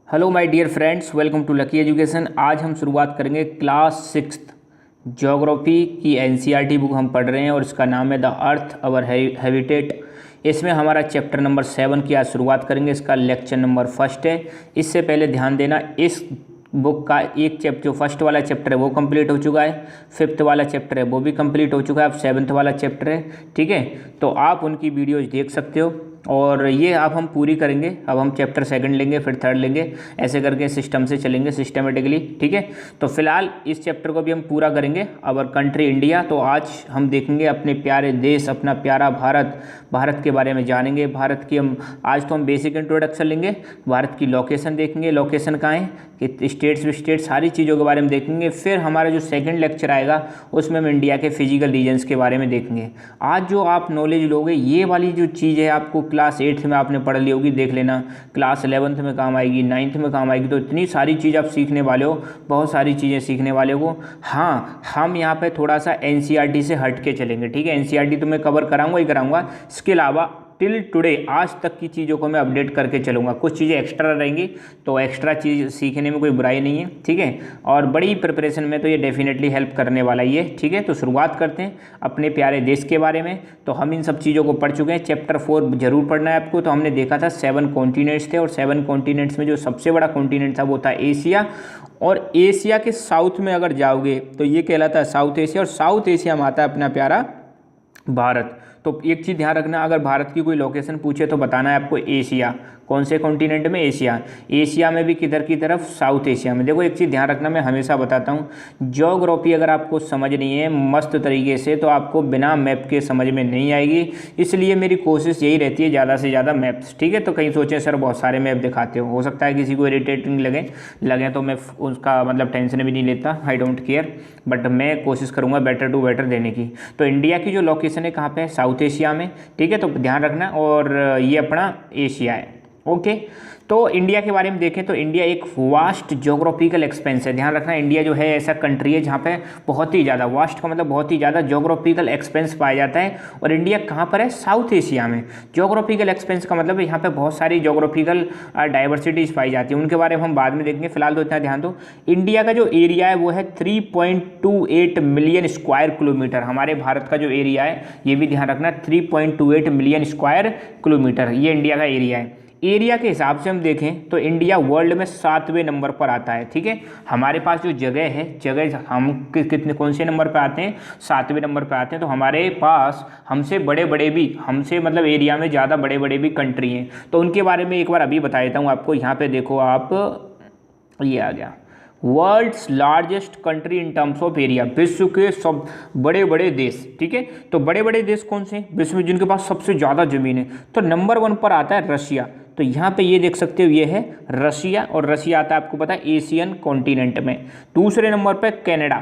Hello my dear friends, welcome to lucky education. आज हम शुरुआत करेंगे क्लास 6 ज्योग्राफी की एनसीईआरटी बुक हम पढ़ रहे हैं और इसका नाम है द अर्थ अवर हैबिटेट। इसमें हमारा चैप्टर नंबर 7 की आज शुरुआत करेंगे। इसका लेक्चर नंबर फर्स्ट है। इससे पहले ध्यान देना, इस बुक का एक चैप्टर जो फर्स्ट वाला चैप्टर है वो कंप्लीट हो चुका है, फिफ्थ वाला चैप्टर है वो भी कंप्लीट हो चुका है, अब सेवन्थ वाला चैप्टर है। ठीक है, तो आप उनकी वीडियोज देख सकते हो और ये अब हम पूरी करेंगे। अब हम चैप्टर सेकंड लेंगे, फिर थर्ड लेंगे, ऐसे करके सिस्टम से चलेंगे सिस्टमेटिकली। ठीक है, तो फिलहाल इस चैप्टर को भी हम पूरा करेंगे। अवर कंट्री इंडिया, तो आज हम देखेंगे अपने प्यारे देश, अपना प्यारा भारत, भारत के बारे में जानेंगे। भारत की आज तो हम बेसिक इंट्रोडक्शन लेंगे, भारत की लोकेशन देखेंगे, लोकेशन कहाँ है, कि स्टेट्स सारी चीज़ों के बारे में देखेंगे। फिर हमारा जो सेकंड लेक्चर आएगा उसमें हम इंडिया के फिजिकल रीजन्स के बारे में देखेंगे। आज जो आप नॉलेज लोगे, ये वाली जो चीज़ है आपको क्लास 8th में आपने पढ़ ली होगी, देख लेना, क्लास 11th में काम आएगी, 9th में काम आएगी। तो इतनी सारी चीज़ आप सीखने वाले हो, बहुत सारी चीज़ें सीखने वाले हो। हाँ, हम यहाँ पे थोड़ा सा एनसीईआरटी से हट के चलेंगे। ठीक है, एनसीईआरटी तो मैं कवर कराऊंगा ही कराऊंगा, इसके अलावा टिल टुडे आज तक की चीज़ों को मैं अपडेट करके चलूँगा। कुछ चीज़ें एक्स्ट्रा रहेंगी, तो एक्स्ट्रा चीज़ सीखने में कोई बुराई नहीं है। ठीक है, और बड़ी प्रिपरेशन में तो ये डेफिनेटली हेल्प करने वाला ही है। ठीक है, तो शुरुआत करते हैं अपने प्यारे देश के बारे में। तो हम इन सब चीज़ों को पढ़ चुके हैं। चैप्टर 4 जरूर पढ़ना है आपको। तो हमने देखा था 7 कॉन्टिनेंट्स थे और 7 कॉन्टिनेंट्स में जो सबसे बड़ा कॉन्टिनेंट था वो था एशिया। और एशिया के साउथ में अगर जाओगे तो ये कहलाता है साउथ एशिया, और साउथ एशिया में आता है अपना प्यारा भारत। तो एक चीज़ ध्यान रखना, अगर भारत की कोई लोकेशन पूछे तो बताना है आपको एशिया। कौन से कॉन्टिनेंट में? एशिया। एशिया में भी किधर की तरफ? साउथ एशिया में। देखो एक चीज़ ध्यान रखना, मैं हमेशा बताता हूँ, ज्योग्राफी अगर आपको समझनी है मस्त तरीके से तो आपको बिना मैप के समझ में नहीं आएगी। इसलिए मेरी कोशिश यही रहती है ज़्यादा से ज़्यादा मैप्स। ठीक है, तो कहीं सोचें सर बहुत सारे मैप दिखाते हो सकता है किसी को इरिटेटिंग लगे तो मैं उसका मतलब टेंशन भी नहीं लेता, आई डोंट केयर, बट मैं कोशिश करूँगा बेटर टू बेटर देने की। तो इंडिया की जो लोकेशन है कहाँ पे है? साउथ एशिया में। ठीक है, तो ध्यान रखना, और ये अपना एशिया है। ओके, तो इंडिया के बारे में देखें तो इंडिया एक वास्ट ज्योग्राफिकल एक्सपेंस है। ध्यान रखना, इंडिया जो है ऐसा कंट्री है जहाँ पे बहुत ही ज़्यादा, वास्ट का मतलब बहुत ही ज़्यादा ज्योग्राफिकल एक्सपेंस पाया जाता है। और इंडिया कहाँ पर है? साउथ एशिया में। ज्योग्राफिकल एक्सपेंस का मतलब यहाँ पे बहुत सारी ज्योग्राफिकल डाइवर्सिटीज़ पाई जाती है, उनके बारे में हम बाद में देखेंगे। फिलहाल तो इतना ध्यान दो, इंडिया का जो एरिया है वो है 3.28 मिलियन स्क्वायर किलोमीटर। हमारे भारत का जो एरिया है ये भी ध्यान रखना, 3.28 मिलियन स्क्वायर किलोमीटर ये इंडिया का एरिया है। एरिया के हिसाब से हम देखें तो इंडिया वर्ल्ड में 7वें नंबर पर आता है। ठीक है, हमारे पास जो जगह है, जगह हम कितने कौन से नंबर पर आते हैं? 7वें नंबर पर आते हैं। तो हमारे पास हमसे बड़े बड़े भी, हमसे मतलब एरिया में ज़्यादा बड़े बड़े भी कंट्री हैं, तो उनके बारे में एक बार अभी बता देता हूँ आपको। यहाँ पे देखो आप, ये आ गया world's largest country in terms of area, विश्व के सब बड़े बड़े देश। ठीक है, तो बड़े बड़े देश कौन से हैं विश्व में जिनके पास सबसे ज़्यादा ज़मीन है? तो नंबर 1 पर आता है रशिया। तो यहाँ पे ये देख सकते हो, ये है रशिया, और रशिया आता है आपको पता है एशियन कॉन्टिनेंट में। दूसरे नंबर पर कनाडा।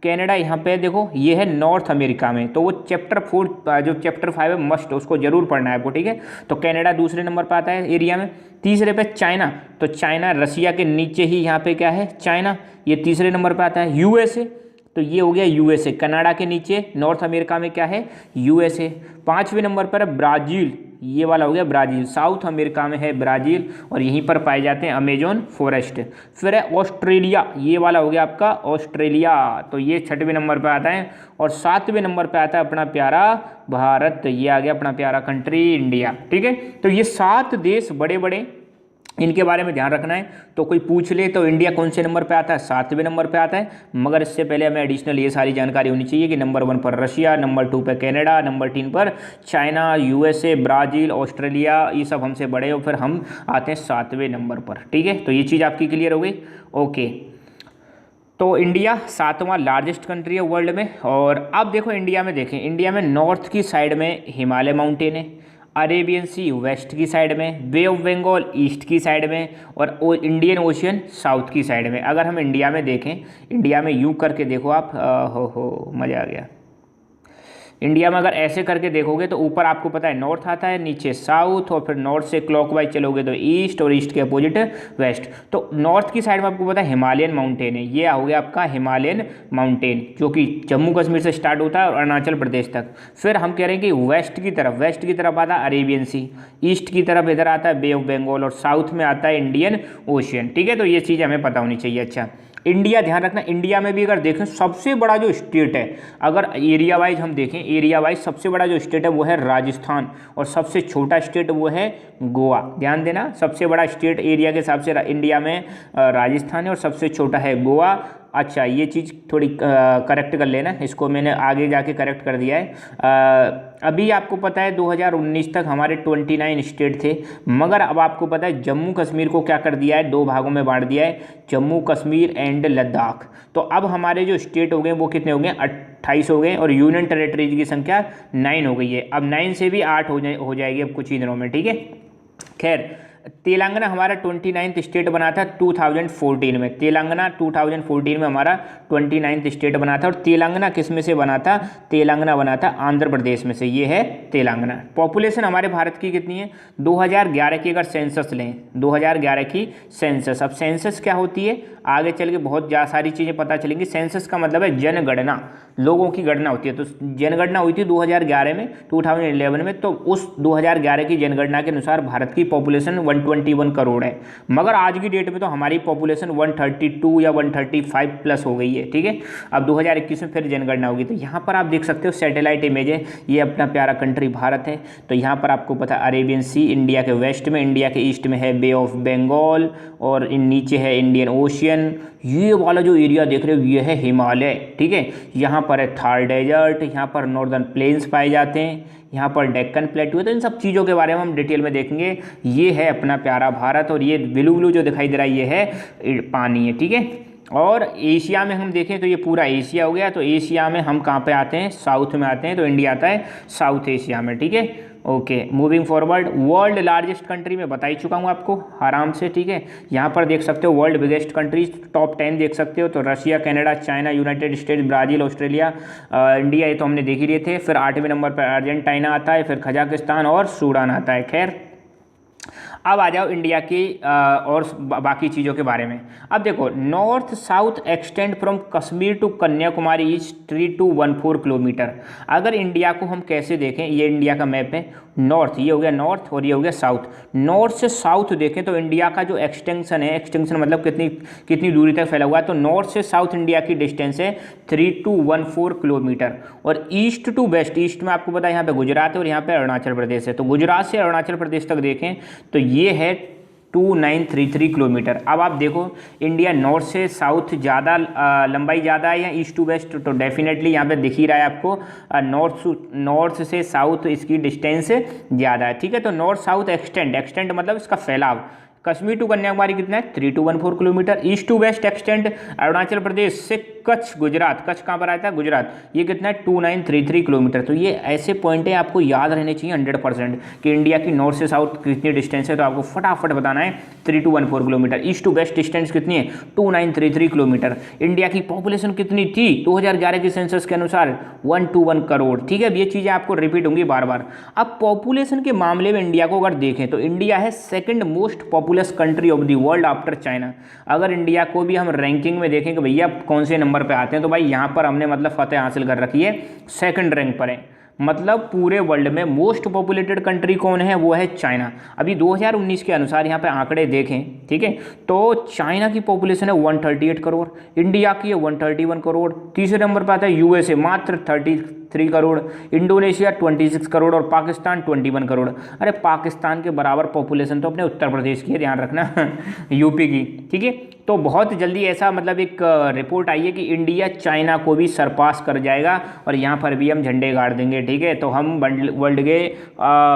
कनाडा यहाँ पे देखो, ये है नॉर्थ अमेरिका में। तो वो चैप्टर 4 जो चैप्टर 5 है मस्ट, उसको जरूर पढ़ना है आपको। ठीक है, तो कनाडा दूसरे नंबर पर आता है एरिया में। तीसरे पे चाइना, तो चाइना रशिया के नीचे ही यहाँ पे क्या है? चाइना, ये तीसरे नंबर पर आता है। यूएसए, तो ये हो गया यूएसए, कनाडा के नीचे नॉर्थ अमेरिका में क्या है? यूएसए। 5वें नंबर पर है ब्राज़ील, ये वाला हो गया ब्राज़ील, साउथ अमेरिका में है ब्राज़ील, और यहीं पर पाए जाते हैं अमेजोन फॉरेस्ट। फिर है ऑस्ट्रेलिया, ये वाला हो गया आपका ऑस्ट्रेलिया, तो ये 6वें नंबर पर आता है। और 7वें नंबर पर आता है अपना प्यारा भारत, ये आ गया अपना प्यारा कंट्री इंडिया। ठीक है, तो ये 7 देश बड़े बड़े, इनके बारे में ध्यान रखना है। तो कोई पूछ ले तो इंडिया कौन से नंबर पे आता है? 7वें नंबर पे आता है। मगर इससे पहले हमें एडिशनल ये सारी जानकारी होनी चाहिए कि नंबर 1 पर रशिया, नंबर 2 पे कनाडा, नंबर 3 पर चाइना, यूएसए, ब्राज़ील, ऑस्ट्रेलिया, ये सब हमसे बड़े हो, फिर हम आते हैं 7वें नंबर पर। ठीक है, तो ये चीज़ आपकी क्लियर हो गई। ओके, तो इंडिया 7वां लार्जेस्ट कंट्री है वर्ल्ड में। और अब देखो इंडिया में, देखें इंडिया में नॉर्थ की साइड में हिमालय माउंटेन है, अरेबियन सी वेस्ट की साइड में, बे ऑफ बंगाल ईस्ट की साइड में, और इंडियन ओशियन साउथ की साइड में। अगर हम इंडिया में देखें, इंडिया में यूँ करके देखो आप, हो मज़ा आ गया। इंडिया में अगर ऐसे करके देखोगे तो ऊपर आपको पता है नॉर्थ आता है, नीचे साउथ, और फिर नॉर्थ से क्लॉकवाइज चलोगे तो ईस्ट, और ईस्ट के अपोजिट वेस्ट। तो नॉर्थ की साइड में आपको पता है हिमालयन माउंटेन है, ये हो गया आपका हिमालयन माउंटेन, जो कि जम्मू कश्मीर से स्टार्ट होता है और अरुणाचल प्रदेश तक। फिर हम कह रहे हैं कि वेस्ट की तरफ आता है अरेबियन सी, ईस्ट की तरफ इधर आता है बे ऑफ बंगाल, और साउथ में आता है इंडियन ओशियन। ठीक है, तो ये चीज़ हमें पता होनी चाहिए। अच्छा, इंडिया, ध्यान रखना, इंडिया में भी अगर देखें सबसे बड़ा जो स्टेट है, अगर एरिया वाइज हम देखें, एरिया वाइज सबसे बड़ा जो स्टेट है वो है राजस्थान, और सबसे छोटा स्टेट वो है गोवा। ध्यान देना, सबसे बड़ा स्टेट एरिया के हिसाब से इंडिया में राजस्थान है, और सबसे छोटा है गोवा। अच्छा, ये चीज़ थोड़ी करेक्ट कर लेना, इसको मैंने आगे जाके करेक्ट कर दिया है। अभी आपको पता है 2019 तक हमारे 29 स्टेट थे, मगर अब आपको पता है जम्मू कश्मीर को क्या कर दिया है, 2 भागों में बांट दिया है, जम्मू कश्मीर एंड लद्दाख। तो अब हमारे जो स्टेट हो गए वो कितने हो गए, 28 हो गए, और यूनियन टेरेटरीज की संख्या 9 हो गई है। अब 9 से भी 8 हो जाएगी अब कुछ ही दिनों में। ठीक है, खैर, तेलंगाना हमारा 29th स्टेट बना था 2014 में। तेलंगाना 2014 में हमारा 29th स्टेट बना था, और तेलंगाना किस में से बना था, तेलंगाना बना था आंध्र प्रदेश में से। ये है तेलंगाना। पॉपुलेशन हमारे भारत की कितनी है, 2011 की अगर सेंसस लें, 2011 की सेंसस। अब सेंसस क्या होती है, आगे चल के बहुत सारी चीज़ें पता चलेंगी। सेंसस का मतलब है जनगणना, लोगों की गणना होती है। तो जनगणना हुई थी 2011 में, 2011 में, तो उस 2011 की जनगणना के अनुसार भारत की पॉपुलेशन 121 करोड़ है, मगर आज की डेट में तो हमारी पॉपुलेशन 132 या 135 प्लस हो गई है। ठीक है, अब 2021 में फिर जनगणना होगी। तो यहाँ पर आप देख सकते हो सैटेलाइट इमेज है, ये अपना प्यारा कंट्री भारत है। तो यहाँ पर आपको पता है अरेबियन सी इंडिया के वेस्ट में, इंडिया के ईस्ट में है बे ऑफ बंगाल, और नीचे है इंडियन ओशियन। ये वाला जो एरिया देख रहे हो ये है हिमालय। ठीक है, यहाँ पर है थार डेजर्ट, यहाँ पर नॉर्दर्न प्लेन्स पाए जाते हैं, यहाँ पर डेक्कन प्लेटू है। तो इन सब चीज़ों के बारे में हम डिटेल में देखेंगे। ये है अपना प्यारा भारत, और ये ब्लू ब्लू जो दिखाई दे रहा है ये है पानी है। ठीक है, और एशिया में हम देखें तो ये पूरा एशिया हो गया। तो एशिया में हम कहाँ पे आते हैं, साउथ में आते हैं, तो इंडिया आता है साउथ एशिया में। ठीक है, okay, moving forward. World largest country में बता ही चुका हूँ आपको आराम से। ठीक है, यहाँ पर देख सकते हो वर्ल्ड बिगेस्ट कंट्रीज, टॉप 10 देख सकते हो। तो Russia, Canada, China, United states, Brazil, Australia, India, ये तो हमने देख ही लिए थे। फिर 8वें नंबर पर अर्जेंटीना आता है, फिर कजाकिस्तान और सूडान आता है। खैर, अब आ जाओ इंडिया की और बाकी चीज़ों के बारे में। अब देखो, north south extend from Kashmir to Kanyakumari is 3214 kilometre. अगर इंडिया को हम कैसे देखें, ये इंडिया का मैप है, नॉर्थ ये हो गया नॉर्थ, और ये हो गया साउथ। नॉर्थ से साउथ देखें तो इंडिया का जो एक्सटेंशन है, एक्सटेंशन मतलब कितनी दूरी तक फैला हुआ है, तो नॉर्थ से साउथ इंडिया की डिस्टेंस है 3214 किलोमीटर। और ईस्ट टू वेस्ट, ईस्ट में आपको पता है यहाँ पे गुजरात है और यहाँ पे अरुणाचल प्रदेश है। तो गुजरात से अरुणाचल प्रदेश तक देखें तो ये है 2933 किलोमीटर। अब आप देखो, इंडिया नॉर्थ से साउथ ज़्यादा लंबाई ज़्यादा है या ईस्ट टू वेस्ट, तो डेफिनेटली यहाँ पे दिख ही रहा है आपको नॉर्थ से साउथ इसकी डिस्टेंस ज़्यादा है। ठीक है, तो नॉर्थ साउथ एक्सटेंड मतलब इसका फैलाव। कश्मीर टू कन्याकुमारी कितना है, 3214 kilometre. East to west extend Arunachal Pradesh से कच्छ गुजरात, कच्छ कहाँ पर आता है, गुजरात, ये कितना है 2933 किलोमीटर। तो ये ऐसे पॉइंट है आपको याद रहने चाहिए 100% कि इंडिया की नॉर्थ से साउथ कितनी डिस्टेंस है। तो आपको फटाफट बताना है 3214 kilometre. East to west distance कितनी है, 2933 किलोमीटर। इंडिया की पॉपुलेशन कितनी थी 2011 की सेंसस के अनुसार, 121 करोड़। ठीक है, अब ये चीज़ें आपको रिपीट होंगी बार बार। अब पॉपुलेशन के मामले में इंडिया को अगर देखें तो इंडिया है second most populous country of the world after China. अगर इंडिया को भी हम रैंकिंग में देखें कि भैया कौन से नंबर पे आते हैं, तो भाई यहाँ पर हमने मतलब फतेह हासिल कर रखी है, सेकंड रैंक पर है। मतलब पूरे वर्ल्ड में मोस्ट पॉपुलेटेड कंट्री कौन है, वो है चाइना। अभी 2019 के अनुसार यहाँ पे आंकड़े देखें, ठीक है, तो चाइना की पॉपुलेशन है 138 करोड़, इंडिया की है 131 करोड़, तीसरे नंबर पर आता है यूएसए मात्र 33 करोड़, इंडोनेशिया 26 करोड़ और पाकिस्तान 21 करोड़। अरे पाकिस्तान के बराबर पॉपुलेशन तो अपने उत्तर प्रदेश की है, ध्यान रखना यूपी की। ठीक है, तो बहुत जल्दी ऐसा मतलब एक रिपोर्ट आई है कि इंडिया चाइना को भी सरपास कर जाएगा और यहाँ पर भी हम झंडे गाड़ देंगे। ठीक है, तो हम वर्ल्ड के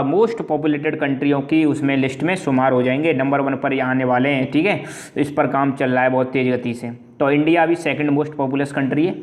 मोस्ट पॉपुलेटेड कंट्रियों की उसमें लिस्ट में शुमार हो जाएंगे, नंबर 1 पर आने वाले हैं। ठीक है, इस पर काम चल रहा है बहुत तेज़ गति से। तो इंडिया अभी सेकंड मोस्ट पॉपुलस कंट्री है।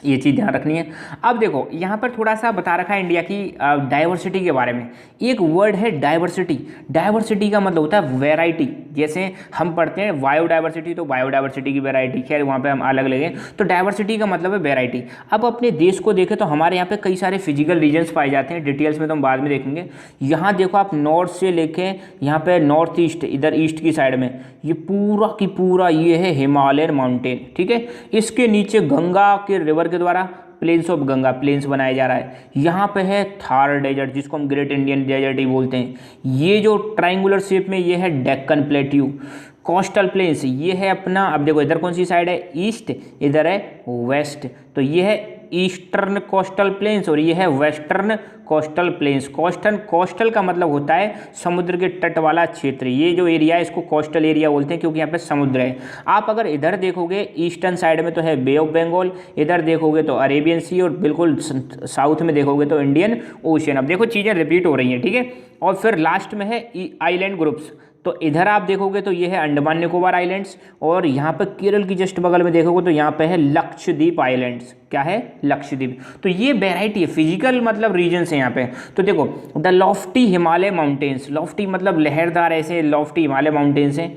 ये चीज़ ध्यान रखनी है। अब देखो यहाँ पर थोड़ा सा बता रखा है इंडिया की डाइवर्सिटी के बारे में। एक वर्ड है डाइवर्सिटी। डाइवर्सिटी का मतलब होता है वैरायटी। जैसे हम पढ़ते हैं बायोडाइवर्सिटी, तो बायोडाइवर्सिटी की वैरायटी, खैर वहाँ पे हम अलग लेंगे। तो डाइवर्सिटी का मतलब है वैरायटी। अब अपने देश को देखें तो हमारे यहाँ पे कई सारे फिजिकल रीजन्स पाए जाते हैं, डिटेल्स में तो हम बाद में देखेंगे। यहाँ देखो आप नॉर्थ से लेके यहाँ पे नॉर्थ ईस्ट, इधर ईस्ट की साइड में ये पूरा की पूरा ये है हिमालयन माउंटेन, ठीक है। इसके नीचे गंगा के रिवर के द्वारा प्लेन्स ऑफ गंगा, प्लेन्स बनाया जा रहा है। यहाँ पे है थार डेजर्ट, जिसको हम ग्रेट इंडियन डेजर्ट ही बोलते हैं। ये जो ट्राइंगुलर शेप में ये है डेक्कन प्लेट्यू। कोस्टल प्लेन्स ये है अपना, अब देखो इधर कौन सी साइड है, ईस्ट, इधर है वेस्ट, तो ये है ईस्टर्न कोस्टल प्लेन्स और ये है वेस्टर्न कोस्टल प्लेन्स। कोस्टल का मतलब होता है समुद्र के तट वाला क्षेत्र। ये जो एरिया है इसको कोस्टल एरिया बोलते हैं, क्योंकि यहाँ पे समुद्र है। आप अगर इधर देखोगे ईस्टर्न साइड में तो है बे ऑफ बंगाल, इधर देखोगे तो अरेबियन सी, और बिल्कुल साउथ में देखोगे तो इंडियन ओशियन। अब देखो चीज़ें रिपीट हो रही हैं, ठीक है। और फिर लास्ट में है आइलैंड ग्रुप्स। तो इधर आप देखोगे तो ये है अंडमान निकोबार आइलैंड्स, और यहाँ पे केरल की जस्ट बगल में देखोगे तो यहाँ पे है लक्षद्वीप आइलैंड्स। क्या है, लक्षद्वीप। तो ये वेराइटी है, फिजिकल मतलब रीजन्स है यहाँ पे। तो देखो the Lofty Himalaya mountains, Lofty मतलब लहरदार, ऐसे लॉफ्टी हिमालय माउंटेन्स हैं,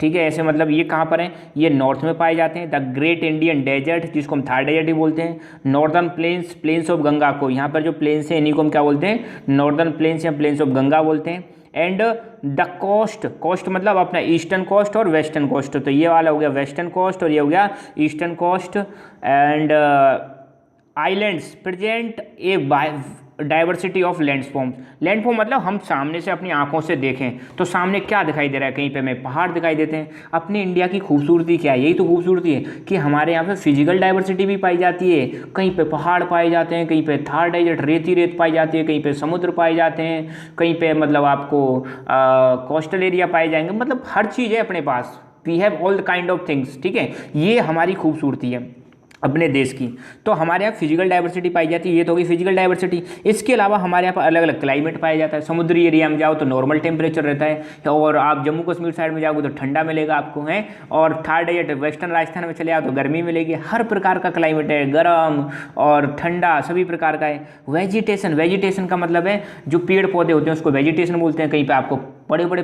ठीक है। ऐसे मतलब ये कहाँ पर हैं, ये नॉर्थ में पाए जाते हैं। द ग्रेट इंडियन डेजर्ट, जिसको हम थार डेजर्ट ही बोलते हैं। Northern plains, plains of Ganga को, यहाँ पर जो प्लेन्स हैं इन्हीं को हम क्या बोलते हैं, नॉर्दर्न प्लेन्स या प्लेन्स ऑफ गंगा बोलते हैं। एंड द कोस्ट, कोस्ट मतलब अपना ईस्टर्न कोस्ट और वेस्टर्न कोस्ट। तो ये वाला हो गया वेस्टर्न कोस्ट और ये हो गया eastern coast. And islands present a diversity of landform. Landform मतलब हम सामने से अपनी आंखों से देखें तो सामने क्या दिखाई दे रहा है, कहीं पे हमें पहाड़ दिखाई देते हैं। अपने इंडिया की खूबसूरती क्या है, यही तो खूबसूरती है कि हमारे यहाँ पे फिजिकल डाइवर्सिटी भी पाई जाती है। कहीं पे पहाड़ पाए जाते हैं, कहीं पे थार डेजर्ट रेत ही रेत पाई जाती है, कहीं पे समुद्र पाए जाते हैं, कहीं पे मतलब आपको कोस्टल एरिया पाए जाएंगे। मतलब हर चीज़ है अपने पास, we have all the kind of things, ठीक है। ये हमारी खूबसूरती है अपने देश की। तो हमारे यहाँ फिजिकल डाइवर्सिटी पाई जाती है, ये तो होगी फिजिकल डाइवर्सिटी। इसके अलावा हमारे यहाँ पर अलग अलग क्लाइमेट पाया जाता है। समुद्री एरिया में जाओ तो नॉर्मल टेम्परेचर रहता है, और आप जम्मू कश्मीर साइड में जाओगे तो ठंडा मिलेगा आपको, है। और थार डेजर्ट वेस्टर्न राजस्थान में चले आओ तो गर्मी मिलेगी। हर प्रकार का क्लाइमेट है, गर्म और ठंडा सभी प्रकार का है। वेजिटेशन, वेजिटेशन का मतलब है जो पेड़ पौधे होते हैं उसको वेजिटेशन बोलते हैं। कहीं पर आपको बड़े बड़े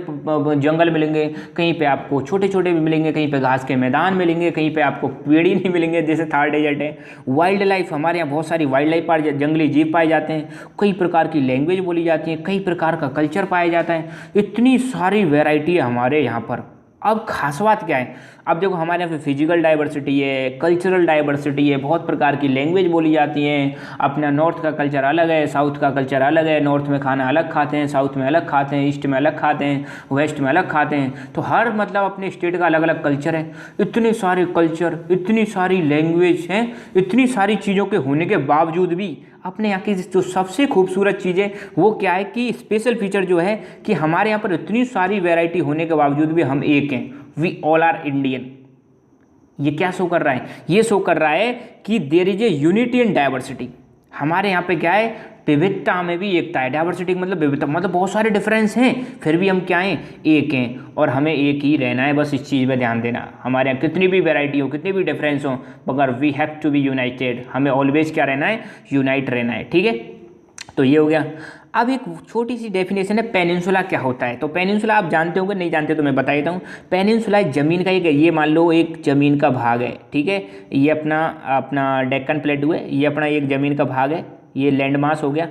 जंगल मिलेंगे, कहीं पे आपको छोटे छोटे भी मिलेंगे, कहीं पे घास के मैदान मिलेंगे, कहीं पे आपको पेड़ ही नहीं मिलेंगे, जैसे थार डेजर्ट है। वाइल्ड लाइफ, हमारे यहाँ बहुत सारी वाइल्ड लाइफ पाए, जंगली जीव पाए जाते हैं। कई प्रकार की लैंग्वेज बोली जाती है, कई प्रकार का कल्चर पाया जाता है। इतनी सारी वेराइटी है हमारे यहाँ पर। अब खास बात क्या है, अब देखो हमारे यहाँ पे फिजिकल डाइवर्सिटी है, कल्चरल डाइवर्सिटी है, बहुत प्रकार की लैंग्वेज बोली जाती हैं। अपना नॉर्थ का कल्चर अलग है, साउथ का कल्चर अलग है। नॉर्थ में खाना अलग खाते हैं, साउथ में अलग खाते हैं, ईस्ट में अलग खाते हैं, वेस्ट में अलग खाते हैं। तो हर मतलब अपने स्टेट का अलग अलग कल्चर है। इतने सारे कल्चर, इतनी सारी लैंग्वेज हैं, इतनी सारी चीज़ों के होने के बावजूद भी अपने यहाँ की जो सबसे खूबसूरत चीज़ है वो क्या है कि स्पेशल फीचर जो है कि हमारे यहाँ पर इतनी सारी वैरायटी होने के बावजूद भी हम एक हैं, वी ऑल आर इंडियन। ये क्या शो कर रहा है, ये शो कर रहा है कि there is a unity in diversity. हमारे यहाँ पे क्या है, विविधता में भी एकता है। डाइवर्सिटी मतलब विविधता, मतलब बहुत सारे डिफरेंस हैं, फिर भी हम क्या हैं, एक हैं, और हमें एक ही रहना है। बस इस चीज़ में ध्यान देना। हमारे यहाँ कितनी भी वैरायटी हो, कितनी भी डिफरेंस हो, मगर we have to be united. हमें ऑलवेज क्या रहना है, यूनाइट रहना है, ठीक है। तो ये हो गया। अब एक छोटी सी डेफिनेशन है पेनिनसुला क्या होता है। तो पेनिनसुला आप जानते होंगे, नहीं जानते तो मैं बता देता हूँ। पेनिनसुला एक ज़मीन का एक, ये मान लो एक ज़मीन का भाग है, ठीक है। ये अपना डेक्कन प्लेटू है, ये अपना एक ज़मीन का भाग है, ये लैंड मास हो गया।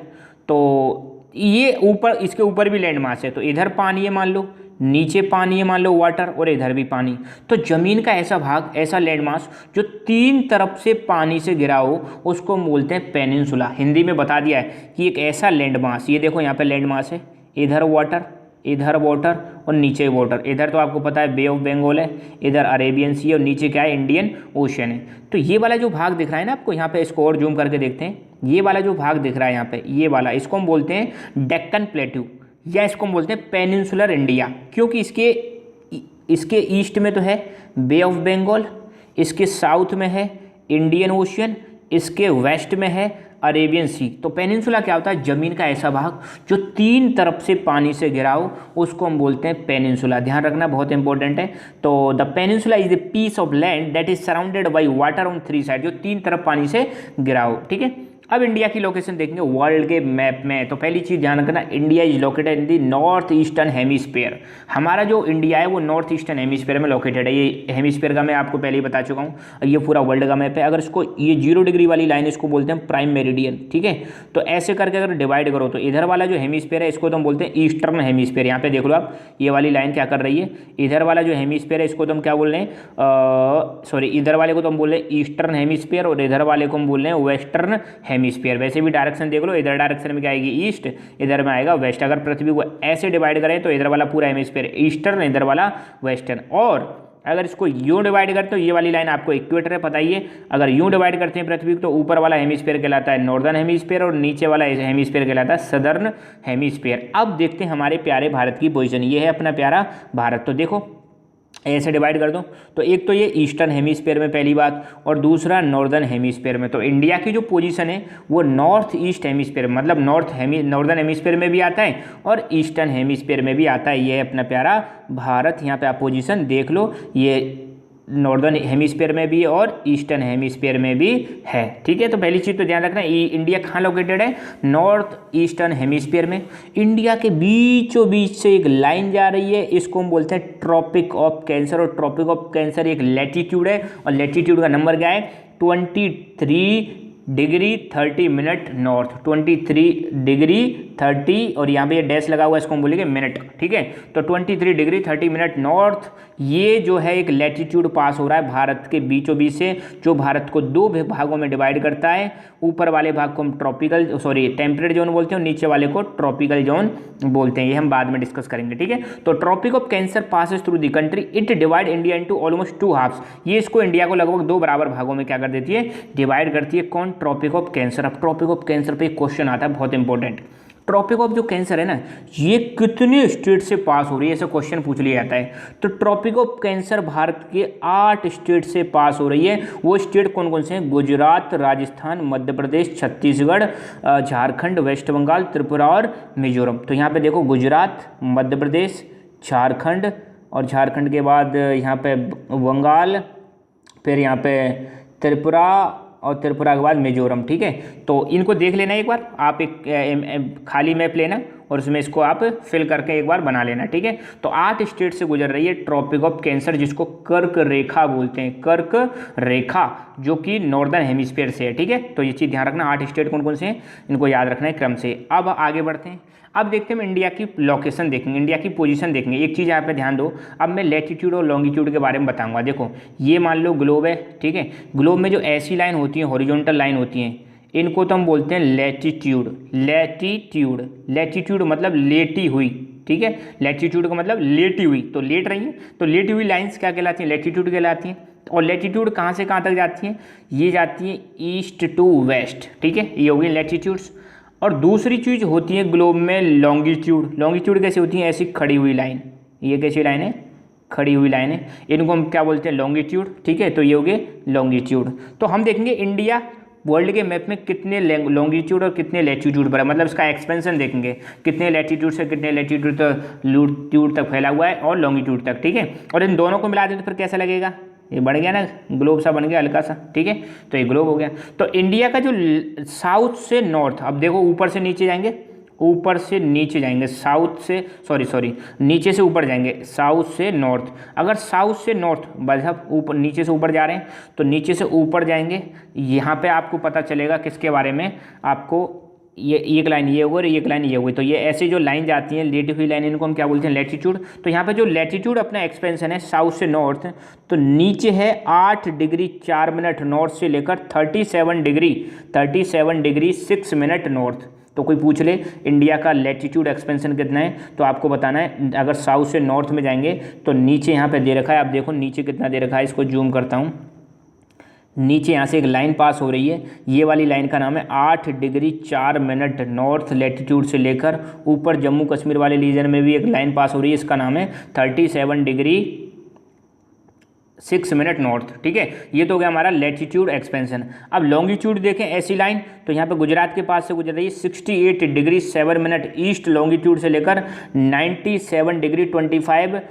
तो ये ऊपर, इसके ऊपर भी लैंड मास है। तो इधर पानी है मान लो, नीचे पानी है मान लो वाटर, और इधर भी पानी। तो ज़मीन का ऐसा भाग, ऐसा लैंड मास जो तीन तरफ से पानी से घिरा हो, उसको बोलते हैं पेनिनसुला। हिंदी में बता दिया है कि एक ऐसा लैंड मास, ये देखो यहाँ पे लैंड मास है, इधर वाटर, इधर वाटर और नीचे वाटर। इधर तो आपको पता है बे ऑफ बंगाल है, इधर अरेबियन सी है, और नीचे क्या है, इंडियन ओशन है। तो ये वाला जो भाग दिख रहा है ना आपको यहाँ पे, इसको और जूम करके देखते हैं। ये वाला जो भाग दिख रहा है यहाँ पे, ये वाला, इसको हम बोलते हैं डेक्कन प्लेट्यू, या इसको हम बोलते हैं पेनिनसुलर इंडिया। क्योंकि इसके ईस्ट में तो है बे ऑफ बंगाल, इसके साउथ में है इंडियन ओशियन, इसके वेस्ट में है अरेबियन सी। तो पेनिनसुला क्या होता है, ज़मीन का ऐसा भाग जो 3 तरफ से पानी से घिरा हो, उसको हम बोलते हैं पेनिनसुला। ध्यान रखना, बहुत इंपॉर्टेंट है। तो the peninsula is the piece of land that is surrounded by water on 3 side, जो 3 तरफ पानी से घिरा हो। ठीक है, अब इंडिया की लोकेशन देखेंगे वर्ल्ड के मैप में। तो पहली चीज़ ध्यान रखना, India is located in the north eastern hemisphere. हमारा जो इंडिया है वो नॉर्थ ईस्टर्न हेमिस्फीयर में लोकेटेड है। ये हेमिस्फीयर का मैं आपको पहले ही बता चुका हूँ, ये पूरा वर्ल्ड का मैप है। अगर इसको ये 0 डिग्री वाली लाइन, इसको बोलते हैं प्राइम मेरिडियन। ठीक है, तो ऐसे करके अगर डिवाइड करो तो इधर वाला जो हेमिस्फीयर है इसको तो हम बोलते हैं ईस्टर्न हेमिस्फीयर। यहाँ पे देख लो आप, ये वाली लाइन क्या कर रही है, इधर वाला जो हेमिस्फीयर है इसको तो हम क्या बोल रहे हैं, सॉरी, इधर वाले को तो हम बोल रहे हैं ईस्टर्न हेमिस्फीयर, और इधर वाले को हम बोल रहे हैं वेस्टर्न हेमिस्फीयर। वैसे भी डायरेक्शन देख लो, इधर डायरेक्शन में क्या आएगी ईस्ट, इधर में आएगा वेस्ट। अगर पृथ्वी को ऐसे डिवाइड करें तो इधर वाला पूरा हेमिस्फीयर ईस्टर्न, इधर वाला वेस्टर्न। और अगर इसको यूं डिवाइड करते हो, ये वाली लाइन आपको इक्वेटर है पता ही है। अगर यूं डिवाइड करते हैं पृथ्वी को तो ऊपर वाला हेमिस्फीयर कहलाता है नॉर्दर्न हेमिस्फीयर और नीचे वाला हेमिस्फीयर कहलाता है सदर्न हेमिस्फीयर। अब देखते हैं हमारे प्यारे भारत की पोजीशन। ये है अपना प्यारा भारत। तो देखो ऐसे डिवाइड कर दो तो एक तो ये ईस्टर्न हेमिस्फीयर में पहली बात, और दूसरा नॉर्दर्न हेमिस्फीयर में। तो इंडिया की जो पोजीशन है वो नॉर्थ ईस्ट हेमिस्फीयर, मतलब नॉर्दर्न हेमिस्फीयर में भी आता है और ईस्टर्न हेमिस्फीयर में भी आता है। ये है अपना प्यारा भारत। यहाँ पे आप पोजीशन देख लो, ये नॉर्दर्न हेमिस्फीयर में भी और ईस्टर्न हेमिस्फीयर में भी है। ठीक है, तो पहली चीज़ तो ध्यान रखना, इंडिया कहाँ लोकेटेड है, नॉर्थ ईस्टर्न हेमिस्फीयर में। इंडिया के बीचों बीच से एक लाइन जा रही है, इसको हम बोलते हैं ट्रॉपिक ऑफ कैंसर। और ट्रॉपिक ऑफ कैंसर एक लैटीट्यूड है, और लैटीट्यूड का नंबर क्या है, 23 डिग्री 30 मिनट नॉर्थ। 23 डिग्री 30, और यहाँ पे ये डैश लगा हुआ है, इसको हम बोलेंगे मिनट। ठीक है, तो 23 डिग्री 30 मिनट नॉर्थ, ये जो है एक लैटीट्यूड पास हो रहा है भारत के बीचों बीच से, जो भारत को 2 भागों में डिवाइड करता है। ऊपर वाले भाग को हम टेम्परेट जोन बोलते हैं, और नीचे वाले को ट्रॉपिकल जोन बोलते हैं। ये हम बाद में डिस्कस करेंगे। ठीक है, तो tropic of cancer passes through the country, it divide India into almost 2 halves. ये इसको इंडिया को लगभग 2 बराबर भागों में क्या कर देती है, डिवाइड करती है। कौन, ट्रॉपिक ऑफ कैंसर। अब ट्रॉपिक ऑफ कैंसर पे एक क्वेश्चन आता है बहुत इंपॉर्टेंट। ट्रॉपिक ऑफ जो कैंसर है ना, ये कितने स्टेट से पास हो रही है, ऐसा क्वेश्चन पूछ लिया जाता है। तो ट्रॉपिक ऑफ कैंसर भारत के 8 स्टेट से पास हो रही है। वो स्टेट कौन कौन से हैं, गुजरात, राजस्थान, मध्य प्रदेश, छत्तीसगढ़, झारखंड, वेस्ट बंगाल, त्रिपुरा और मिजोरम। तो यहाँ पे देखो, गुजरात, मध्य प्रदेश, झारखंड, और झारखंड के बाद यहाँ पे बंगाल, फिर यहाँ पे त्रिपुरा, और त्रिपुरा के बाद मिजोरम। ठीक है, तो इनको देख लेना एक बार आप, एक खाली मैप लेना और उसमें इसको आप फिल करके एक बार बना लेना। ठीक है, तो 8 स्टेट से गुजर रही है ट्रॉपिक ऑफ कैंसर, जिसको कर्क रेखा बोलते हैं। कर्क रेखा, जो कि नॉर्दर्न हेमिस्फीयर से है। ठीक है, तो ये चीज़ ध्यान रखना, 8 स्टेट कौन कौन से हैं, इनको याद रखना है क्रम से। अब आगे बढ़ते हैं। अब देखते हैं, हम इंडिया की लोकेशन देखेंगे, इंडिया की पोजीशन देखेंगे। एक चीज़ यहाँ पे ध्यान दो, अब मैं लैटीट्यूड और लॉन्गिट्यूड के बारे में बताऊंगा। देखो, ये मान लो ग्लोब है। ठीक है, ग्लोब में जो ऐसी लाइन होती है, हॉरिजॉन्टल लाइन होती हैं, इनको तो हम बोलते हैं लैटीट्यूड। लैटीट्यूड, लैटीट्यूड मतलब लेटी हुई। ठीक है, लैटीट्यूड का मतलब लेटी हुई, तो लेट रही है, तो लेटी हुई लाइन्स क्या कहलाती हैं, लैटीट्यूड कहलाती हैं। और लैटीट्यूड कहाँ से कहाँ तक जाती हैं, ये जाती है ईस्ट टू वेस्ट। ठीक है, ये हो गई लैटीट्यूड्स। और दूसरी चीज़ होती है ग्लोब में लॉन्गिट्यूड। लॉन्गिट्यूड कैसे होती है, ऐसी खड़ी हुई लाइन, ये कैसी लाइन है, खड़ी हुई लाइन है, इनको हम क्या बोलते हैं, लॉन्गिट्यूड। ठीक है, तो ये हो गए लॉन्गिट्यूड। तो हम देखेंगे इंडिया वर्ल्ड के मैप में कितने लॉन्गिट्यूड और कितने लैटीट्यूड पर है, मतलब इसका एक्सपेंशन देखेंगे, कितने लैटीट्यूड से कितने लैटीट्यूड तक फैला हुआ है, और लॉन्गिट्यूड तक। ठीक है, और इन दोनों को मिला दें तो फिर कैसा लगेगा, ये बढ़ गया ना, ग्लोब सा बन गया हल्का सा। ठीक है, तो ये ग्लोब हो गया। तो इंडिया का जो साउथ से नॉर्थ, अब देखो ऊपर से नीचे जाएंगे, ऊपर से नीचे जाएंगे, साउथ से सॉरी नीचे से ऊपर जाएंगे, साउथ से नॉर्थ। अगर साउथ से नॉर्थ मतलब ऊपर, नीचे से ऊपर जा रहे हैं तो नीचे से ऊपर जाएंगे, यहाँ पे आपको पता चलेगा किसके बारे में, आपको ये एक लाइन ये हुई और एक लाइन ये हुई। तो ये ऐसी जो लाइन जाती है लेटी हुई लाइन, इनको हम क्या बोलते हैं, लैटीट्यूड। तो यहाँ पे जो लैटीट्यूड अपना एक्सपेंशन है साउथ से नॉर्थ, तो नीचे है 8 डिग्री 4 मिनट नॉर्थ से लेकर 37 डिग्री 6 मिनट नॉर्थ। तो कोई पूछ ले इंडिया का लैटीट्यूड एक्सपेंशन कितना है, तो आपको बताना है। अगर साउथ से नॉर्थ में जाएंगे तो नीचे यहाँ पे दे रखा है, आप देखो नीचे कितना दे रखा है, इसको जूम करता हूँ। नीचे यहाँ से एक लाइन पास हो रही है, ये वाली लाइन का नाम है 8 डिग्री 4 मिनट नॉर्थ लैटीट्यूड से लेकर ऊपर जम्मू कश्मीर वाले रीजन में भी एक लाइन पास हो रही है, इसका नाम है 37 डिग्री 6 मिनट नॉर्थ, ठीक है। ये तो हो गया हमारा लेटीट्यूड एक्सपेंशन। अब लॉन्गिट्यूड देखें ऐसी लाइन, तो यहाँ पे गुजरात के पास से गुजर रही है 68 डिग्री 7 मिनट ईस्ट लॉन्गिट्यूड से लेकर 97 डिग्री 25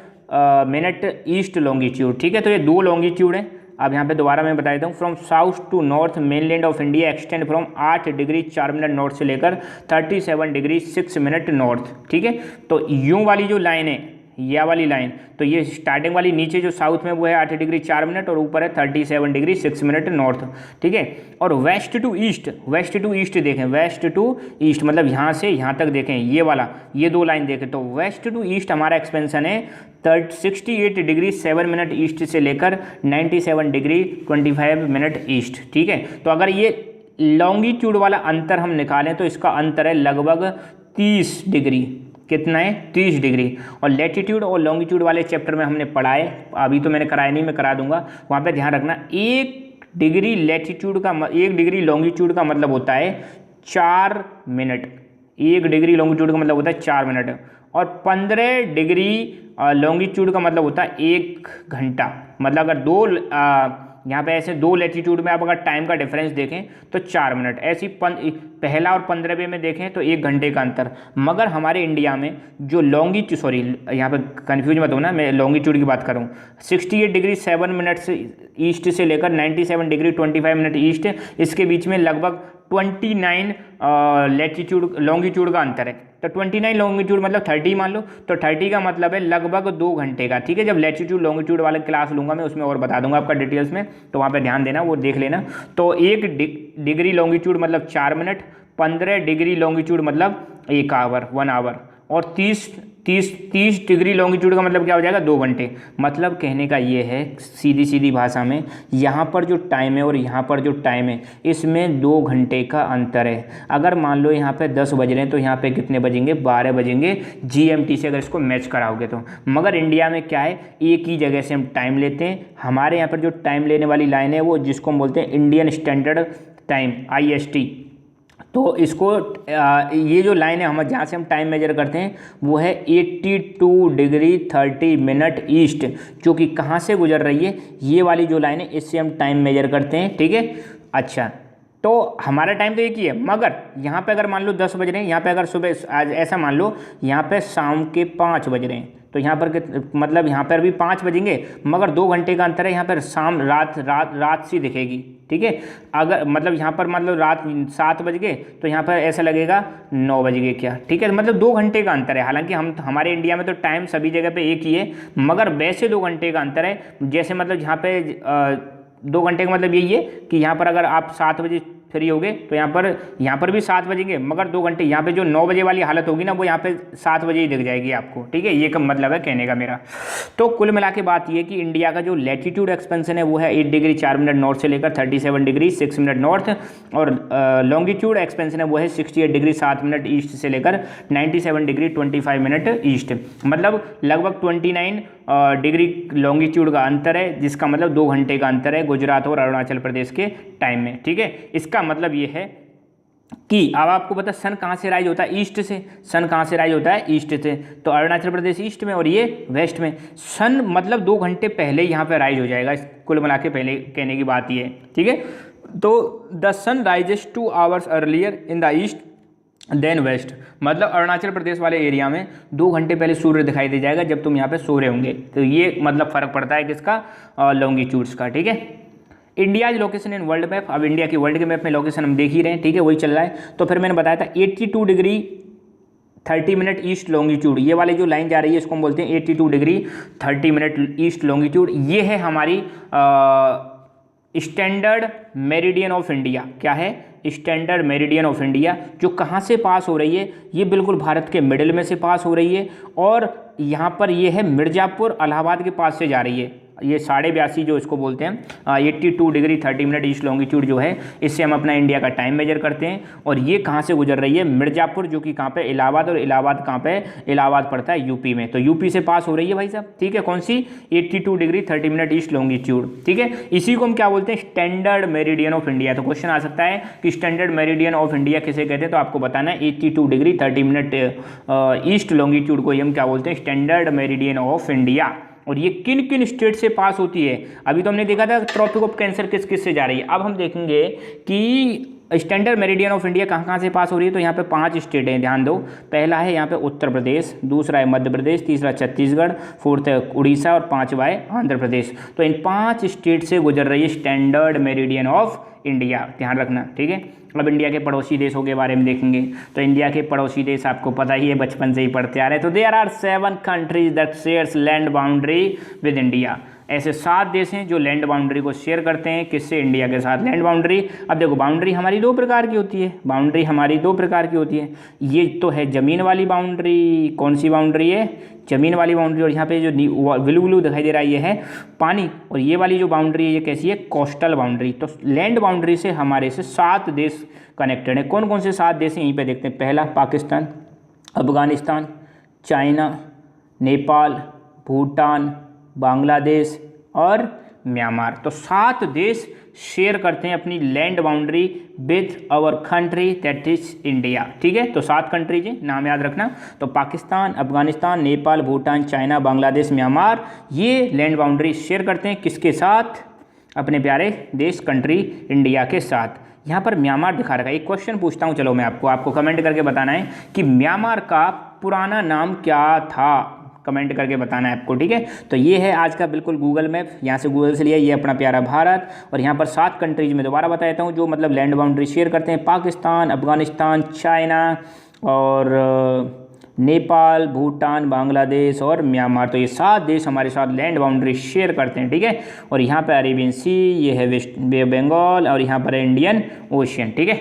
मिनट ईस्ट लॉन्गिट्यूड, ठीक है। तो ये दो लॉन्गिट्यूड है। अब यहाँ पे दोबारा मैं बता देता हूँ, from south to north mainland of India extend from 8 degree 4 minute north से लेकर 37 डिग्री 6 मिनट नॉर्थ, ठीक है। तो यूं वाली जो लाइन है, यह वाली लाइन, तो ये स्टार्टिंग वाली नीचे जो साउथ में वो है 8 डिग्री 4 मिनट और ऊपर है 37 डिग्री 6 मिनट नॉर्थ, ठीक है। और वेस्ट टू ईस्ट देखें, वेस्ट टू ईस्ट मतलब यहाँ से यहाँ तक देखें, ये वाला, ये दो लाइन देखें, तो वेस्ट टू ईस्ट हमारा एक्सपेंशन है 68 डिग्री 7 मिनट ईस्ट से लेकर 97 डिग्री 25 मिनट ईस्ट, ठीक है। तो अगर ये लॉन्गिट्यूड वाला अंतर हम निकालें तो इसका अंतर है लगभग 30 डिग्री। कितना है? 30 डिग्री। और लैटिट्यूड और लॉन्गिट्यूड वाले चैप्टर में हमने पढ़ा है, अभी तो मैंने कराया नहीं, मैं करा दूंगा, वहाँ पे ध्यान रखना 1 डिग्री लैटिट्यूड का 1 डिग्री लॉन्गिट्यूड का मतलब होता है 4 मिनट। 1 डिग्री लॉन्गिट्यूड का मतलब होता है 4 मिनट और 15 डिग्री लॉन्गिट्यूड का मतलब होता है 1 घंटा। मतलब अगर यहाँ पे ऐसे दो लैटिट्यूड में आप अगर टाइम का डिफरेंस देखें तो 4 मिनट, ऐसी पहला और 15वें में देखें तो 1 घंटे का अंतर। मगर हमारे इंडिया में जो लॉन्गिट्यूड, सॉरी यहाँ पे कंफ्यूज मत होना, मैं लॉन्गिट्यूड की बात करूँ, 68 डिग्री 7 मिनट से ईस्ट से लेकर 97 डिग्री 25 मिनट ईस्ट, इसके बीच में लगभग 29 लैटिट्यूड लॉन्गिट्यूड का अंतर है। तो 29 लॉन्गिट्यूड मतलब 30 मान लो, तो 30 का मतलब है लगभग 2 घंटे का, ठीक है। जब लैटिट्यूड लॉन्गिट्यूड वाला क्लास लूंगा मैं उसमें और बता दूंगा आपका डिटेल्स में, तो वहाँ पे ध्यान देना, वो देख लेना। तो 1 डिग्री लॉन्गिट्यूड मतलब 4 मिनट, 15 डिग्री लॉन्गिट्यूड मतलब 1 आवर, 1 आवर, और 30 डिग्री लॉन्गिट्यूड का मतलब क्या हो जाएगा? 2 घंटे। मतलब कहने का ये है सीधी सीधी भाषा में, यहाँ पर जो टाइम है और यहाँ पर जो टाइम है इसमें 2 घंटे का अंतर है। अगर मान लो यहाँ पे 10 बज रहे हैं तो यहाँ पे कितने बजेंगे? 12 बजेंगे GMT से, अगर इसको मैच कराओगे तो। मगर इंडिया में क्या है, एक ही जगह से हम टाइम लेते हैं। हमारे यहाँ पर जो टाइम लेने वाली लाइन है वो जिसको हम बोलते हैं इंडियन स्टैंडर्ड टाइम, IST। तो इसको ये जो लाइन है हम जहाँ से हम टाइम मेजर करते हैं वो है 82 डिग्री 30 मिनट ईस्ट, जो कि कहाँ से गुजर रही है? ये वाली जो लाइन है इससे हम टाइम मेजर करते हैं, ठीक है। अच्छा, तो हमारा टाइम तो एक ही है, मगर यहाँ पे अगर मान लो 10 बज रहे हैं, यहाँ पे अगर सुबह आज ऐसा मान लो यहाँ पे शाम के 5 बज रहे हैं, तो यहाँ पर मतलब यहाँ पर भी 5 बजेंगे, मगर 2 घंटे का अंतर है। यहाँ पर शाम रात सी दिखेगी, ठीक है। अगर मतलब यहाँ पर मतलब रात 7 बज गए तो यहाँ पर ऐसा लगेगा 9 बज गए क्या, ठीक है। मतलब 2 घंटे का अंतर है। हालांकि हमारे इंडिया में तो टाइम सभी जगह पे एक ही है, मगर वैसे 2 घंटे का अंतर है। जैसे मतलब यहाँ पे 2 घंटे का मतलब यही है कि यहाँ पर अगर आप 7 बजे फ्री हो गए तो यहाँ पर भी 7 बजेंगे, मगर 2 घंटे यहाँ पे जो 9 बजे वाली हालत होगी ना वो यहाँ पे 7 बजे ही दिख जाएगी आपको, ठीक है। ये का मतलब है कहने का मेरा। तो कुल मिला के बात ये कि इंडिया का जो लैटिट्यूड एक्सपेंशन है वो है 8 डिग्री 4 मिनट नॉर्थ से लेकर 37 डिग्री 6 मिनट नॉर्थ, और लॉन्गिट्यूड एक्सपेंशन है वो है 68 डिग्री 7 मिनट ईस्ट से लेकर 97 डिग्री 25 मिनट ईस्ट। मतलब लगभग 29 डिग्री लॉन्गिट्यूड का अंतर है, जिसका मतलब 2 घंटे का अंतर है गुजरात और अरुणाचल प्रदेश के टाइम में, ठीक है। इसका मतलब ये है कि अब आपको पता सन कहाँ से राइज होता है? ईस्ट से। सन कहाँ से राइज होता है? ईस्ट से। तो अरुणाचल प्रदेश ईस्ट में और ये वेस्ट में। सन मतलब 2 घंटे पहले यहाँ पे राइज हो जाएगा, कुल मिला के पहले कहने की बात ये है, ठीक है। तो the sun rises 2 hours earlier in the east than west. मतलब अरुणाचल प्रदेश वाले एरिया में 2 घंटे पहले सूर्य दिखाई दे जाएगा जब तुम यहाँ पे सो रहे होंगे। तो ये मतलब फ़र्क पड़ता है किसका? लॉन्गिट्यूड्स का, ठीक है। India's location in world map. अब इंडिया की वर्ल्ड के मैप में लोकेशन हम देख ही रहे हैं, ठीक है, वही चल रहा है। तो फिर मैंने बताया था 82 डिग्री 30 मिनट ईस्ट लॉन्गिट्यूड, ये वाली जो लाइन जा रही है इसको हम बोलते हैं 82 डिग्री 30 मिनट ईस्ट लॉन्गिट्यूड। ये है हमारी स्टैंडर्ड मेरिडियन ऑफ इंडिया। क्या है? स्टैंडर्ड मेरिडियन ऑफ इंडिया, जो कहाँ से पास हो रही है? ये बिल्कुल भारत के मिडिल में से पास हो रही है, और यहाँ पर ये है मिर्ज़ापुर इलाहाबाद के पास से जा रही है। ये 82.5 जो इसको बोलते हैं 82 डिग्री 30 मिनट ईस्ट लॉन्गिट्यूड जो है, इससे हम अपना इंडिया का टाइम मेजर करते हैं। और ये कहाँ से गुजर रही है? मिर्ज़ापुर, जो कि कहाँ पे? इलाहाबाद, और इलाहाबाद कहाँ पे? इलाहाबाद पड़ता है यूपी में। तो यूपी से पास हो रही है भाई साहब, ठीक है। कौन सी? 82 डिग्री 30 मिनट ईस्ट लॉन्गिट्यूड, ठीक है। इसी को हम क्या बोलते हैं? Standard meridian of India. तो क्वेश्चन आ सकता है कि स्टैंडर्ड मेरिडियन ऑफ इंडिया किसे कहते हैं? तो आपको बताना है 82 डिग्री 30 मिनट ईस्ट लॉन्गिट्यूड को हम क्या बोलते हैं? स्टैंडर्ड मेरिडियन ऑफ इंडिया, और ये किन किन स्टेट से पास होती है। अभी तो हमने देखा था ट्रॉपिक ऑफ कैंसर किस किस से जा रही है, अब हम देखेंगे कि स्टैंडर्ड मेरिडियन ऑफ इंडिया कहाँ कहाँ से पास हो रही है। तो यहाँ पे 5 स्टेट हैं, ध्यान दो। पहला है यहाँ पे उत्तर प्रदेश, दूसरा है मध्य प्रदेश, तीसरा छत्तीसगढ़, फोर्थ है उड़ीसा और 5वां है आंध्र प्रदेश। तो इन 5 स्टेट से गुजर रही है स्टैंडर्ड मेरिडियन ऑफ इंडिया, ध्यान रखना, ठीक है। अब इंडिया के पड़ोसी देशों के बारे में देखेंगे। तो इंडिया के पड़ोसी देश आपको पता ही है, बचपन से ही पढ़ते आ रहे हैं। तो there are 7 countries that shares land boundary with India. ऐसे 7 देश हैं जो लैंड बाउंड्री को शेयर करते हैं, किससे? इंडिया के साथ लैंड बाउंड्री। अब देखो बाउंड्री हमारी 2 प्रकार की होती है, बाउंड्री हमारी 2 प्रकार की होती है। ये तो है ज़मीन वाली बाउंड्री, कौन सी बाउंड्री है? ज़मीन वाली बाउंड्री। और यहाँ पे जो ब्लू ब्लू दिखाई दे रहा है ये है पानी, और ये वाली जो बाउंड्री है ये कैसी है? Coastal boundary. तो लैंड बाउंड्री से हमारे से 7 देश कनेक्टेड है। कौन कौन से 7 देश हैं यहीं पे देखते हैं। पहला पाकिस्तान, अफगानिस्तान, चाइना, नेपाल, भूटान, बांग्लादेश और म्यांमार। तो 7 देश शेयर करते हैं अपनी land boundary with our country that is India, ठीक है। तो 7 कंट्रीज हैं, नाम याद रखना। तो पाकिस्तान, अफगानिस्तान, नेपाल, भूटान, चाइना, बांग्लादेश, म्यांमार, ये लैंड बाउंड्री शेयर करते हैं किसके साथ? अपने प्यारे देश कंट्री इंडिया के साथ। यहाँ पर म्यांमार दिखा रखा है। एक क्वेश्चन पूछता हूँ, चलो मैं आपको कमेंट करके बताना है कि म्यांमार का पुराना नाम क्या था, कमेंट करके बताना है आपको, ठीक है। तो ये है आज का बिल्कुल गूगल मैप, यहाँ से गूगल से लिया, ये अपना प्यारा भारत। और यहाँ पर 7 कंट्रीज में दोबारा बता देता हूँ जो मतलब लैंड बाउंड्री शेयर करते हैं, पाकिस्तान, अफगानिस्तान, चाइना और नेपाल, भूटान, बांग्लादेश और म्यांमार। तो ये 7 देश हमारे साथ लैंड बाउंड्री शेयर करते हैं, ठीक है। और यहाँ पर अरेबियन सी, ये है वेस्ट बे ऑफ बंगाल, और यहाँ पर है इंडियन ओशियन, ठीक है।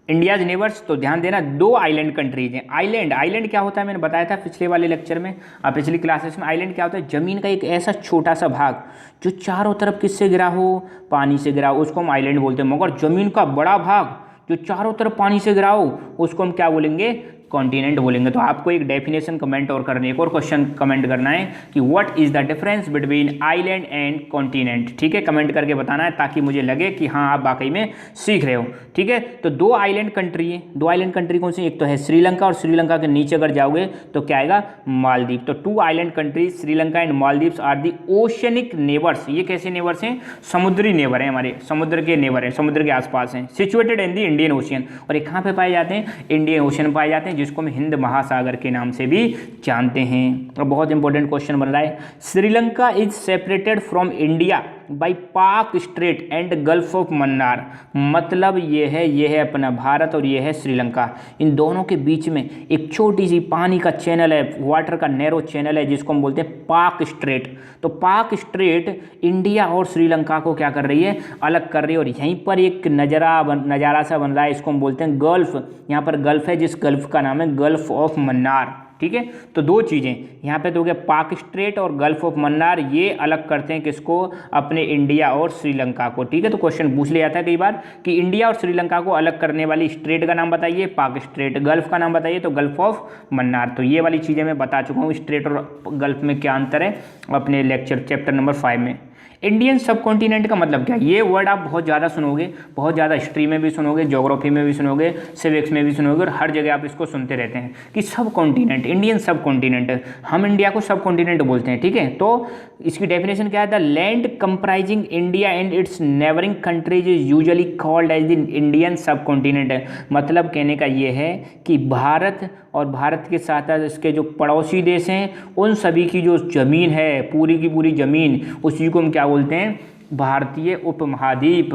इंडियाज नेबर्स, तो ध्यान देना 2 आइलैंड कंट्रीज हैं। आइलैंड क्या होता है मैंने बताया था पिछले वाले लेक्चर में, पिछली क्लासेस में। आइलैंड क्या होता है? ज़मीन का एक ऐसा छोटा सा भाग जो चारों तरफ किससे घिरा हो? पानी से घिरा हो, उसको हम आइलैंड बोलते हैं। मगर ज़मीन का बड़ा भाग जो चारों तरफ पानी से घिरा हो उसको हम क्या बोलेंगे? कॉन्टिनेंट बोलेंगे। तो आपको एक डेफिनेशन कमेंट और करनी है, एक और क्वेश्चन कमेंट करना है कि what is the difference between island and continent, ठीक है। कमेंट करके बताना है ताकि मुझे लगे कि हाँ आप वाकई में सीख रहे हो, ठीक है। तो 2 आइलैंड कंट्री है। 2 आइलैंड कंट्री कौन सी? एक तो है श्रीलंका, और श्रीलंका के नीचे अगर जाओगे तो क्या आएगा? मालदीव। तो 2 island countries Sri Lanka and Maldives are the oceanic neighbours. ये कैसे नेबर्स हैं? समुद्री नेबर हैं, हमारे समुद्र के नेबर हैं, समुद्र के आसपास हैं। Situated in the Indian ocean. और ये कहाँ पे पाए जाते हैं? इंडियन ओशियन पाए जाते हैं, जिसको हम हिंद महासागर के नाम से भी जानते हैं। और बहुत इंपॉर्टेंट क्वेश्चन बन रहा है, Sri Lanka is separated from India by Palk strait and gulf of Mannar. मतलब ये है अपना भारत और ये है श्रीलंका, इन दोनों के बीच में एक छोटी सी पानी का चैनल है, वाटर का नैरो चैनल है, जिसको हम बोलते हैं पाक स्ट्रेट। तो पाक स्ट्रेट इंडिया और श्रीलंका को क्या कर रही है? अलग कर रही है। और यहीं पर एक नज़ारा सा बन रहा है, इसको हम बोलते हैं गल्फ। यहाँ पर गल्फ है, जिस गल्फ का नाम है गल्फ ऑफ मन्नार, ठीक है। तो 2 चीज़ें यहाँ पे तो हो गया, पाक स्ट्रेट और गल्फ ऑफ मन्नार, ये अलग करते हैं किसको? अपने इंडिया और श्रीलंका को, ठीक है। तो क्वेश्चन पूछ लिया जाता है कई बार कि इंडिया और श्रीलंका को अलग करने वाली स्ट्रेट का नाम बताइए, पाक स्ट्रेट। गल्फ का नाम बताइए तो गल्फ ऑफ मन्नार। तो ये वाली चीज़ें मैं बता चुका हूँ, स्ट्रेट और गल्फ में क्या अंतर है, अपने चैप्टर नंबर 5 में। इंडियन सब कॉन्टिनेंट का मतलब क्या है? ये वर्ड आप बहुत ज़्यादा सुनोगे, बहुत ज़्यादा हिस्ट्री में भी सुनोगे, ज्योग्राफी में भी सुनोगे, सिविक्स में भी सुनोगे, और हर जगह आप इसको सुनते रहते हैं कि सब कॉन्टिनेंट, इंडियन सब कॉन्टिनेंट। हम इंडिया को सब कॉन्टिनेंट बोलते हैं, ठीक है। तो इसकी डेफिनेशन क्या है? The land comprising India and its neighbouring countries is usually called as the Indian subcontinent. मतलब कहने का ये है कि भारत और भारत के साथ साथ इसके जो पड़ोसी देश हैं, उन सभी की जो ज़मीन है, पूरी की पूरी ज़मीन, उस चीज़ को हम क्या बोलते हैं? भारतीय उपमहाद्वीप।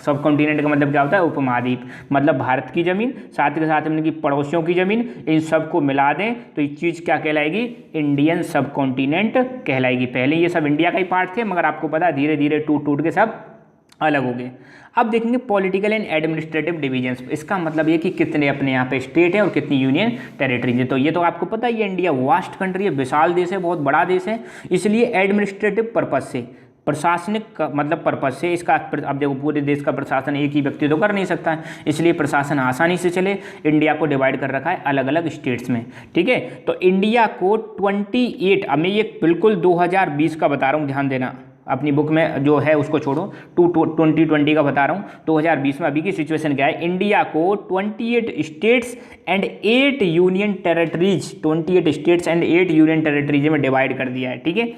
सब कॉन्टिनेंट का मतलब क्या होता है? उपमहाद्वीप। मतलब भारत की ज़मीन साथ के साथ इनकी पड़ोसियों की ज़मीन, इन सब को मिला दें तो ये चीज़ क्या कहलाएगी? इंडियन सब कॉन्टिनेंट कहलाएगी। पहले ये सब इंडिया का ही पार्ट थे, मगर आपको पता धीरे धीरे टूट के सब अलग हो गए। अब देखेंगे पॉलिटिकल एंड एडमिनिस्ट्रेटिव डिवीजन्स। इसका मतलब ये कि कितने अपने यहाँ पे स्टेट है और कितनी यूनियन टेरिटरीज है। तो ये तो आपको पता ही है, इंडिया वास्ट कंट्री है, विशाल देश है, बहुत बड़ा देश है, इसलिए एडमिनिस्ट्रेटिव पर्पज से, प्रशासनिक मतलब पर्पज से इसका, अब देखो पूरे देश का प्रशासन एक ही व्यक्ति तो कर नहीं सकता है, इसलिए प्रशासन आसानी से चले, इंडिया को डिवाइड कर रखा है अलग अलग स्टेट्स में, ठीक है। तो इंडिया को 28, अब मैं ये बिल्कुल 2020 का बता रहा हूँ, ध्यान देना, अपनी बुक में जो है उसको छोड़ो, 2020 का बता रहा हूँ। 2020 में अभी की सिचुएशन क्या है, इंडिया को 28 states and 8 union territories, 28 states and 8 union territories में डिवाइड कर दिया है, ठीक है।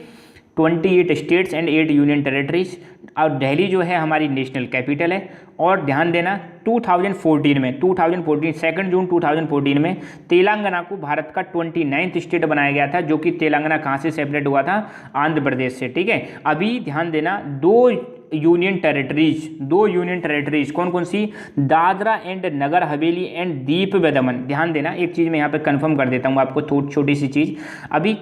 28 स्टेट्स एंड 8 यूनियन टेरेटरीज, और दिल्ली जो है हमारी नेशनल कैपिटल है। और ध्यान देना 2014 में 2 जून 2014 में तेलंगाना को भारत का 29th स्टेट बनाया गया था, जो कि तेलंगाना कहाँ से सेपरेट हुआ था, आंध्र प्रदेश से, ठीक है। अभी ध्यान देना दो यूनियन टेरेटरीज कौन कौन सी, दादरा एंड नगर हवेली एंड दीप व दमन। ध्यान देना एक चीज़ मैं यहाँ पे कंफर्म कर देता हूँ आपको, छोटी सी चीज़। अभी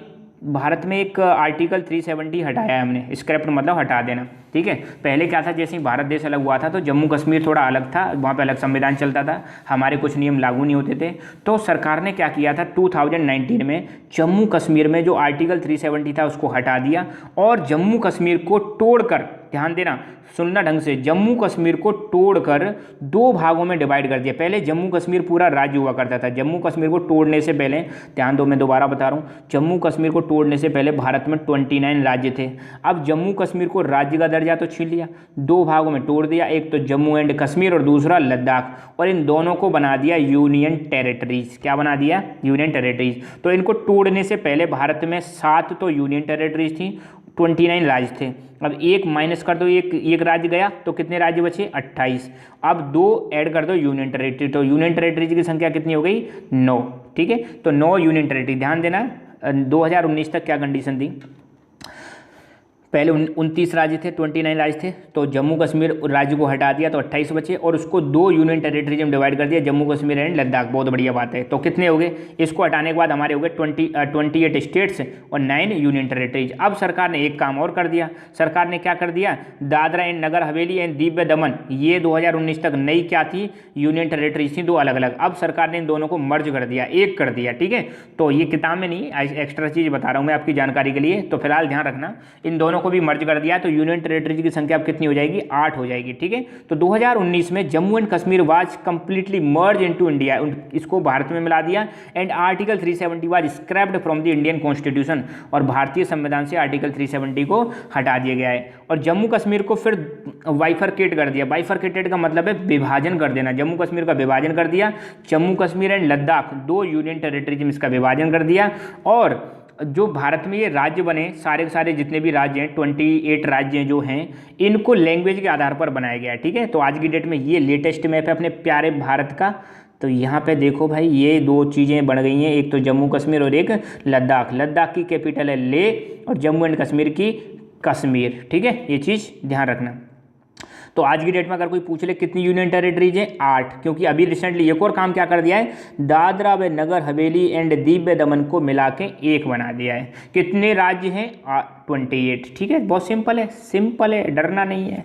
भारत में एक आर्टिकल 370 हटाया है हमने, स्क्रैप मतलब हटा देना, ठीक है। पहले क्या था, जैसे ही भारत देश अलग हुआ था तो जम्मू कश्मीर थोड़ा अलग था, वहाँ पे अलग संविधान चलता था, हमारे कुछ नियम लागू नहीं होते थे। तो सरकार ने क्या किया था 2019 में, जम्मू कश्मीर में जो आर्टिकल 370 था उसको हटा दिया और जम्मू कश्मीर को तोड़कर, ध्यान देना सुनना ढंग से, जम्मू कश्मीर को तोड़कर 2 भागों में डिवाइड कर दिया। पहले जम्मू कश्मीर पूरा राज्य हुआ करता था, जम्मू कश्मीर को तोड़ने से पहले, ध्यान दो मैं दोबारा बता रहा हूँ, जम्मू कश्मीर को तोड़ने से पहले भारत में 29 राज्य थे। अब जम्मू कश्मीर को राज्य का दर्जा तो छीन लिया, 2 भागों में तोड़ दिया, एक तो जम्मू एंड कश्मीर और दूसरा लद्दाख, और इन दोनों को बना दिया यूनियन टेरेटरीज। क्या बना दिया, यूनियन टेरेटरीज। तो इनको तोड़ने से पहले भारत में 7 तो यूनियन टेरेटरीज थी, 29 राज्य थे। अब एक माइनस कर दो, एक राज्य गया तो कितने राज्य बचे, 28। अब 2 ऐड कर दो यूनियन टेरेटरी, तो यूनियन टेरेटरीज की संख्या कितनी हो गई, 9, ठीक है। तो 9 यूनियन टेरेटरी। ध्यान देना 2019 तक क्या कंडीशन थी, पहले 29 राज्य थे, 29 राज्य थे, तो जम्मू कश्मीर राज्य को हटा दिया तो 28 बचे, और उसको 2 यूनियन टेरेटरीज में डिवाइड कर दिया, जम्मू कश्मीर एंड लद्दाख। बहुत बढ़िया बात है। तो कितने हो गए, इसको हटाने के बाद हमारे हो गए 28 स्टेट्स और 9 यूनियन टेरेटरीज। अब सरकार ने एक काम और कर दिया, सरकार ने क्या कर दिया, दादरा एंड नगर हवेली एंड दीप व दमन, ये 2019 तक नई क्या थी, यूनियन टेरेटरीज थी, 2 अलग अलग। अब सरकार ने इन दोनों को मर्ज कर दिया, एक कर दिया, ठीक है। तो ये किताब में नहीं, एक्स्ट्रा चीज़ बता रहा हूँ मैं आपकी जानकारी के लिए, तो फिलहाल ध्यान रखना, इन दोनों को भी मर्ज कर दिया तो यूनियन टेरेटरीज की संख्या अब कितनी हो जाएगी, 8 हो जाएगी, ठीक है। तो 2019 में Jammu and Kashmir was completely merge into India, इसको भारत में मिला दिया, and article 370 was scraped from the Indian constitution, और भारतीय संविधान से आर्टिकल 370 को हटा दिया गया है। और जम्मू कश्मीर को फिर बाइफरकेट कर दिया, बाइफरकेटेड का मतलब है विभाजन कर देना, जम्मू कश्मीर का विभाजन कर दिया, Jammu Kashmir and Ladakh 2 union territories में इसका विभाजन कर दिया। और जो भारत में ये राज्य बने, सारे के सारे जितने भी राज्य हैं, 28 राज्य जो हैं, इनको लैंग्वेज के आधार पर बनाया गया है, ठीक है। तो आज की डेट में ये लेटेस्ट मैप है अपने प्यारे भारत का। तो यहाँ पे देखो भाई, ये 2 चीज़ें बन गई हैं, एक तो जम्मू कश्मीर और एक लद्दाख। लद्दाख की कैपिटल है लेह और जम्मू एंड कश्मीर की कश्मीर, ठीक है, ये चीज़ ध्यान रखना। तो आज की डेट में अगर कोई पूछ ले कितनी यूनियन टेरेटरीज है, 8, क्योंकि अभी रिसेंटली एक और काम क्या कर दिया है, दादरा व नगर हवेली एंड दीप व दमन को मिला के 1 बना दिया है। कितने राज्य हैं, 28, ठीक है। बहुत सिंपल है, डरना नहीं है।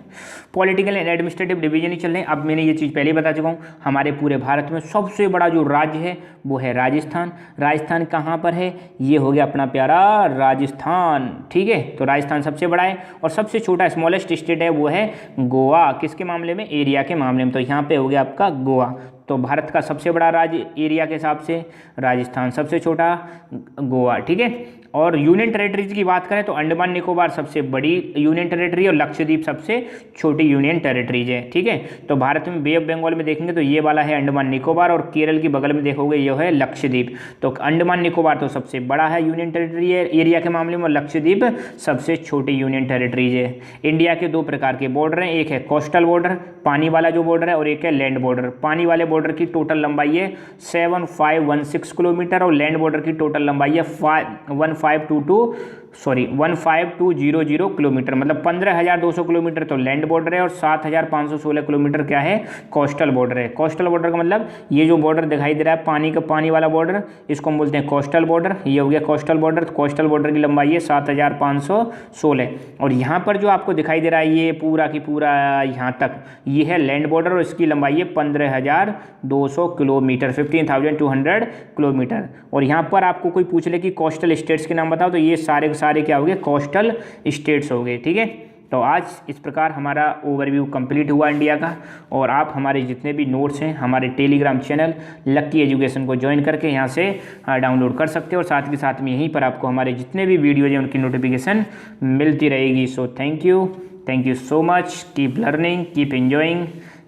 पॉलिटिकल एंड एडमिनिस्ट्रेटिव डिवीजन ही चल रहे हैं। अब मैंने ये चीज़ पहले ही बता चुका हूँ, हमारे पूरे भारत में सबसे बड़ा जो राज्य है वो है राजस्थान। राजस्थान कहाँ पर है, ये हो गया अपना प्यारा राजस्थान, ठीक है। तो राजस्थान सबसे बड़ा है, और सबसे छोटा स्मॉलेस्ट स्टेट है वो है गोवा। किसके मामले में, एरिया के मामले में। तो यहाँ पे हो गया आपका गोवा। तो भारत का सबसे बड़ा राज्य एरिया के हिसाब से राजस्थान, सबसे छोटा गोवा, ठीक है। और यूनियन टेरेटरीज की बात करें तो अंडमान निकोबार सबसे बड़ी यूनियन टेरेटरी और लक्षद्वीप सबसे छोटी यूनियन टेरेटरीज है, ठीक है। तो भारत में बे ऑफ बंगाल में देखेंगे तो ये वाला है अंडमान निकोबार, और केरल की बगल में देखोगे ये है लक्षद्वीप। तो अंडमान निकोबार तो सबसे बड़ा है यूनियन टेरेटरी है एरिया के मामले में, और लक्षद्वीप सबसे छोटी यूनियन टेरेटरीज है। इंडिया के 2 प्रकार के बॉर्डर हैं, एक है कोस्टल बॉर्डर, पानी वाला जो बॉर्डर है, और एक है लैंड बॉर्डर। पानी वाले बॉर्डर की टोटल लंबाई है 7516 किलोमीटर, और लैंड बॉर्डर की टोटल लंबाई है 15200 किलोमीटर, मतलब 15,200 किलोमीटर तो लैंड बॉर्डर है, और 7,516 किलोमीटर क्या है, कोस्टल बॉर्डर है। कोस्टल बॉर्डर का मतलब ये जो बॉर्डर दिखाई दे रहा है पानी वाला बॉर्डर, इसको हम बोलते हैं कोस्टल बॉर्डर। ये हो गया कोस्टल बॉर्डर। कोस्टल बॉर्डर की लंबाई है 7,516, और यहाँ पर जो आपको दिखाई दे रहा है ये पूरा की पूरा यहाँ तक, ये है लैंड बॉर्डर, और इसकी लंबाई है 15,200 किलोमीटर, 15,200 किलोमीटर। और यहाँ पर आपको कोई पूछ ले कि कोस्टल स्टेट्स के नाम बताओ, तो ये सारे के सारे क्या हो गए, कोस्टल स्टेट्स हो गए, ठीक है। तो आज इस प्रकार हमारा ओवरव्यू कंप्लीट हुआ इंडिया का, और आप हमारे जितने भी नोट्स हैं हमारे टेलीग्राम चैनल लकी एजुकेशन को ज्वाइन करके यहाँ से डाउनलोड कर सकते हो, और साथ के साथ में यहीं पर आपको हमारे जितने भी वीडियोज हैं उनकी नोटिफिकेशन मिलती रहेगी। So thank you so much, keep learning, keep enjoying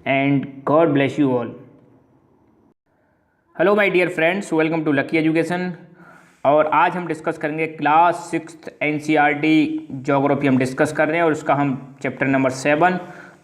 and God bless you all. Hello my dear friends, welcome to lucky education. और आज हम डिस्कस करेंगे क्लास 6 एनसीईआरटी ज्योग्राफी हम डिस्कस कर रहे हैं, और उसका हम chapter number 7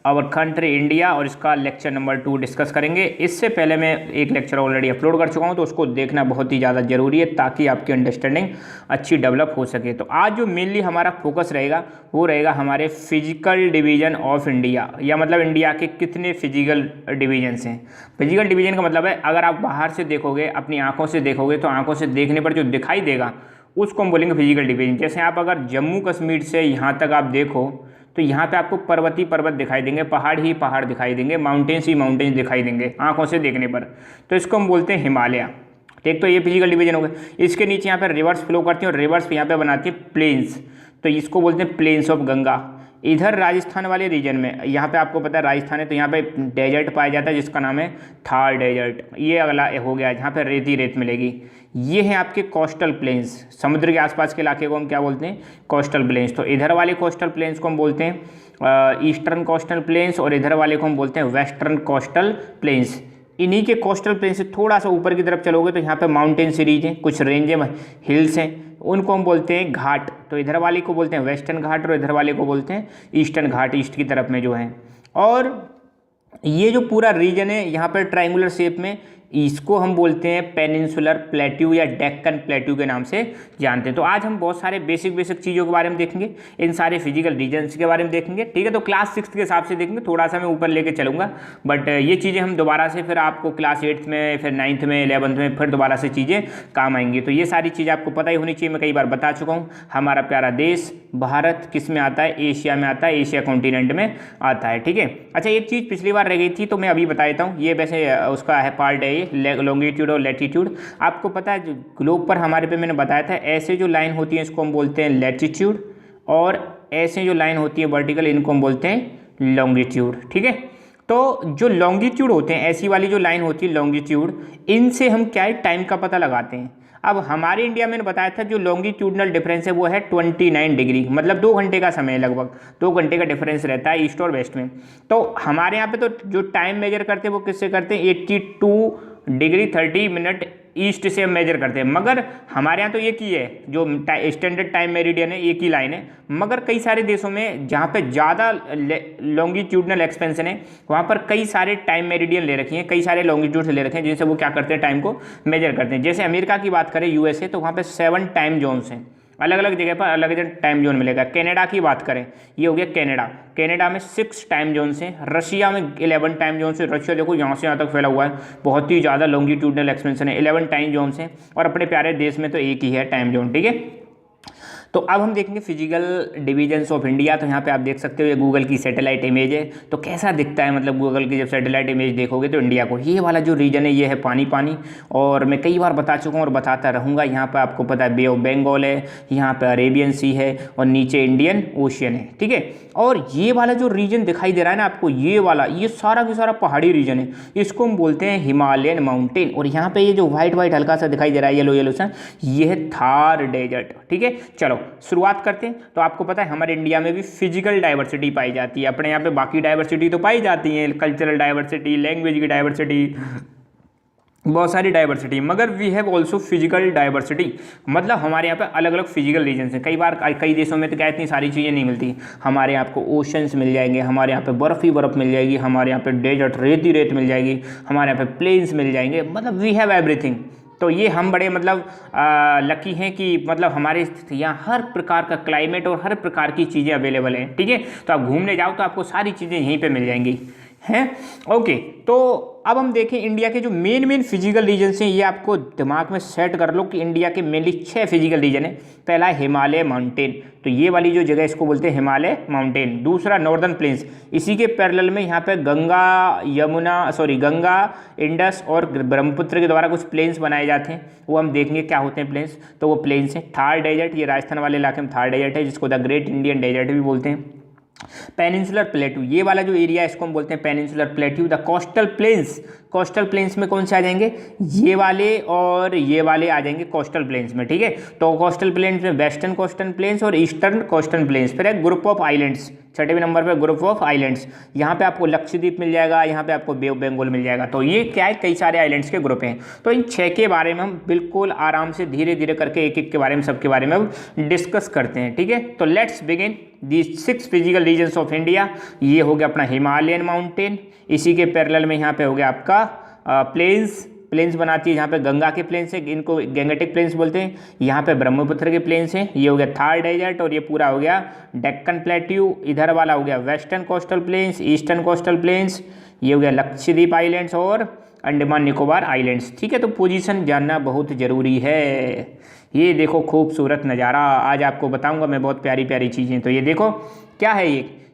our country India और इसका लेक्चर नंबर 2 डिस्कस करेंगे। इससे पहले मैं एक लेक्चर ऑलरेडी अपलोड कर चुका हूं, तो उसको देखना बहुत ही ज़्यादा ज़रूरी है ताकि आपकी अंडरस्टैंडिंग अच्छी डेवलप हो सके। तो आज जो मेनली हमारा फोकस रहेगा वो रहेगा हमारे फिजिकल डिवीज़न ऑफ इंडिया, या मतलब इंडिया के कितने फिजिकल डिवीजन्स हैं। फिजिकल डिवीज़न का मतलब है अगर आप बाहर से देखोगे, अपनी आँखों से देखोगे, तो आँखों से देखने पर जो दिखाई देगा उसको हम बोलेंगे फिजिकल डिवीज़न। जैसे आप अगर जम्मू कश्मीर से यहाँ तक आप देखो तो यहाँ पे आपको पर्वत ही पर्वत दिखाई देंगे, पहाड़ ही पहाड़ दिखाई देंगे, माउंटेन्स ही माउंटेन्स दिखाई देंगे आंखों से देखने पर, तो इसको हम बोलते हैं हिमालय। ठीक, तो ये फिजिकल डिवीजन हो गया। इसके नीचे यहाँ पर रिवर्स फ्लो करती है और रिवर्स यहाँ पे बनाती है प्लेन्स, तो इसको बोलते हैं प्लेन्स ऑफ गंगा। इधर राजस्थान वाले रीजन में, यहाँ पे आपको पता है राजस्थान है, तो यहाँ पे डेजर्ट पाया जाता है जिसका नाम है थार डेजर्ट। ये अगला हो गया, जहाँ पे रेत ही रेत मिलेगी। ये हैं आपके कोस्टल प्लेन्स, समुद्र के आसपास के इलाके को हम क्या बोलते हैं, कोस्टल प्लेन्स। तो इधर वाले कोस्टल प्लेन्स को हम बोलते हैं ईस्टर्न कोस्टल प्लेन्स, और इधर वाले को हम बोलते हैं वेस्टर्न कोस्टल प्लेन्स। इन्हीं के कोस्टल प्लेन से थोड़ा सा ऊपर की तरफ चलोगे तो यहाँ पे माउंटेन सीरीज हैं, कुछ रेंज में हिल्स हैं, उनको हम बोलते हैं घाट। तो इधर वाले को बोलते हैं वेस्टर्न घाट और इधर वाले को बोलते हैं ईस्टर्न घाट, ईस्ट की तरफ में जो है। और ये जो पूरा रीजन है यहाँ पर ट्रायंगुलर शेप में, इसको हम बोलते हैं पेनिनसुलर प्लेट्यू या डेक्कन प्लेट्यू के नाम से जानते हैं। तो आज हम बहुत सारे बेसिक चीज़ों के बारे में देखेंगे, इन सारे फिजिकल रीजन्स के बारे में देखेंगे। ठीक है, तो क्लास 6 के हिसाब से देखेंगे, थोड़ा सा मैं ऊपर लेके चलूँगा, बट ये चीज़ें हम दोबारा से फिर आपको क्लास 8 में, फिर 9th में, 11th में फिर दोबारा से चीज़ें काम आएंगी। तो ये सारी चीज़ें आपको पता ही होनी चाहिए, मैं कई बार बता चुका हूँ। हमारा प्यारा देश भारत किस में आता है, एशिया में आता है, एशिया कॉन्टिनेंट में आता है। ठीक है, अच्छा एक चीज़ पिछली बार रह गई थी तो मैं अभी बता देता हूँ, ये वैसे उसका है पार्ट है ये लॉन्गिट्यूड और लैटिट्यूड। आपको पता है जो ग्लोब पर हमारे पे मैंने बताया था, ऐसे जो लाइन होती है इसको हम बोलते हैं लैटिट्यूड, और ऐसे जो लाइन होती है वर्टिकल इनको हम बोलते हैं लॉन्गिट्यूड। ठीक है, तो जो लॉन्गिट्यूड होते हैं, ऐसी वाली जो लाइन होती है लॉन्गिट्यूड, इनसे हम क्या है टाइम का पता लगाते हैं। अब हमारे इंडिया में बताया था जो लॉन्गिट्यूडनल डिफरेंस है वो है 29 डिग्री, मतलब 2 घंटे का समय है, लगभग 2 घंटे का डिफरेंस रहता है ईस्ट और वेस्ट में। तो हमारे यहाँ पे तो जो टाइम मेजर करते हैं वो किससे करते हैं, 82 डिग्री 30 मिनट ईस्ट से हम मेजर करते हैं। मगर हमारे यहाँ तो एक ही है, जो स्टैंडर्ड टाइम मेरिडियन है, एक ही लाइन है। मगर कई सारे देशों में जहाँ पे ज़्यादा लॉन्गिट्यूडनल एक्सपेंशन है वहाँ पर कई सारे टाइम मेरिडियन ले रखे हैं, कई सारे लॉन्गिट्यूड ले रखे हैं, जिनसे वो क्या करते हैं टाइम को मेजर करते हैं। जैसे अमेरिका की बात करें, यूएसए, तो वहाँ पर 7 टाइम जोन्स हैं, अलग अलग जगह पर अलग अलग टाइम जोन मिलेगा। कनाडा की बात करें, ये हो गया कनाडा, कनाडा में 6 टाइम जोन्स हैं। रशिया में 11 टाइम जोन्स हैं। रशिया देखो यहाँ से यहाँ तक फैला हुआ है, बहुत ही ज़्यादा लॉन्गिट्यूडनल एक्सपेंशन है, 11 टाइम जोन्स हैं। और अपने प्यारे देश में तो एक ही है टाइम जोन। ठीक है, तो अब हम देखेंगे फिजिकल डिवीजन्स ऑफ इंडिया। तो यहाँ पे आप देख सकते हो ये गूगल की सैटेलाइट इमेज है, तो कैसा दिखता है, मतलब गूगल की जब सैटेलाइट इमेज देखोगे तो इंडिया को, ये वाला जो रीजन है ये है पानी पानी। और मैं कई बार बता चुका हूँ और बताता रहूँगा, यहाँ पर आपको पता है बे ऑफ बंगाल है, यहाँ पर अरेबियन सी है, और नीचे इंडियन ओशियन है। ठीक है, और ये वाला जो रीजन दिखाई दे रहा है ना आपको, ये वाला, ये सारा का सारा पहाड़ी रीजन है, इसको हम बोलते हैं हिमालयन माउंटेन। और यहाँ पे ये जो व्हाइट व्हाइट हल्का सा दिखाई दे रहा है, येलो येलो सा, ये है थार डेजर्ट। ठीक है, चलो शुरुआत करते हैं। तो आपको पता है हमारे इंडिया में भी फिजिकल डाइवर्सिटी पाई जाती है। अपने यहाँ पे बाकी डाइवर्सिटी तो पाई जाती है, कल्चरल डाइवर्सिटी, लैंग्वेज की डाइवर्सिटी, बहुत सारी डाइवर्सिटी, मगर we have also physical diversity. मतलब हमारे यहाँ पे अलग अलग फिजिकल रीजन्स हैं। कई बार कई देशों में तो क्या इतनी सारी चीज़ें नहीं मिलती। हमारे यहाँ आपको ओशंस मिल जाएंगे, हमारे यहाँ पे बर्फ़ ही बर्फ़ मिल जाएगी, हमारे यहाँ पे डेजर्ट रेत ही रेत मिल जाएगी, हमारे यहाँ पे प्लेन्स मिल जाएंगे, मतलब वी हैव एवरीथिंग। तो ये हम बड़े मतलब लकी हैं कि मतलब हमारे यहाँ हर प्रकार का क्लाइमेट और हर प्रकार की चीज़ें अवेलेबल हैं। ठीक है, तो आप घूमने जाओ तो आपको सारी चीज़ें यहीं पे मिल जाएंगी हैं। ओके, तो अब हम देखें इंडिया के जो मेन फिजिकल रीजन्स हैं, ये आपको दिमाग में सेट कर लो कि इंडिया के मेनली 6 फिजिकल रीजन है। पहला है हिमालय माउंटेन, तो ये वाली जो जगह इसको बोलते हैं हिमालय माउंटेन। दूसरा नॉर्दर्न प्लेन्स, इसी के पैरेलल में यहाँ पे गंगा, इंडस और ब्रह्मपुत्र के द्वारा कुछ प्लेन्स बनाए जाते हैं, वो हम देखेंगे क्या होते हैं प्लेन्स। तो वो प्लेन्स हैं थार डेजर्ट, ये राजस्थान वाले इलाके में थार डेजर्ट है, जिसको द ग्रेट इंडियन डेजर्ट भी बोलते हैं। पेनिनसुलर प्लेट्यू, ये वाला जो एरिया है इसको हम बोलते हैं peninsular plateau. The coastal planes, coastal planes में कौन से आ जाएंगे, ये वाले और ये वाले आ जाएंगे कोस्टल प्लेन्स में, ठीक है। तो कोस्टल प्लेन्स में वेस्टर्न कोस्टल प्लेन्स और ईस्टर्न कोस्टल प्लेन्स। फिर है ग्रुप ऑफ आइलैंड्स, छठे नंबर पर ग्रुप ऑफ आइलैंड्स। यहाँ पे आपको लक्षद्वीप मिल जाएगा, यहाँ पे आपको बे ऑफ बंगाल मिल जाएगा। तो ये क्या है, कई सारे आइलैंड्स के ग्रुप हैं। तो इन 6 के बारे में हम बिल्कुल आराम से धीरे धीरे करके एक एक के बारे में, सबके बारे में अब डिस्कस करते हैं, ठीक है। तो let's begin the 6 physical regions of India. ये हो गया अपना हिमालयन माउंटेन, इसी के पैरेलल में यहाँ पे हो गया आपका प्लेन्स बनाती है, जहाँ पे गंगा के प्लेन्स है, इनको गैंगेटिक प्लेन्स बोलते हैं। यहाँ पे ब्रह्मपुत्र के प्लेन्स हैं, ये हो गया थार डेजर्ट, और ये पूरा हो गया डेक्कन प्लेट्यू। इधर वाला हो गया western coastal planes, eastern coastal planes, ये हो गया लक्षद्वीप आइलैंड्स और अंडमान निकोबार आइलैंड्स, ठीक है। तो पोजीशन जानना बहुत ज़रूरी है। ये देखो खूबसूरत नज़ारा, आज आपको बताऊंगा मैं, बहुत प्यारी प्यारी चीज़ें। तो ये देखो क्या है,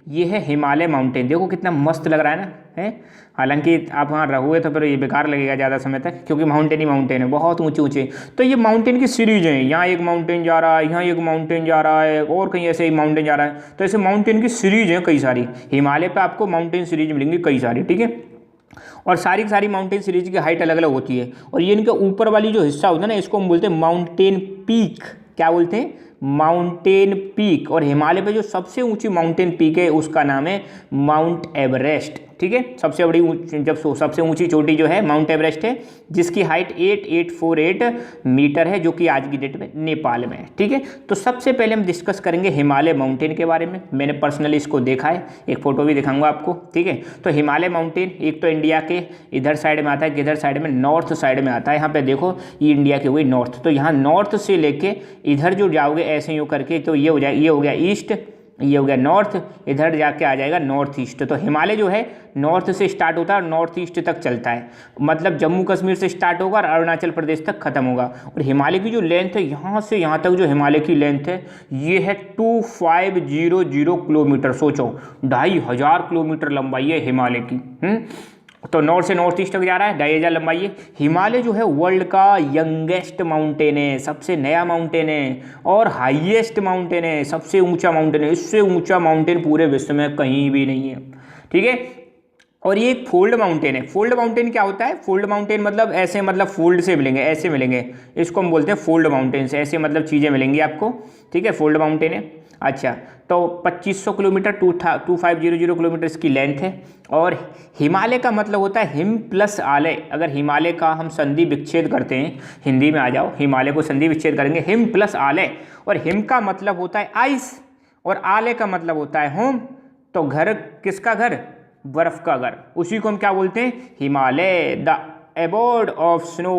ये है हिमालय माउंटेन। देखो कितना मस्त लग रहा है ना, है। हालांकि आप वहाँ रहोगे तो फिर ये बेकार लगेगा ज़्यादा समय तक, क्योंकि माउंटेन ही माउंटेन है, बहुत ऊंचे ऊंचे। तो ये माउंटेन की सीरीज है, यहाँ एक माउंटेन जा रहा है, यहाँ एक माउंटेन जा रहा है, और कहीं ऐसे ही माउंटेन जा रहा है। तो ऐसे माउंटेन की सीरीज है कई सारी, हिमालय पर आपको माउंटेन सीरीज मिलेंगी कई सारी, ठीक है। और सारी की सारी माउंटेन सीरीज की हाइट अलग अलग होती है। और ये इनके ऊपर वाली जो हिस्सा होता है ना, इसको हम बोलते हैं माउंटेन पीक। क्या बोलते हैं, माउंटेन पीक। और हिमालय पे जो सबसे ऊंची माउंटेन पीक है उसका नाम है माउंट एवरेस्ट, ठीक है। सबसे बड़ी सबसे ऊंची चोटी जो है माउंट एवरेस्ट है, जिसकी हाइट 8848 मीटर है, जो कि आज की डेट में नेपाल में है, ठीक है। तो सबसे पहले हम डिस्कस करेंगे हिमालय माउंटेन के बारे में। मैंने पर्सनली इसको देखा है, एक फोटो भी दिखाऊंगा आपको, ठीक है। तो हिमालय माउंटेन एक तो इंडिया के इधर साइड में आता है, किधर साइड में, नॉर्थ साइड में आता है। यहाँ पे देखो ये इंडिया की हुई नॉर्थ, तो यहाँ नॉर्थ से लेके इधर जो जाओगे ऐसे यूँ करके, तो ये हो जाए, ये हो गया ईस्ट, ये हो गया नॉर्थ, इधर जाके आ जाएगा नॉर्थ ईस्ट। तो हिमालय जो है नॉर्थ से स्टार्ट होता है और नॉर्थ ईस्ट तक चलता है, मतलब जम्मू कश्मीर से स्टार्ट होगा और अरुणाचल प्रदेश तक खत्म होगा। और हिमालय की जो लेंथ है यहाँ से यहाँ तक, जो हिमालय की लेंथ है ये है 2500 किलोमीटर। सोचो 2500 किलोमीटर लंबाई है हिमालय की। तो नॉर्थ से नॉर्थ ईस्ट तक जा रहा है, 2500 लंबाई है। हिमालय जो है वर्ल्ड का यंगेस्ट माउंटेन है, सबसे नया माउंटेन है, और हाईएस्ट माउंटेन है, सबसे ऊंचा माउंटेन है। इससे ऊंचा माउंटेन पूरे विश्व में कहीं भी नहीं है, ठीक है। और ये एक फोल्ड माउंटेन है। फोल्ड माउंटेन क्या होता है, फोल्ड माउंटेन मतलब ऐसे, मतलब फोल्ड से मिलेंगे, ऐसे मिलेंगे, इसको हम बोलते हैं फोल्ड माउंटेन से, ऐसे मतलब चीज़ें मिलेंगी आपको, ठीक है। फोल्ड माउंटेन है। अच्छा, तो 2500 किलोमीटर 2500 किलोमीटर इसकी लेंथ है। और हिमालय का मतलब होता है हिम प्लस आलय। अगर हिमालय का हम संधि विच्छेद करते हैं, हिंदी में आ जाओ, हिमालय को संधि विच्छेद करेंगे, हिम प्लस आलय। और हिम का मतलब होता है आइस, और आलय का मतलब होता है होम। तो घर किसका घर, बर्फ का घर, उसी को हम क्या बोलते हैं, Himalaya, the abode of snow.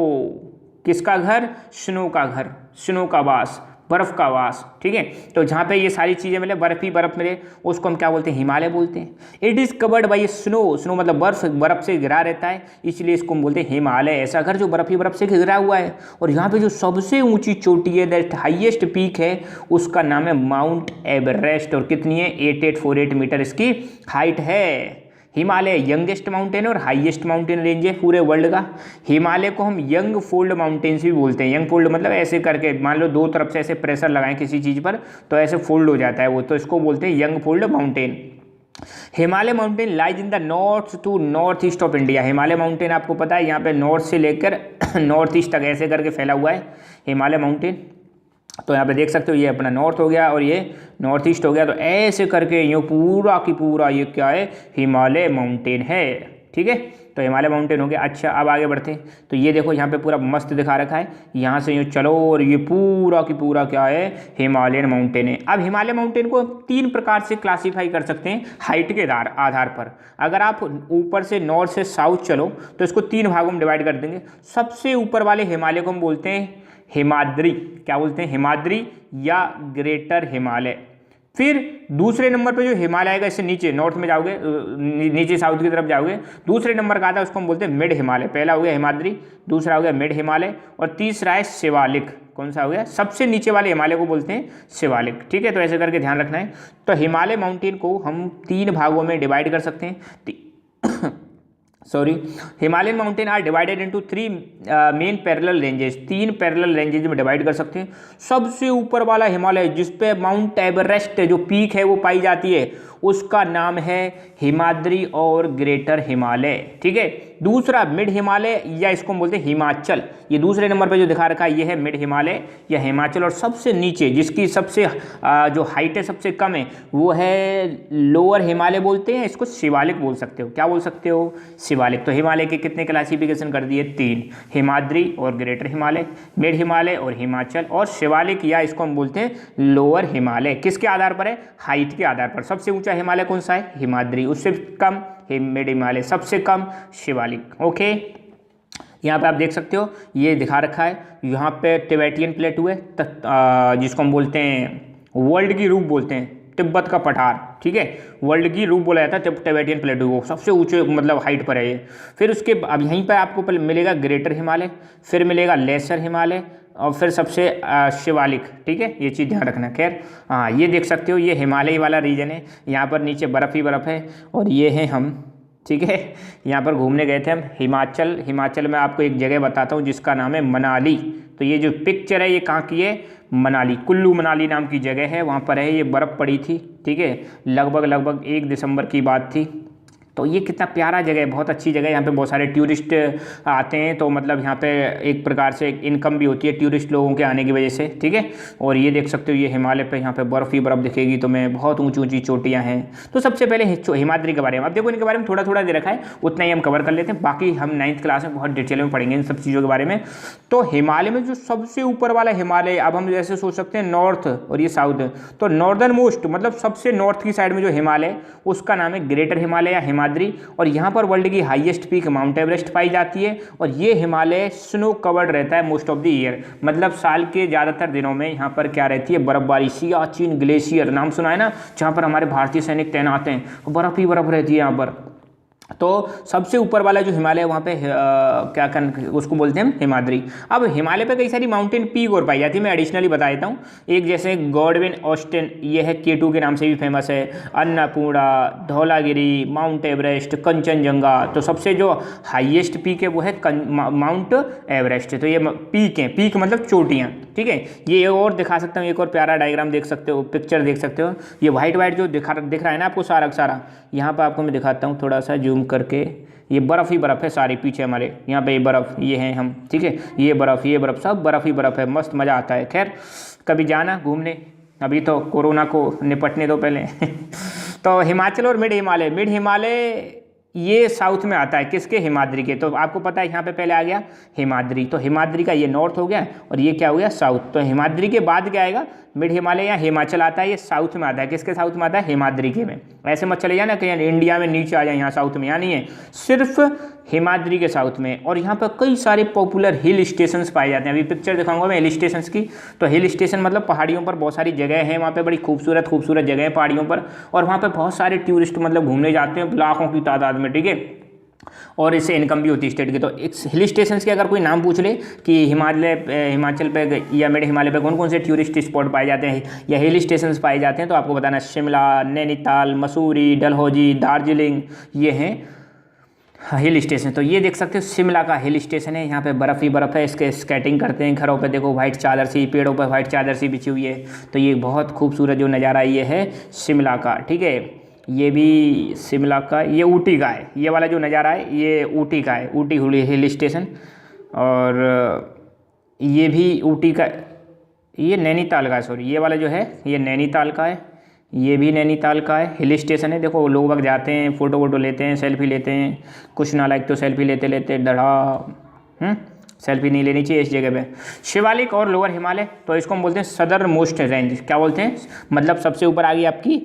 किसका घर, स्नो का घर, स्नो का वास, बर्फ का वास, ठीक है। तो जहाँ पे ये सारी चीज़ें मिले, बर्फ ही बर्फ मिले, उसको हम क्या बोलते हैं, हिमालय बोलते हैं। It is covered by snow, snow मतलब बर्फ, बर्फ से घिरा रहता है, इसलिए इसको हम बोलते हैं हिमालय, ऐसा घर जो बर्फ ही बर्फ से घिरा हुआ है। और यहाँ पे जो सबसे ऊंची चोटी है, दैट हाईएस्ट पीक है, उसका नाम है माउंट एवरेस्ट। और कितनी है, 8848 मीटर इसकी हाइट है। हिमालय यंगेस्ट माउंटेन और हाईएस्ट माउंटेन रेंज है पूरे वर्ल्ड का। हिमालय को हम यंग फोल्ड माउंटेन्स भी बोलते हैं। यंग फोल्ड मतलब ऐसे करके, मान लो दो तरफ से ऐसे प्रेशर लगाएं किसी चीज़ पर तो ऐसे फोल्ड हो जाता है वो, तो इसको बोलते हैं young fold mountain. Himalaya mountain lies in the north to north east of India. Himalaya mountain आपको पता है यहाँ पे नॉर्थ से लेकर नॉर्थ ईस्ट तक ऐसे करके फैला हुआ है हिमालय माउंटेन। तो यहाँ पे देख सकते हो ये अपना नॉर्थ हो गया और ये नॉर्थ ईस्ट हो गया, तो ऐसे करके यूँ पूरा की पूरा ये क्या है, हिमालय माउंटेन है, ठीक है। तो हिमालय माउंटेन हो गया। अच्छा, अब आगे बढ़ते हैं। तो ये देखो यहाँ पे पूरा मस्त दिखा रखा है, यहाँ से यूँ चलो और ये पूरा की पूरा क्या है, हिमालयन माउंटेन है। अब हिमालय माउंटेन को 3 प्रकार से क्लासीफाई कर सकते हैं हाइट के आधार पर। अगर आप ऊपर से नॉर्थ से साउथ चलो तो इसको 3 भागों में डिवाइड कर देंगे। सबसे ऊपर वाले हिमालय को हम बोलते हैं हिमाद्री। क्या बोलते हैं, हिमाद्री या ग्रेटर हिमालय। फिर दूसरे नंबर पे जो हिमालय आएगा, इससे नीचे नॉर्थ में जाओगे, नीचे साउथ की तरफ जाओगे, दूसरे नंबर का आता है उसको हम बोलते हैं मिड हिमालय। पहला हो गया हिमाद्री, दूसरा हो गया मिड हिमालय, और तीसरा है शिवालिक। कौन सा हो गया, सबसे नीचे वाले हिमालय को बोलते हैं शिवालिक, ठीक है। तो ऐसे करके ध्यान रखना है। तो हिमालय माउंटेन को हम 3 भागों में डिवाइड कर सकते हैं। Sorry, Himalayan mountain are divided into 3 main parallel ranges, 3 parallel ranges में डिवाइड कर सकते हैं। सबसे ऊपर वाला हिमालय जिस पे माउंट एवरेस्ट जो पीक है वो पाई जाती है, उसका नाम है हिमाद्री और ग्रेटर हिमालय, ठीक है। दूसरा मिड हिमालय या इसको हम बोलते हैं हिमाचल, ये दूसरे नंबर पे जो दिखा रखा है ये है मिड हिमालय या हिमाचल। और सबसे नीचे जिसकी सबसे जो हाइट है सबसे कम है वो है लोअर हिमालय, बोलते हैं इसको शिवालिक बोल सकते हो। क्या बोल सकते हो? शिवालिक। तो हिमालय के कितने क्लासिफिकेशन कर दिए? 3, हिमाद्री और ग्रेटर हिमालय, मिड हिमालय और हिमाचल, और शिवालिक या इसको हम बोलते हैं लोअर हिमालय। किसके आधार पर है? हाइट के आधार पर। सबसे ऊंचा हिमालय कौन सा है? हिमाद्री। उससे कम मिड हिमालय, सबसे कम शिवालिक। ओके, यहाँ पे आप देख सकते हो ये दिखा रखा है, यहाँ पे तिब्बतियन प्लेटू है जिसको हम बोलते हैं वर्ल्ड की रूप बोलते हैं, तिब्बत का पठार, ठीक है। वर्ल्ड की रूप बोला जाता है तिब्बतियन प्लेटू को, सबसे ऊंचे मतलब हाइट पर है ये। फिर उसके अब यहीं पर आपको पहले मिलेगा ग्रेटर हिमालय, फिर मिलेगा लेसर हिमालय, और फिर सबसे शिवालिक, ठीक है। ये चीज़ ध्यान रखना। खैर हाँ, ये देख सकते हो ये हिमालय वाला रीजन है, यहाँ पर नीचे बर्फ़ ही बर्फ़ है, और ये हैं हम, ठीक है। यहाँ पर घूमने गए थे हम हिमाचल में आपको एक जगह बताता हूँ जिसका नाम है मनाली। तो ये जो पिक्चर है ये कहाँ की है? मनाली, कुल्लू मनाली नाम की जगह है, वहाँ पर है, ये बर्फ़ पड़ी थी, ठीक है। लगभग 1 दिसंबर की बात थी। तो ये कितना प्यारा जगह है, बहुत अच्छी जगह है। यहाँ पे बहुत सारे टूरिस्ट आते हैं, तो मतलब यहाँ पे एक प्रकार से इनकम भी होती है टूरिस्ट लोगों के आने की वजह से, ठीक है। और ये देख सकते हो ये हिमालय पे यहाँ पे बर्फ़ ही बर्फ़ दिखेगी तुम्हें, बहुत ऊंची ऊंची चोटियाँ हैं। तो सबसे पहले हिमाद्री के बारे में अब देखो, इनके बारे में थोड़ा थोड़ा दे रखा है, उतना ही हम कवर कर लेते हैं, बाकी हम 9th क्लास में बहुत डिटेल में पढ़ेंगे इन सब चीज़ों के बारे में। तो हिमालय में जो सबसे ऊपर वाला हिमालय, अब हम जैसे सोच सकते हैं नॉर्थ और ये साउथ, तो नॉर्दर्न मोस्ट मतलब सबसे नॉर्थ की साइड में जो हिमालय उसका नाम है ग्रेटर हिमालय या हिमाद्री। और यहाँ पर वर्ल्ड की हाईएस्ट पीक माउंट एवरेस्ट पाई जाती है, और ये हिमालय स्नो कवर्ड रहता है मोस्ट ऑफ द ईयर, मतलब साल के ज़्यादातर दिनों में यहाँ पर क्या रहती है? बर्फबारी। सियाचिन ग्लेशियर नाम सुना है ना, जहाँ पर हमारे भारतीय सैनिक तैनात हैं, बर्फ़ ही बर्फ़ रहती है यहाँ पर। तो सबसे ऊपर वाला जो हिमालय है वहाँ पे उसको बोलते हैं हिमाद्री। अब हिमालय पे कई सारी माउंटेन पीक और पाई जाती है, मैं एडिशनली बता देता हूँ। एक जैसे गॉडविन ऑस्टिन, ये है K2 के नाम से भी फेमस है, अन्नपूर्णा, धौलागिरी, माउंट एवरेस्ट, कंचनजंगा। तो सबसे जो हाईएस्ट पीक है वो है माउंट एवरेस्ट। तो ये पीक है, पीक मतलब चोटियाँ, ठीक है। ये और दिखा सकता हूँ, एक और प्यारा डायग्राम देख सकते हो, पिक्चर देख सकते हो। ये वाइट जो दिख रहा है ना आपको सारा, यहाँ पर आपको मैं दिखाता हूँ थोड़ा सा जूम करके। ये बर्फ़ ही बर्फ़ है सारी, पीछे हमारे यहाँ पे ये बर्फ़, ये हैं हम, ठीक है। ये बर्फ़ सब बर्फ़ ही बर्फ़ है, मस्त मज़ा आता है। खैर कभी जाना घूमने, अभी तो कोरोना को निपटने दो पहले। तो हिमाचल और मिड हिमालय ये साउथ में आता है, किसके? हिमाद्री के। तो आपको पता है यहाँ पे पहले आ गया हिमाद्री, तो हिमाद्री का ये नॉर्थ हो गया, और ये क्या हो गया? साउथ। तो हिमाद्री के बाद क्या आएगा? मिड हिमालय या हिमाचल आता है, ये साउथ में आता है। किसके साउथ में आता है? हिमाद्री के में। ऐसे मत चले जाना कि इंडिया में नीचे आ जाए, यहाँ साउथ में, यहाँ नहीं है, सिर्फ हिमाद्री के साउथ में। और यहाँ पर कई सारे पॉपुलर हिल स्टेशंस पाए जाते हैं। अभी पिक्चर दिखाऊंगा मैं हिल स्टेशंस की। तो हिल स्टेशन मतलब पहाड़ियों पर बहुत सारी जगह है, वहाँ पे बड़ी खूबसूरत जगह है पहाड़ियों पर, और वहाँ पे बहुत सारे टूरिस्ट मतलब घूमने जाते हैं लाखों की तादाद में, ठीक है। और इससे इनकम भी होती है स्टेट की। तो इस हिल स्टेशन के अगर कोई नाम पूछ ले कि हिमाचल पे या मिड हिमालय पे कौन कौन से टूरिस्ट स्पॉट पाए जाते हैं या हिल स्टेशन पाए जाते हैं, तो आपको बताना शिमला, नैनीताल, मसूरी, डलहौजी, दार्जिलिंग, ये हैं हिल स्टेशन। तो ये देख सकते हो शिमला का हिल स्टेशन है, यहाँ पे बर्फ़ ही बर्फ़ है, इसके स्केटिंग करते हैं। घरों पे देखो वाइट चादर सी, पेड़ों पर वाइट चादर सी बिछी हुई है। तो ये बहुत खूबसूरत जो नज़ारा ये है शिमला का, ठीक है। ये भी शिमला का, ये ऊटी का है, ये वाला जो नज़ारा है ये ऊटी का है, ऊटी हिल स्टेशन। और ये भी ऊटी का, ये नैनीताल का है, सॉरी, ये वाला जो है ये नैनीताल का है, ये भी नैनीताल का है, हिल स्टेशन है। देखो लोग वक्त जाते हैं, फ़ोटो वोटो लेते हैं, सेल्फी लेते हैं, कुछ ना लाइक तो सेल्फी लेते लेते डढ़ा सेल्फी नहीं लेनी चाहिए इस जगह पे। शिवालिक और लोअर हिमालय, तो इसको हम बोलते हैं सदर्न मोस्ट रेंज। क्या बोलते हैं? मतलब सबसे ऊपर आ गई आपकी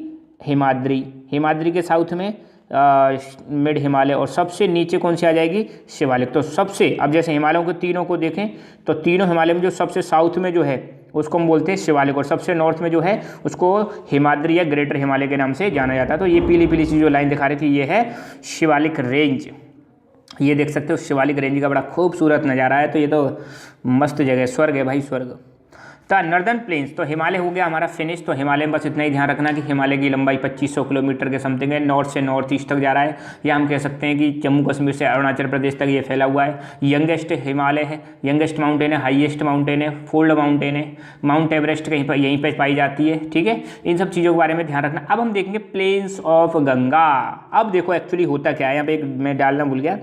हिमाद्री के साउथ में मिड हिमालय, और सबसे नीचे कौन सी आ जाएगी? शिवालिक। तो सबसे, अब जैसे हिमालयों के तीनों को देखें तो तीनों हिमालय में जो सबसे साउथ में जो है उसको हम बोलते हैं शिवालिक, और सबसे नॉर्थ में जो है उसको हिमाद्री या ग्रेटर हिमालय के नाम से जाना जाता है। तो ये पीली पीली सी जो लाइन दिखा रही थी ये है शिवालिक रेंज। ये देख सकते हो शिवालिक रेंज का बड़ा खूबसूरत नज़ारा है। तो ये तो मस्त जगह, स्वर्ग है भाई, स्वर्ग। द नॉर्दर्न प्लेन्स, तो हिमालय हो गया हमारा फिनिश। तो हिमालय में बस इतना ही ध्यान रखना कि हिमालय की लंबाई 2500 किलोमीटर के समथिंग है, नॉर्थ से नॉर्थ ईस्ट तक जा रहा है, या हम कह सकते हैं कि जम्मू कश्मीर से अरुणाचल प्रदेश तक ये फैला हुआ है। यंगेस्ट हिमालय है, यंगेस्ट माउंटेन है, हाईएस्ट माउंटेन है, फोल्ड माउंटेन है, माउंट एवरेस्ट कहीं पर यहीं पर पाई जाती है, ठीक है। इन सब चीज़ों के बारे में ध्यान रखना। अब हम देखेंगे प्लेन्स ऑफ गंगा। अब देखो एक्चुअली होता क्या है, यहाँ पे एक मैं डालना भूल गया।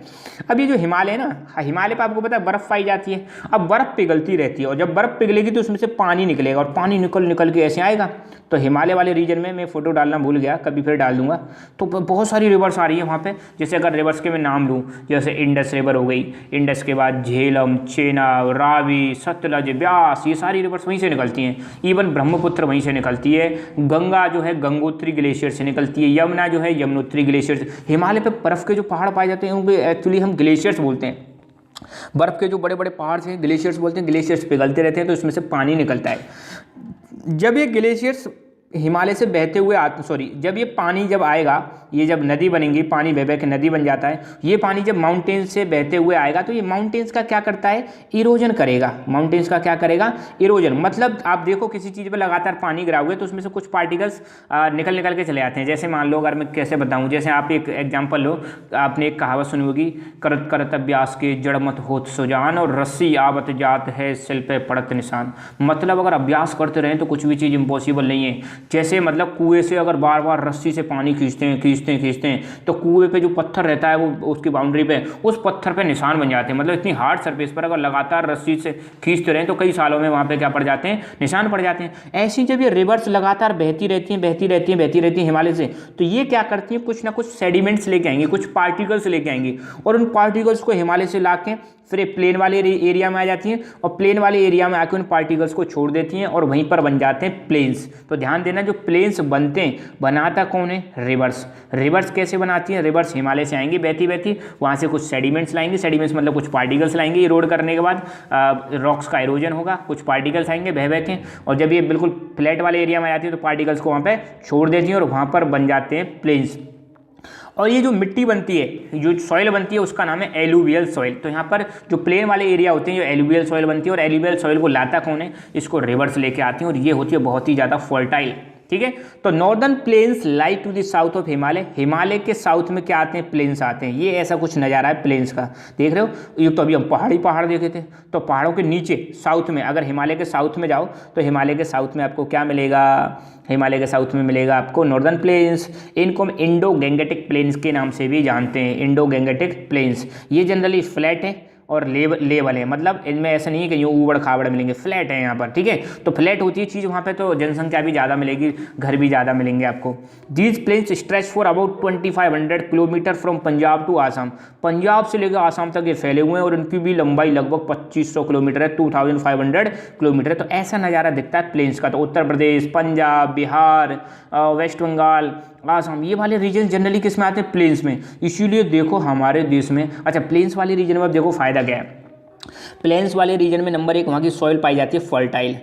अब ये जो हिमालय है ना, हिमालय पर आपको पता है बर्फ़ पाई जाती है। अब बर्फ़ पिघलती रहती है, और जब बर्फ़ पिघलेगी तो उसमें से पानी निकलेगा, और पानी निकल निकल के ऐसे आएगा। तो हिमालय वाले रीजन में मैं फोटो डालना भूल गया, कभी फिर डाल दूंगा। तो बहुत सारी रिवर्स आ रही है वहाँ पे। जैसे अगर रिवर्स के मैं नाम लूँ, जैसे इंडस रिवर हो गई, इंडस के बाद झेलम, चेनाब, रावी, सतलज, ब्यास, ये सारी रिवर्स वहीं से निकलती हैं। इवन ब्रह्मपुत्र वहीं से निकलती है। गंगा जो है गंगोत्री ग्लेशियर से निकलती है। यमुना जो है यमुनोत्री ग्लेशियर से। हिमालय पे बर्फ़ के जो पहाड़ पाए जाते हैं उनको एक्चुअली हम ग्लेशियर्स बोलते हैं। बर्फ़ के जो बड़े बड़े पहाड़ हैं ग्लेशियर्स बोलते हैं। ग्लेशियर्स पिघलते रहते हैं तो इसमें से पानी निकलता है। जब ये ग्लेशियर्स हिमालय से बहते हुए जब ये पानी जब आएगा, ये जब नदी बनेंगी, पानी बह बह के नदी बन जाता है। ये पानी जब माउंटेन से बहते हुए आएगा तो ये माउंटेन्स का क्या करता है, इरोजन करेगा। माउंटेन्स का क्या करेगा, इरोजन। मतलब आप देखो किसी चीज़ पे लगातार पानी गिरा हुआ है तो उसमें से कुछ पार्टिकल्स निकल निकल के चले आते हैं। जैसे मान लो, अगर मैं कैसे बताऊँ, जैसे आप एक एग्जाम्पल लो, आपने एक कहावत सुनी होगी, करत करत अभ्यास के जड़ मत होत सुजान, और रस्सी आवत जात है सिल पे पड़त निशान। मतलब अगर अभ्यास करते रहें तो कुछ भी चीज़ इम्पॉसिबल नहीं है। जैसे मतलब कुएं से अगर बार बार रस्सी से पानी खींचते हैं तो कुएं पे जो पत्थर रहता है वो उसकी बाउंड्री पे, उस पत्थर पे निशान बन जाते हैं। मतलब इतनी हार्ड सरफेस पर अगर लगातार रस्सी से खींचते रहें तो कई सालों में वहाँ पे क्या पड़ जाते हैं, निशान पड़ जाते हैं। ऐसी जब ये रिवर्स लगातार बहती रहती हैं हिमालय से, तो ये क्या करती हैं, कुछ ना कुछ सेडिमेंट्स लेके आएंगी, कुछ पार्टिकल्स लेके आएंगी, और उन पार्टिकल्स को हिमालय से ला के फिर प्लेन वाले एरिया में आ जाती हैं, और प्लेन वाले एरिया में आके उन पार्टिकल्स को छोड़ देती हैं, और वहीं पर बन जाते हैं प्लेन्स। तो ध्यान देना, जो प्लेन्स बनते हैं, बनाता कौन है, रिवर्स। रिवर्स कैसे बनाती हैं, रिवर्स हिमालय से आएंगी बहती बहती, वहाँ से कुछ सेडिमेंट्स लाएंगे, सेडिमेंट्स मतलब कुछ पार्टिकल्स लाएंगे। इरोड करने के बाद रॉक्स का इरोजन होगा, कुछ पार्टिकल्स आएंगे बह बह के, और जब ये बिल्कुल फ्लैट वाले एरिया में आती है तो पार्टिकल्स को वहाँ पर छोड़ देती हैं, और वहाँ पर बन जाते हैं प्लेन्स। और ये जो मिट्टी बनती है, जो सॉइल बनती है, उसका नाम है एलुवियल सॉइल। तो यहाँ पर जो प्लेन वाले एरिया होते हैं, जो एलुवियल सॉइल बनती है, और एलुवियल सॉइल को लाता कौन है, इसको रिवर्स लेके आती हैं, और ये होती है बहुत ही ज़्यादा फर्टाइल, ठीक है। तो northern plains lie to the south of Himalaya. Himalaya के साउथ में क्या आते हैं, प्लेन्स आते हैं। ये ऐसा कुछ नज़ारा है प्लेन्स का, देख रहे हो। ये तो अभी हम पहाड़ देखे थे, तो पहाड़ों के नीचे साउथ में, अगर हिमालय के साउथ में जाओ तो हिमालय के साउथ में आपको क्या मिलेगा, हिमालय के साउथ में मिलेगा आपको नॉर्दर्न प्लेन्स। इनको हम इंडो गैंगेटिक प्लेन्स के नाम से भी जानते हैं, इंडो गैंगेटिक प्लेन्स। ये जनरली फ्लैट है और लेवल है, मतलब इनमें ऐसा नहीं है कि यूँ ऊबड़ खाबड़ मिलेंगे, फ्लैट है यहाँ पर, ठीक है। तो फ्लैट होती है चीज़ वहाँ पे, तो जनसंख्या भी ज़्यादा मिलेगी, घर भी ज़्यादा मिलेंगे आपको। These plains stretch for about 2500 kilometre from Punjab to Assam. Punjab से लेकर आसाम तक ये फैले हुए हैं, और उनकी भी लंबाई लगभग 2500 किलोमीटर है, 2500 किलोमीटर है। तो ऐसा नज़ारा दिखता है प्लेन्स का। तो उत्तर प्रदेश, पंजाब, बिहार, वेस्ट बंगाल, आसाम, ये वाले रीजन जनरली किस में आते हैं, प्लेन्स में। इसीलिए देखो हमारे देश में, अच्छा प्लेन्स वाले रीजन में अब देखो फायदा क्या है। प्लेन्स वाले रीजन में नंबर 1 वहाँ की सॉइल पाई जाती है फर्टाइल।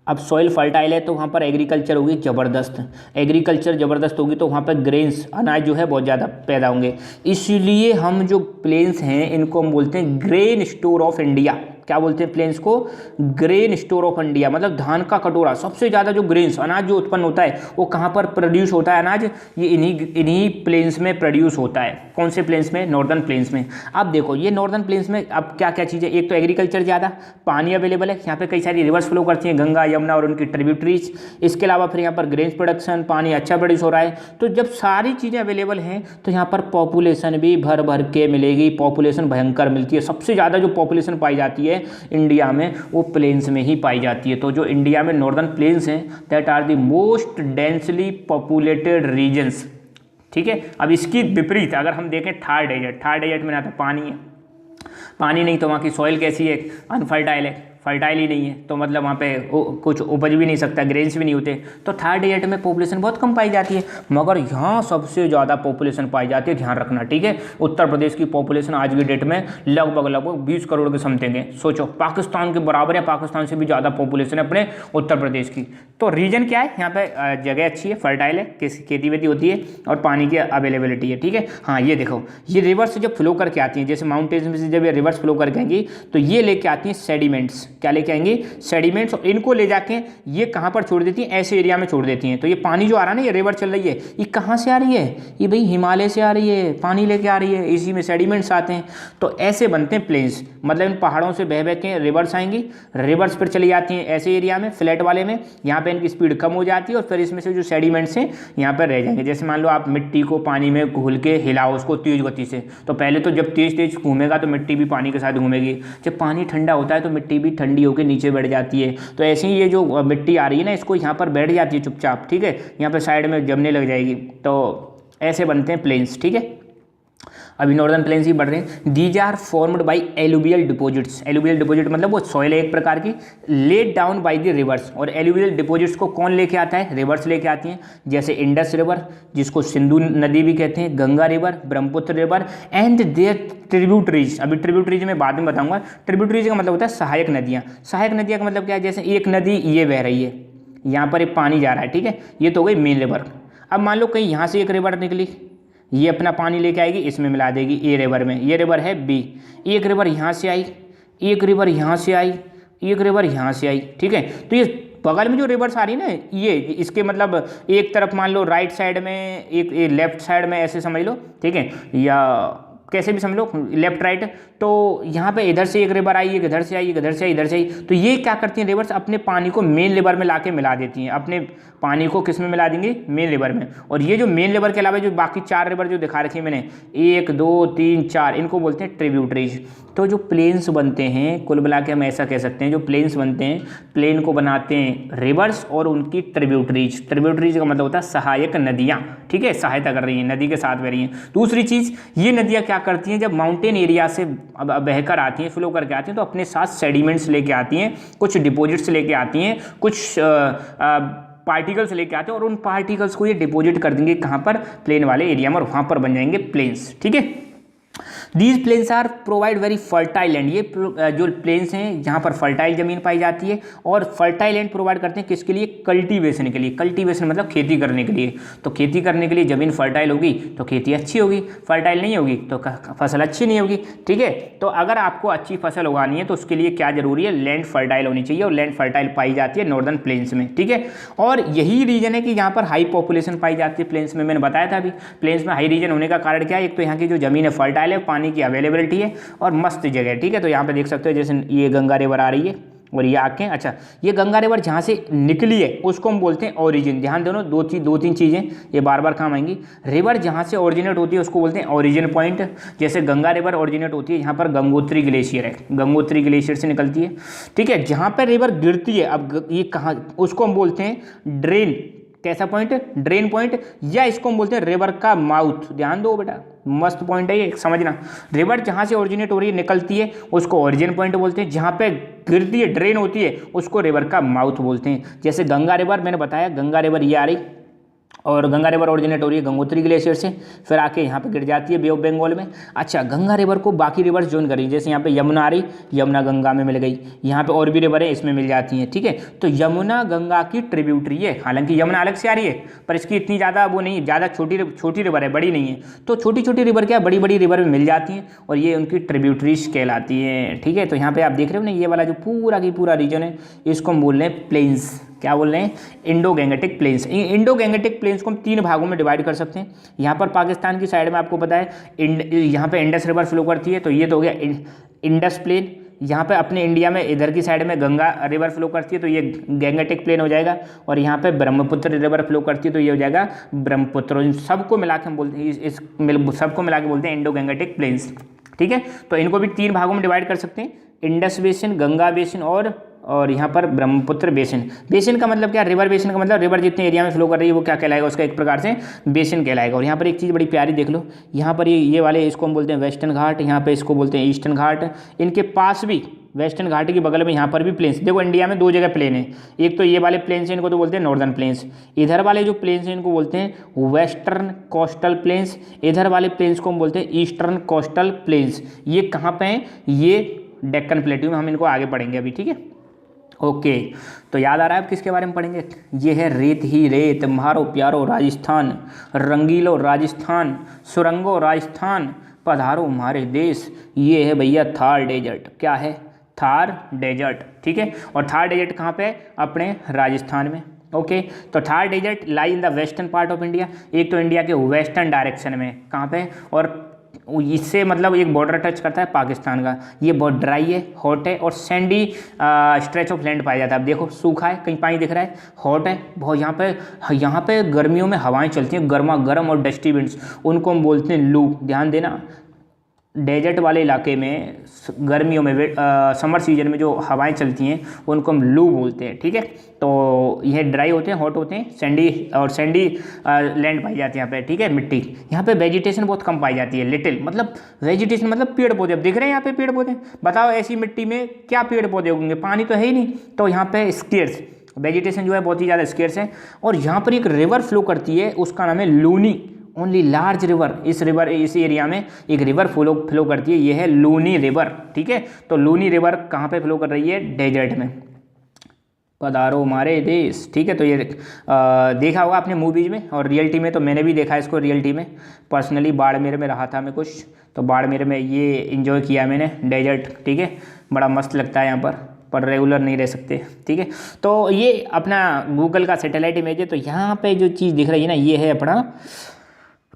अब सॉइल फर्टाइल है तो वहाँ पर एग्रीकल्चर होगी ज़बरदस्त। एग्रीकल्चर ज़बरदस्त होगी तो वहाँ पर ग्रेन्स, अनाज जो है बहुत ज़्यादा पैदा होंगे। इसीलिए हम जो प्लेन्स हैं इनको हम बोलते हैं ग्रेन स्टोर ऑफ इंडिया। क्या बोलते हैं प्लेन्स को, ग्रेन स्टोर ऑफ इंडिया। मतलब धान का कटोरा, सबसे ज़्यादा जो ग्रेन्स, अनाज जो उत्पन्न होता है वो कहाँ पर प्रोड्यूस होता है, अनाज ये इन्हीं प्लेन्स में प्रोड्यूस होता है। कौन से प्लेन्स में, नॉर्दर्न प्लेन्स में। अब देखो ये नॉर्दर्न प्लेन्स में अब क्या क्या चीज़ें, एक तो एग्रीकल्चर ज़्यादा, पानी अवेलेबल है, यहाँ पे कई सारी रिवर्स फ्लो करती हैं, गंगा यमुना और उनकी ट्रिब्यूटरीज। इसके अलावा फिर यहाँ पर ग्रेन्स प्रोडक्शन, पानी अच्छा प्रोड्यूस हो रहा है। तो जब सारी चीज़ें अवेलेबल हैं तो यहाँ पर पॉपुलेशन भी भर भर के मिलेगी, पॉपुलेशन भयंकर मिलती है। सबसे ज़्यादा जो पॉपुलेशन पाई जाती है इंडिया में वो प्लेन्स में ही पाई जाती है। तो जो इंडिया में नॉर्दर्न प्लेन्स हैं that are the most densely populated regions, ठीक है। अब इसकी विपरीत अगर हम देखें थार डेजर्ट में ना तो पानी है, पानी नहीं तो वहाँ की सॉइल कैसी है, अनफर्टाइल है, फर्टाइल ही नहीं है, तो मतलब वहाँ पे कुछ उपज भी नहीं सकता, ग्रेन्स भी नहीं होते। तो थर्ड डेजर्ट में पॉपुलेशन बहुत कम पाई जाती है, मगर यहाँ सबसे ज़्यादा पॉपुलेशन पाई जाती है, ध्यान रखना, ठीक है। उत्तर प्रदेश की पॉपुलेशन आज की डेट में लगभग 20 करोड़ के समथिंग है। सोचो पाकिस्तान के बराबर है, पाकिस्तान से भी ज़्यादा पॉपुलेशन है अपने उत्तर प्रदेश की। तो रीजन क्या है, यहाँ पे जगह अच्छी है, फर्टाइल है, खेती वेती होती है और पानी की अवेलेबिलिटी है, ठीक है। हाँ ये देखो, ये रिवर्स जब फ्लो करके आती हैं, जैसे माउंटेन्स में से जब ये रिवर्स फ्लो करके आएंगी तो ये लेके आती हैं सेडिमेंट्स। क्या लेके आएंगी, सेडिमेंट्स, और इनको ले जाके ये कहाँ पर छोड़ देती हैं, ऐसे एरिया में छोड़ देती हैं। तो ये पानी जो आ रहा है ना, ये रिवर चल रही है, ये कहाँ से आ रही है, ये भाई हिमालय से आ रही है, पानी लेके आ रही है, इसी में सेडिमेंट्स आते हैं। तो ऐसे बनते हैं प्लेन्स, मतलब इन पहाड़ों से बह बह के रिवर्स आएंगी, रिवर्स फिर चली जाती हैं ऐसे एरिया में, फ्लैट वाले में, यहाँ पे इनकी स्पीड कम हो जाती है और फिर इसमें से जो सेडिमेंट्स हैं यहाँ पर रह जाएंगे। जैसे मान लो आप मिट्टी को पानी में घुल के हिलाओ उसको तेज गति से, तो पहले तो जब तेज तेज घूमेगा तो मिट्टी भी पानी के साथ घूमेगी, जब पानी ठंडा होता है तो मिट्टी भी ठंडी होकर नीचे बैठ जाती है। तो ऐसे ही ये जो मिट्टी आ रही है ना, इसको यहाँ पर बैठ जाती है चुपचाप, ठीक है, यहाँ पर साइड में जमने लग जाएगी। तो ऐसे बनते हैं प्लेन्स, ठीक है। अभी नॉर्दर्न प्लेन्स ही बढ़ रहे हैं। These are formed by alluvial deposits. Alluvial deposit मतलब वो सॉइल है एक प्रकार की, laid down by the rivers. और एलुवियल डिपॉजिट्स को कौन लेके आता है, रिवर्स लेके आती हैं। जैसे इंडस रिवर, जिसको सिंधु नदी भी कहते हैं, Ganga river, Brahmaputra river and their tributaries. अभी ट्रिब्यूटरीज में बाद में बताऊंगा। ट्रिब्यूटरीज का मतलब होता है सहायक नदियाँ। सहायक नदियाँ का मतलब क्या है, जैसे एक नदी ये बह रही है, यहाँ पर एक पानी जा रहा है, ठीक है, ये तो हो गई मेन रिवर। अब मान लो कहीं यहाँ से एक रिवर निकली, ये अपना पानी लेके आएगी, इसमें मिला देगी ए रिवर में, ये रिवर है बी। एक रिवर यहाँ से आई, एक रिवर यहाँ से आई, एक रिवर यहाँ से आई, ठीक है। तो ये बगल में जो रिवर्स आ रही है ना, ये इसके मतलब एक तरफ मान लो राइट साइड में, एक लेफ्ट साइड में, ऐसे समझ लो, ठीक है, या कैसे भी समझ लो, लेफ्ट राइट। तो यहाँ पे इधर से एक रिवर आई, एक इधर से आई, एक इधर से आई, इधर से आई। तो ये क्या करती हैं रिवर्स, अपने पानी को मेन रिवर में लाके मिला देती हैं। अपने पानी को किस में मिला देंगे, मेन रिवर में। और ये जो मेन रिवर के अलावा जो बाकी 4 रिवर जो दिखा रखी है मैंने, 1 2 3 4, इनको बोलते हैं ट्रिब्यूटरीज। तो जो प्लेन्स बनते हैं, कुल मिला के हम ऐसा कह सकते हैं, जो प्लेन्स बनते हैं, प्लेन को बनाते हैं रिवर्स और उनकी ट्रिब्यूटरीज। ट्रिब्यूटरीज का मतलब होता है सहायक नदियाँ, ठीक है, सहायता कर रही हैं, नदी के साथ बह रही हैं। दूसरी चीज़, ये नदियाँ क्या करती हैं, जब माउंटेन एरिया से बहकर आती हैं, फ्लो करके आती हैं, तो अपने साथ सेडिमेंट्स लेके आती हैं, कुछ डिपॉजिट्स लेके आती हैं, कुछ पार्टिकल्स लेके आते हैं, और उन पार्टिकल्स को ये डिपॉजिट कर देंगे कहाँ पर, प्लेन वाले एरिया में, और वहाँ पर बन जाएंगे प्लेन्स, ठीक है। These plains are provide very fertile land. ये जो प्लेन्स हैं जहाँ पर फर्टाइल जमीन पाई जाती है, और फर्टाइल लैंड प्रोवाइड करते हैं किसके लिए, कल्टीवेशन के लिए। कल्टीवेशन मतलब खेती करने के लिए। तो खेती करने के लिए जमीन फर्टाइल होगी तो खेती अच्छी होगी, फर्टाइल नहीं होगी तो फसल अच्छी नहीं होगी, ठीक है। तो अगर आपको अच्छी फसल उगानी है तो उसके लिए क्या जरूरी है, लैंड फर्टाइल होनी चाहिए, और लैंड फर्टाइल पाई जाती है नॉर्दर्न प्लेन्स में, ठीक है। और यही रीजन है कि यहाँ पर हाई पॉपुलेशन पाई जाती है प्लेन्स में। मैंने बताया था अभी, प्लेन्स में हाई रीजन होने का कारण क्या है, एक तो यहाँ की जो जमीन है फर्टाइल है, पानी की अवेलेबिलिटी है, और मस्त जगह है, ठीक है। तो यहाँ पे देख सकते हो, जैसे ये गंगा रिवर आ रही है और ये आके, अच्छा, ये गंगा रिवर जहाँ से निकली है उसको हम बोलते हैं ओरिजिन। ध्यान देना, दो तीन चीज़ें ये बार बार काम आएंगी। रिवर जहाँ से ओरिजिनेट होती है उसको बोलते हैं ओरिजिन पॉइंट। जैसे गंगा रिवर ओरिजिनेट होती है यहाँ पर गंगोत्री ग्लेशियर है, गंगोत्री ग्लेशियर से निकलती है, ठीक है। जहाँ पर रिवर गिरती है, अब ये कहाँ, उसको हम बोलते हैं ड्रेन। कैसा पॉइंट, ड्रेन पॉइंट, या इसको हम बोलते हैं रिवर का माउथ। ध्यान दो बेटा, मस्त पॉइंट है ये, समझना। रिवर जहाँ से ओरिजिनेट हो रही है, निकलती है, उसको ओरिजिन पॉइंट बोलते हैं। जहाँ पे गिरती है, ड्रेन होती है, उसको रिवर का माउथ बोलते हैं। जैसे गंगा रिवर, मैंने बताया गंगा रिवर ये आ रही, और गंगा रिवर ओरिजिनेट हो रही है गंगोत्री ग्लेशियर से, फिर आके यहाँ पे गिर जाती है बे ऑफ बंगाल में। अच्छा, गंगा रिवर को बाकी रिवर्स जोइन कर रही है, जैसे यहाँ पे यमुना आ रही, यमुना गंगा में मिल गई, यहाँ पे और भी रिवर है, इसमें मिल जाती हैं, ठीक है। तो यमुना गंगा की ट्रिब्यूटरी है, हालांकि यमुना अलग से आ रही है, पर इसकी इतनी ज़्यादा वो नहीं, ज़्यादा छोटी रिवर है, बड़ी नहीं है। तो छोटी छोटी रिवर क्या, बड़ी बड़ी रिवर में मिल जाती हैं, और ये उनकी ट्रिब्यूटरीज कहलाती हैं, ठीक है। तो यहाँ पर आप देख रहे हो ना, ये वाला जो पूरा की पूरा रीजन है, इसको हम बोल रहे हैं प्लेन्स। क्या बोल रहे हैं, Indo Gangetic plains. Indo Gangetic plains को हम 3 भागों में डिवाइड कर सकते हैं। यहाँ पर पाकिस्तान की साइड में आपको पता है यहाँ पे इंडस रिवर फ्लो करती है, तो ये तो हो गया इंडस प्लेन। यहाँ पे अपने इंडिया में इधर की साइड में गंगा रिवर फ्लो करती है, तो ये गैंगेटिक प्लेन हो जाएगा। और यहाँ पे ब्रह्मपुत्र रिवर फ्लो करती है, तो ये हो जाएगा ब्रह्मपुत्र। सबको मिला के हम बोलते हैं, सबको मिला के बोलते हैं इंडो गैंगेटिक प्लेन्स, ठीक है। तो इनको भी 3 भागों में डिवाइड कर सकते हैं, इंडस बेसिन, गंगा बेसिन, और यहाँ पर ब्रह्मपुत्र बेसिन। बेसिन का मतलब क्या, रिवर बेसिन का मतलब रिवर जितने एरिया में फ्लो कर रही है वो क्या कहलाएगा, उसका एक प्रकार से बेसिन कहलाएगा। और यहाँ पर एक चीज़ बड़ी प्यारी देख लो, यहाँ पर ये वाले, इसको हम बोलते हैं वेस्टर्न घाट, यहाँ पे इसको बोलते हैं ईस्टर्न घाट। इनके पास भी वेस्टर्न घाट के बगल में यहाँ पर भी प्लेन्स। देखो इंडिया में 2 जगह प्लेन है, एक तो ये वाले प्लेन्स हैं, इनको तो बोलते हैं नॉर्दर्न प्लेन्स। इधर वाले जो प्लेन्स हैं इनको बोलते हैं वेस्टर्न कोस्टल प्लेन्स। इधर वाले प्लेन्स को हम बोलते हैं ईस्टर्न कोस्टल प्लेन्स। ये कहाँ पे हैं, ये डेक्कन प्लेट्यू में, हम इनको आगे पढ़ेंगे अभी, ठीक है। ओके, तो याद आ रहा है आप किसके बारे में पढ़ेंगे, ये है रेत ही रेत म्हारो प्यारो राजस्थान, रंगीलो राजस्थान, सुरंगो राजस्थान, पधारो हमारे देश। ये है भैया थार डेजर्ट। क्या है, थार डेजर्ट, ठीक है। और थार डेजर्ट कहाँ पे है? अपने राजस्थान में। ओके, तो Thar desert lie in the western part of India, एक तो इंडिया के वेस्टर्न डायरेक्शन में, कहाँ पे? और इससे मतलब एक बॉर्डर टच करता है पाकिस्तान का। ये बहुत ड्राई है, हॉट है और सैंडी स्ट्रेच ऑफ लैंड पाया जाता है। अब देखो सूखा है, कहीं पानी दिख रहा है, हॉट है बहुत। यहाँ पे गर्मियों में हवाएं चलती हैं गर्मा गर्म और डस्टी विंड्स, उनको हम बोलते हैं लू। ध्यान देना, डेजर्ट वाले इलाके में गर्मियों में समर सीजन में जो हवाएं चलती हैं उनको हम लू बोलते हैं, ठीक है। तो यह ड्राई होते हैं, हॉट होते हैं, सैंडी लैंड पाई जाती है यहाँ पे, ठीक है, मिट्टी। यहाँ पे वेजिटेशन बहुत कम पाई जाती है, लिटिल मतलब वेजिटेशन मतलब पेड़ पौधे। अब दिख रहे हैं यहाँ पे पेड़ पौधे, बताओ ऐसी मिट्टी में क्या पेड़ पौधे होंगे? पानी तो है ही नहीं, तो यहाँ पे स्केर्स वेजिटेशन जो है बहुत ही ज़्यादा स्केर्स है। और यहाँ पर एक रिवर फ्लो करती है, उसका नाम है लूनी, ओनली लार्ज रिवर। इस एरिया में एक रिवर फ्लो करती है, ये है लूनी रिवर, ठीक है। तो लूनी रिवर कहाँ पे फ्लो कर रही है? डेजर्ट में। पधारो हमारे देश, ठीक है। तो ये देखा होगा आपने मूवीज में, और रियलिटी में तो मैंने भी देखा इसको रियलिटी में। पर्सनली बाड़मेर में रहा था मैं कुछ, तो बाड़मेर में ये इंजॉय किया मैंने डेजर्ट, ठीक है। बड़ा मस्त लगता है यहाँ पर रेगुलर नहीं रह सकते, ठीक है। तो ये अपना गूगल का सैटेलाइट इमेज है। तो यहाँ पे जो चीज़ दिख रही है ना, ये है अपना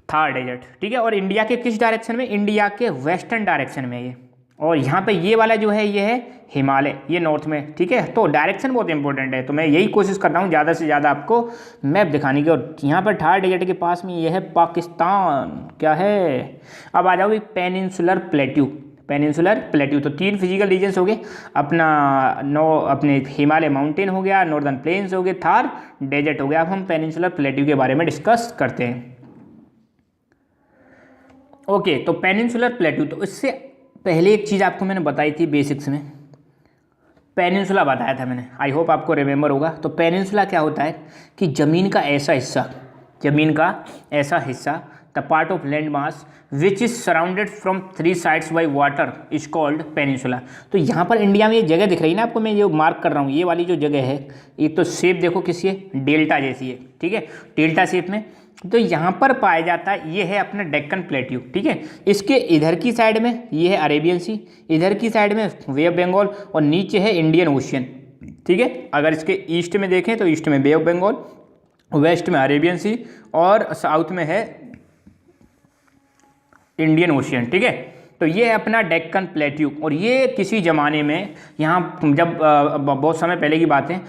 थार डेजर्ट, ठीक है। और इंडिया के किस डायरेक्शन में? इंडिया के वेस्टर्न डायरेक्शन में ये। और यहाँ पे ये वाला जो है ये है हिमालय, ये नॉर्थ में, ठीक है। तो डायरेक्शन बहुत इंपॉर्टेंट है, तो मैं यही कोशिश कर रहा हूँ ज़्यादा से ज़्यादा आपको मैप दिखाने की। और यहाँ पर थार डेजर्ट के पास में ये है पाकिस्तान, क्या है? अब आ जाओ पेनिनसुलर प्लेट्यू। पेनिनसुलर प्लेट्यू तो 3 फिजिकल रीजन्स हो गए अपना, अपने हिमालय माउंटेन हो गया, नॉर्दर्न प्लेन्स हो गए, थार डेजर्ट हो गया। अब हम पेनिनसुलर प्लेट्यू के बारे में डिस्कस करते हैं। ओके, तो पेनिनसुलर प्लेट्यू, तो इससे पहले एक चीज़ आपको मैंने बताई थी बेसिक्स में, पेनिनसुला बताया था मैंने, आई होप आपको रिमेंबर होगा। तो पेनिनसुला क्या होता है कि ज़मीन का ऐसा हिस्सा the part of land mass which is surrounded from 3 sides by water is called peninsula. तो यहाँ पर इंडिया में ये जगह दिख रही है ना आपको, मैं जो मार्क कर रहा हूँ, ये वाली जो जगह है, एक तो शेप देखो किसी है, डेल्टा जैसी है, ठीक है, डेल्टा शेप में। तो यहाँ पर पाया जाता है, ये है अपना डेक्कन प्लेट्यू, ठीक है। इसके इधर की साइड में ये है अरेबियन सी, इधर की साइड में वे ऑफ बंगाल, और नीचे है इंडियन ओशियन, ठीक है। अगर इसके ईस्ट में देखें तो ईस्ट में बे ऑफ बंगाल, वेस्ट में अरेबियन सी, और साउथ में है इंडियन ओशियन, ठीक है। तो ये है अपना डेक्कन प्लेट्यू। और ये किसी ज़माने में यहाँ जब बहुत समय पहले की बात है,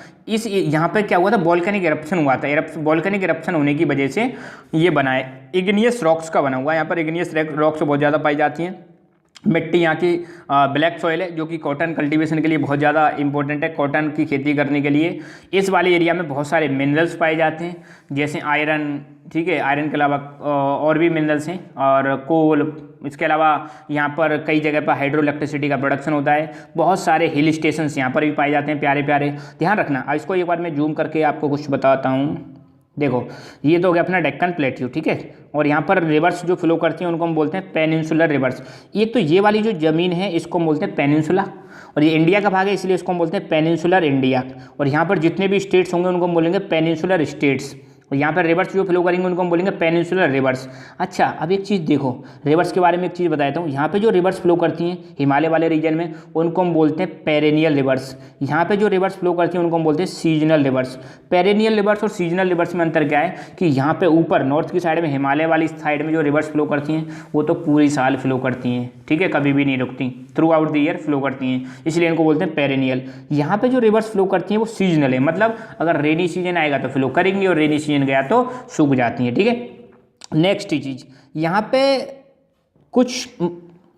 यहाँ पे क्या हुआ था, वोल्केनिक इरप्शन हुआ था। वोल्केनिक इरप्शन होने की वजह से ये बना है, इग्नियस रॉक्स का बना हुआ है। यहाँ पर इग्नियस रॉक्स बहुत ज़्यादा पाई जाती हैं। मिट्टी यहाँ की ब्लैक सॉइल है, जो कि कॉटन कल्टीवेशन के लिए बहुत ज़्यादा इंपॉर्टेंट है, कॉटन की खेती करने के लिए। इस वाले एरिया में बहुत सारे मिनरल्स पाए जाते हैं, जैसे आयरन, ठीक है, आयरन के अलावा और भी मिनरल्स हैं, और कोल। इसके अलावा यहाँ पर कई जगह पर हाइड्रो इलेक्ट्रिसिटी का प्रोडक्शन होता है। बहुत सारे हिल स्टेशंस यहाँ पर भी पाए जाते हैं, प्यारे प्यारे। ध्यान रखना, इसको एक बार मैं जूम करके आपको कुछ बताता हूँ। देखो, ये तो हो गया अपना डेक्कन प्लेट्यू, ठीक है। और यहाँ पर रिवर्स जो फ्लो करती हैं उनको हम बोलते हैं पेनिनसुलर रिवर्स। एक तो ये वाली जो ज़मीन है इसको हम बोलते हैं पेनिनसुला, और ये इंडिया का भाग है इसलिए इसको हम बोलते हैं पेनिनसुलर इंडिया। और यहाँ पर जितने भी स्टेट्स होंगे उनको हम बोलेंगे पेनिनसुलर स्टेट्स। और यहाँ पर रिवर्स जो फ्लो करेंगे उनको हम बोलेंगे पेनिनसुलर रिवर्स। अच्छा, अब एक चीज़ देखो, रिवर्स के बारे में एक चीज़ बताता हूँ। यहाँ पे जो रिवर्स फ्लो करती हैं हिमालय वाले रीजन में, उनको हम बोलते हैं पेरेनियल रिवर्स। यहाँ पे जो रिवर्स फ्लो करती हैं उनको हम बोलते हैं सीजनल रिवर्स। पेरेनियल रिवर्स और सीजनल रिवर्स में अंतर क्या है कि यहाँ पे ऊपर नॉर्थ की साइड में, हिमालय वाली साइड में जो रिवर्स फ्लो करती हैं वो तो पूरी साल फ्लो करती हैं, ठीक है, कभी भी नहीं रुकती, through out the year flow करती हैं, इसलिए इनको बोलते हैं पेरेनियल। यहाँ पे जो रिवर्स फ्लो करती हैं वो सीजनल है, मतलब अगर रेनी सीजन आएगा तो फ्लो करेंगी और रेनी सीजन गया तो सूख जाती हैं, ठीक है। नेक्स्ट चीज़, यहाँ पे कुछ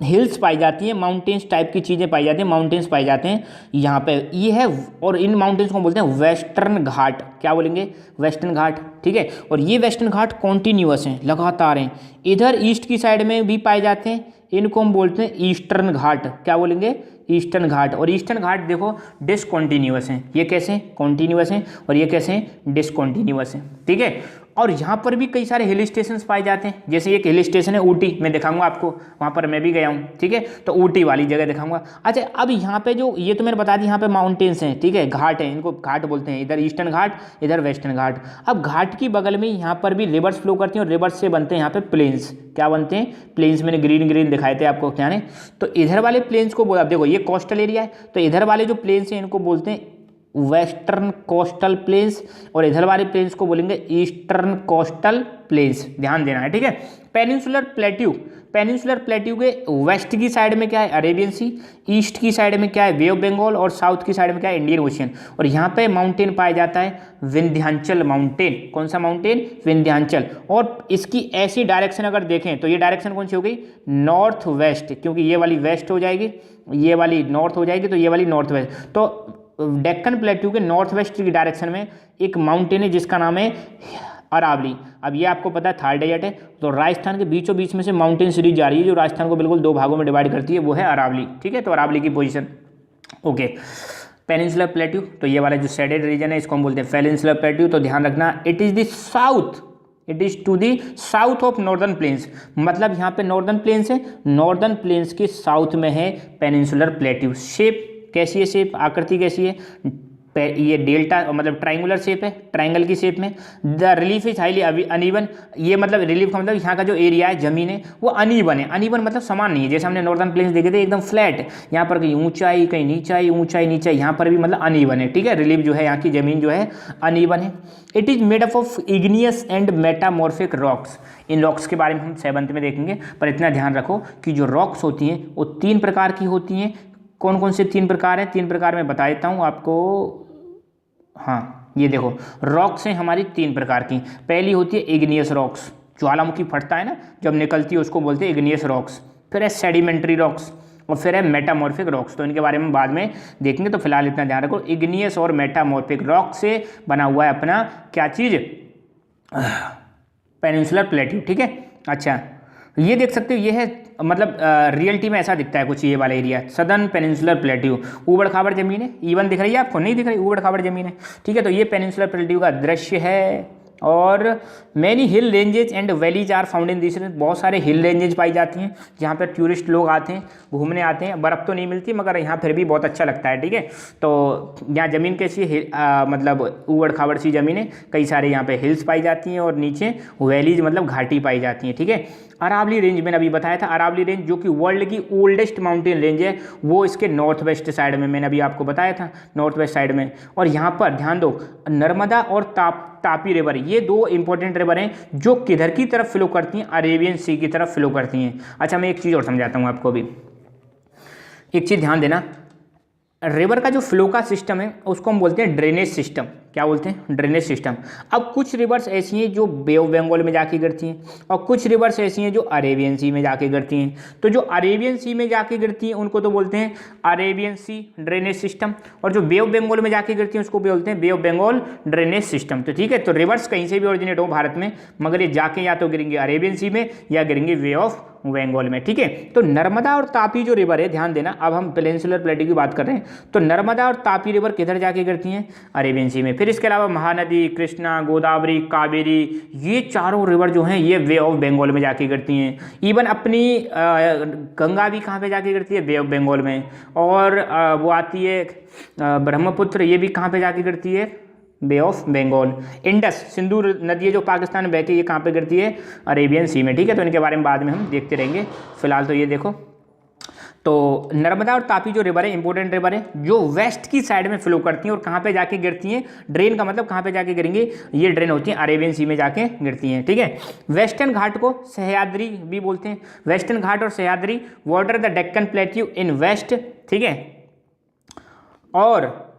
हिल्स पाई जाती हैं, माउंटेन्स टाइप की चीज़ें पाई जाती हैं, माउंटेन्स पाए जाते हैं यहाँ पे, ये है। और इन माउंटेन्स को बोलते हैं वेस्टर्न घाट। क्या बोलेंगे? वेस्टर्न घाट, ठीक है। और ये वेस्टर्न घाट कॉन्टीन्यूअस हैं, लगातार हैं। इधर ईस्ट की साइड में भी पाए जाते हैं, इनको हम बोलते हैं ईस्टर्न घाट। क्या बोलेंगे? ईस्टर्न घाट। और ईस्टर्न घाट देखो डिसकॉन्टीन्यूअस हैं, ये कैसे कॉन्टीन्यूअस हैं और ये कैसे डिसकॉन्टीन्यूअस हैं, ठीक है। और यहाँ पर भी कई सारे हिल स्टेशन पाए जाते हैं। जैसे एक हिल स्टेशन है ऊटी, मैं दिखाऊंगा आपको, वहाँ पर मैं भी गया हूँ, ठीक है, तो ऊटी वाली जगह दिखाऊंगा। अच्छा, अब यहाँ पे जो ये तो मैंने बता दी, यहाँ पे माउंटेन्स हैं, ठीक है, घाट हैं, इनको घाट बोलते हैं, इधर ईस्टर्न घाट, इधर वेस्टर्न घाट। अब घाट की बगल में यहाँ पर भी रिवर्स फ्लो करती हैं और रिवर्स से बनते हैं यहाँ पे प्लेन्स। क्या बनते हैं? प्लेन्स। मैंने ग्रीन ग्रीन दिखाए थे आपको क्या ने। तो इधर वाले प्लेन्स को बोला, देखो ये कोस्टल एरिया है, तो इधर वाले जो प्लेन्स हैं इनको बोलते हैं वेस्टर्न कोस्टल प्लेन्स, और इधर वाले प्लेन्स को बोलेंगे ईस्टर्न कोस्टल प्लेन्स। ध्यान देना है, ठीक है। पेनिनसुलर प्लेट्यू, पेनिनसुलर प्लेट्यू के वेस्ट की साइड में क्या है? अरेबियन सी, ईस्ट की साइड में क्या है? बे ऑफ बंगाल, और साउथ की साइड में क्या है? Indian ocean. और यहाँ पे माउंटेन पाया जाता है विंध्याचल माउंटेन। कौन सा माउंटेन? विंध्याचल। और इसकी ऐसी डायरेक्शन अगर देखें तो ये डायरेक्शन कौन सी हो गई? नॉर्थ वेस्ट, क्योंकि ये वाली वेस्ट हो जाएगी, ये वाली नॉर्थ हो जाएगी, तो ये वाली नॉर्थ वेस्ट। तो डेक्कन प्लेट्यू के नॉर्थ वेस्ट की डायरेक्शन में एक माउंटेन है जिसका नाम है अरावली। अब ये आपको पता है थर्ड डेजर्ट है, तो राजस्थान के बीचों बीच में से माउंटेन सीरीज जा रही है जो राजस्थान को बिल्कुल दो भागों में डिवाइड करती है, वो है अरावली, ठीक है। तो अरावली की पोजीशन, ओके। पेनिनसुलर प्लेट्यू, तो ये वाला जो शेडेड रीजन है इसको हम बोलते हैं पेनिनसुलर प्लेट्यू। तो ध्यान रखना, it is the south, it is to the south of northern plains. मतलब यहाँ पे नॉर्दर्न प्लेन्स है, नॉर्दर्न प्लेन्स के साउथ में है पेनिनसुलर प्लेट्यू। शेप कैसी है? शेप, आकृति कैसी है? ये डेल्टा मतलब ट्राइंगुलर शेप है, ट्राइंगल की शेप में। The relief is highly uneven, ये मतलब रिलीफ का मतलब यहाँ का जो एरिया है, जमीन है, वो अनइवन है। अनइवन मतलब समान नहीं है, जैसे हमने नॉर्दर्न प्लेन्स देखे थे एकदम फ्लैट, यहाँ पर कहीं ऊंचाई कहीं नीचाई, ऊंचाई नीचाई, यहाँ पर भी मतलब अनइवन है, ठीक है। रिलीफ जो है यहाँ की जमीन जो है अनइवन है। It is made up of igneous and metamorphic rocks. In rocks के बारे में हम 7th में देखेंगे, पर इतना ध्यान रखो कि जो रॉक्स होती हैं वो 3 प्रकार की होती हैं। कौन कौन से 3 प्रकार हैं? 3 प्रकार मैं बता देता हूँ आपको। हाँ, ये देखो, रॉक्स हैं हमारी 3 प्रकार की। पहली होती है इग्नियस रॉक्स, ज्वालामुखी फटता है ना जब निकलती है, उसको बोलते हैं इग्नियस रॉक्स। फिर है सेडिमेंट्री रॉक्स, और फिर है मेटामॉर्फिक रॉक्स। तो इनके बारे में बाद में देखेंगे, तो फिलहाल इतना ध्यान रखो, इग्नियस और मेटामॉर्फिक रॉक से बना हुआ है अपना क्या चीज़? पेनिनसुलर प्लेट्यू, ठीक है। अच्छा, ये देख सकते हो, ये है मतलब रियलिटी में ऐसा दिखता है कुछ ये वाला एरिया, सदर्न पेनिनसुलर प्लेट्यू। ऊबड़ खाबड़ जमीन है, इवन दिख रही है आपको? नहीं दिख रही, ऊबड़ खाबड़ जमीन है, ठीक है। तो ये पेनिनसुलर प्लेट्यू का दृश्य है। और many hill ranges and valleys are found in this. बहुत सारे हिल रेंजेज पाई जाती हैं जहाँ पर टूरिस्ट लोग आते हैं, घूमने आते हैं। बर्फ़ तो नहीं मिलती मगर यहाँ फिर भी बहुत अच्छा लगता है, ठीक है। तो यहाँ ज़मीन कैसी है? मतलब ऊबड़ खाबड़ सी ज़मीन है, कई सारे यहाँ पे हिल्स पाई जाती हैं और नीचे वैलीज मतलब घाटी पाई जाती हैं, ठीक है। अरावली रेंज मैंने अभी बताया था, अरावली रेंज जो कि वर्ल्ड की ओल्डेस्ट माउंटेन रेंज है, वो इसके नॉर्थ वेस्ट साइड में, मैंने अभी आपको बताया था, नॉर्थ वेस्ट साइड में। और यहाँ पर ध्यान दो, नर्मदा और तापी रिवर, ये 2 इंपॉर्टेंट रिवर हैं जो किधर की तरफ फ्लो करती हैं? अरेबियन सी की तरफ फ्लो करती हैं। अच्छा, मैं एक चीज़ और समझाता हूँ आपको अभी, एक चीज़ ध्यान देना। रिवर का जो फ्लो का सिस्टम है उसको हम बोलते हैं ड्रेनेज सिस्टम। क्या बोलते हैं? Drainage system. अब कुछ रिवर्स ऐसी हैं जो बे ऑफ बंगाल में जाके गिरती हैं, और कुछ रिवर्स ऐसी हैं जो अरेबियन सी में जाके गिरती हैं। तो जो अरेबियन सी में जाके गिरती हैं उनको तो बोलते हैं अरेबियन सी ड्रेनेज सिस्टम, और जो बे ऑफ बंगाल में जाके गिरती हैं उसको बोलते हैं बे ऑफ बंगाल ड्रेनेज सिस्टम। तो ठीक है, तो रिवर्स कहीं से भी ओरिजिनेट हो भारत में, मगर ये जाके या तो गिरेंगे अरेबियन सी में या गिरेंगे बे ऑफ बंगाल में, ठीक है। तो नर्मदा और तापी जो रिवर है, ध्यान देना, अब हम पेनिनसुलर प्लेट्यू की बात कर रहे हैं, तो नर्मदा और तापी रिवर किधर जाके गिरती हैं? अरेबियन सी में। फिर इसके अलावा महानदी, कृष्णा, गोदावरी, कावेरी, ये चारों रिवर जो हैं ये बे ऑफ बंगाल में जाके गिरती हैं। इवन अपनी गंगा भी कहाँ पे जाके गिरती है? बे ऑफ बंगाल में। और वो आती है ब्रह्मपुत्र, ये भी कहाँ पे जाके गिरती है? बे ऑफ बंगाल। इंडस, सिंधु नदी है जो पाकिस्तान में बहती है, ये कहाँ पे गिरती है? अरेबियन सी में, ठीक है। तो इनके बारे में बाद में हम देखते रहेंगे, फिलहाल तो ये देखो। तो नर्मदा और तापी जो रिवर है, इंपॉर्टेंट रिवर है, जो वेस्ट की साइड में फ्लो करती हैं और कहाँ पे जाके गिरती हैं? ड्रेन का मतलब कहाँ पे जाके गिरेंगी? ये ड्रेन होती हैं अरेबियन सी में जाके गिरती हैं, ठीक है। वेस्टर्न घाट को सह्याद्री भी बोलते हैं। वेस्टर्न घाट और Sahyadri border the Deccan plateau in west, ठीक है। और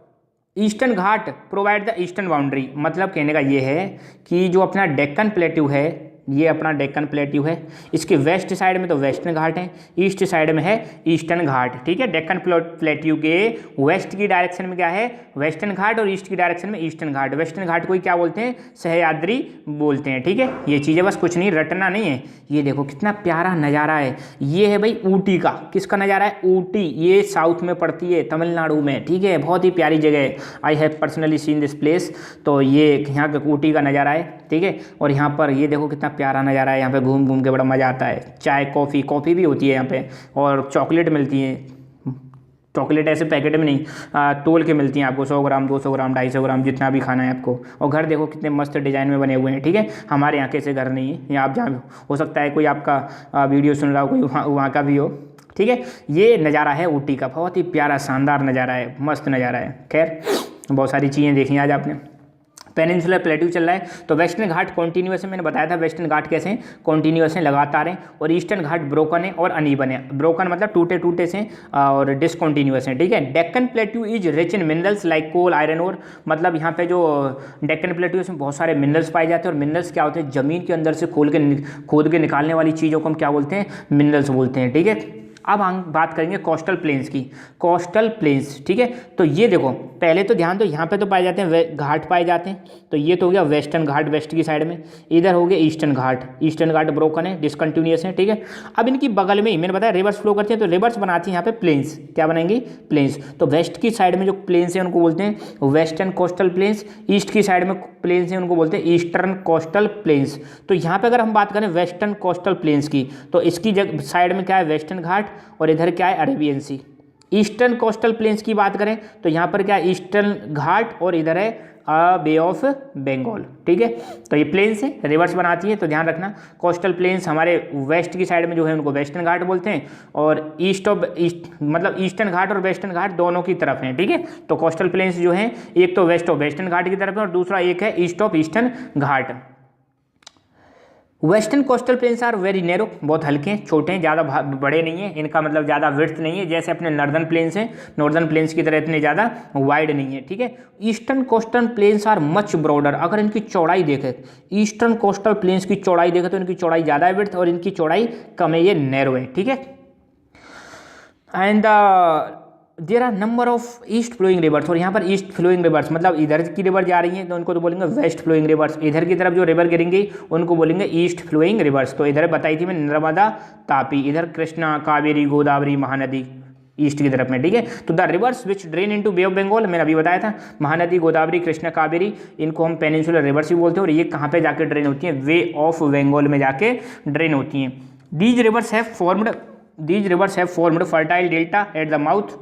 eastern ghat provide the eastern boundary. मतलब कहने का ये है कि जो अपना डेक्कन प्लेट्यू है, ये अपना डेक्कन प्लेट्यू है, इसके वेस्ट साइड में तो वेस्टर्न घाट है, ईस्ट साइड में है ईस्टर्न घाट, ठीक है। डेक्कन प्लेट्यू के वेस्ट की डायरेक्शन में क्या है? वेस्टर्न घाट, और ईस्ट की डायरेक्शन में ईस्टर्न घाट। वेस्टर्न घाट को ही क्या बोलते हैं? सह्याद्री बोलते हैं, ठीक है। ये चीज़ें बस कुछ नहीं, रटना नहीं है। ये देखो कितना प्यारा नज़ारा है, ये है भाई ऊटी का। किसका नज़ारा है? ऊटी। ये साउथ में पड़ती है, तमिलनाडु में, ठीक है। बहुत ही प्यारी जगह है, I have personally seen this place. तो ये यहाँ का ऊटी का नज़ारा है, ठीक है। और यहाँ पर ये देखो कितना प्यारा नज़ारा है, यहाँ पे घूम घूम के बड़ा मज़ा आता है। चाय कॉफ़ी भी होती है यहाँ पे, और चॉकलेट मिलती है। चॉकलेट ऐसे पैकेट में नहीं, तोल के मिलती हैं आपको, 100 ग्राम 200 ग्राम 250 ग्राम जितना भी खाना है आपको। और घर देखो कितने मस्त डिज़ाइन में बने हुए हैं, ठीक है। हमारे यहाँ कैसे घर नहीं है, यहाँ आप जहाँ हो सकता है कोई आपका वीडियो सुन रहा हो, कोई वहाँ का भी हो, ठीक है। ये नज़ारा है ऊटी का, बहुत ही प्यारा शानदार नज़ारा है, मस्त नज़ारा है। खैर बहुत सारी चीज़ें देखी आज आपने। पेनिनसुलर प्लेट्यू चल रहा है, तो वेस्टर्न घाट कॉन्टिन्यूअस है, मैंने बताया था वेस्टर्न घाट कैसे हैं, कॉन्टिन्यूअस हैं, लगातार हैं। और ईस्टर्न घाट ब्रोकन है और अनइवन है। ब्रोकन मतलब टूटे टूटे से, और डिसकॉन्टिन्यूअस हैं, ठीक है। Deccan plateau is rich in minerals like coal iron ore, मतलब यहाँ पे जो डेक्कन प्लेट्यू में बहुत सारे मिनरल्स पाए जाते हैं। और मिनरल्स क्या होते हैं, ज़मीन के अंदर से खोद के निकालने वाली चीज़ों को हम क्या बोलते हैं, मिनरल्स बोलते हैं, ठीक है। अब हम बात करेंगे कोस्टल प्लेन्स की। कोस्टल प्लेन्स, ठीक है। तो ये देखो, पहले तो ध्यान दो, यहाँ पे तो पाए जाते हैं घाट पाए जाते हैं, तो ये तो हो गया वेस्टर्न घाट वेस्ट की साइड में। इधर हो गया ईस्टर्न घाट, ईस्टर्न घाट ब्रोकन है, डिसकंटिन्यूअस है, ठीक है। अब इनकी बगल में ही मैंने बताया रिवर्स फ्लो करती हैं, तो रिवर्स बनाती हैं यहाँ पे प्लेन्स। क्या बनाएंगी, प्लेन्स। तो वेस्ट की साइड में जो प्लेन्स हैं उनको बोलते हैं वेस्टर्न कोस्टल प्लेन्स, ईस्ट की साइड में प्लेन्स हैं उनको बोलते हैं ईस्टर्न कोस्टल प्लेन्स। तो यहाँ पे अगर हम बात करें वेस्टर्न कोस्टल प्लेन्स की, तो इसकी साइड में क्या है, वेस्टर्न घाट, और इधर क्या है, अरेबियन सी। ईस्टर्न कोस्टल प्लेन्स की बात करें तो यहाँ पर क्या है, ईस्टर्न घाट, और इधर है बे ऑफ बंगाल, ठीक है। तो ये प्लेन्स है, रिवर्स बनाती है, तो ध्यान रखना। कोस्टल प्लेन्स हमारे वेस्ट की साइड में जो है उनको वेस्टर्न घाट बोलते हैं, और ईस्ट मतलब ईस्टर्न घाट और वेस्टर्न घाट दोनों की तरफ हैं, ठीक है। तो कोस्टल प्लेन्स जो हैं, एक तो वेस्ट ऑफ वेस्टर्न घाट की तरफ है, और दूसरा एक है east of eastern ghat. Western coastal plains are very narrow, बहुत हल्के हैं, छोटे हैं, ज़्यादा बड़े नहीं हैं, इनका मतलब ज़्यादा विड्थ नहीं है, जैसे अपने नॉर्दर्न प्लेन्स हैं, नॉर्दर्न प्लेन्स की तरह इतने ज़्यादा वाइड नहीं है, ठीक है। Eastern coastal plains are much broader, अगर इनकी चौड़ाई देखें, ईस्टर्न कोस्टल प्लेन्स की चौड़ाई देखें तो इनकी चौड़ाई ज़्यादा है विड्थ, और इनकी चौड़ाई कम है, ये नैरो है, ठीक है। And there are number of east flowing rivers, और यहाँ पर ईस्ट फ्लोइंग रिवर्स मतलब इधर की रिवर जा रही है तो उनको तो बोलेंगे वेस्ट फ्लोइंग रिवर्स, इधर की तरफ जो रिवर गिरेंगी उनको बोलेंगे ईस्ट फ्लोइंग रिवर्स। तो इधर बताई थी मैं, नर्मदा तापी, इधर कृष्णा कावेरी गोदावरी महानदी ईस्ट की तरफ में, ठीक है। तो the rivers which drain into bay of Bengal, मैंने अभी बताया था, महानदी गोदावरी कृष्णा कावेरी, इनको हम पेनिनसुलर रिवर्स भी बोलते हैं। और ये कहाँ पे जाके ड्रेन होती हैं, वे ऑफ बंगाल में जाके ड्रेन होती हैं। These rivers have formed fertile delta at the mouth,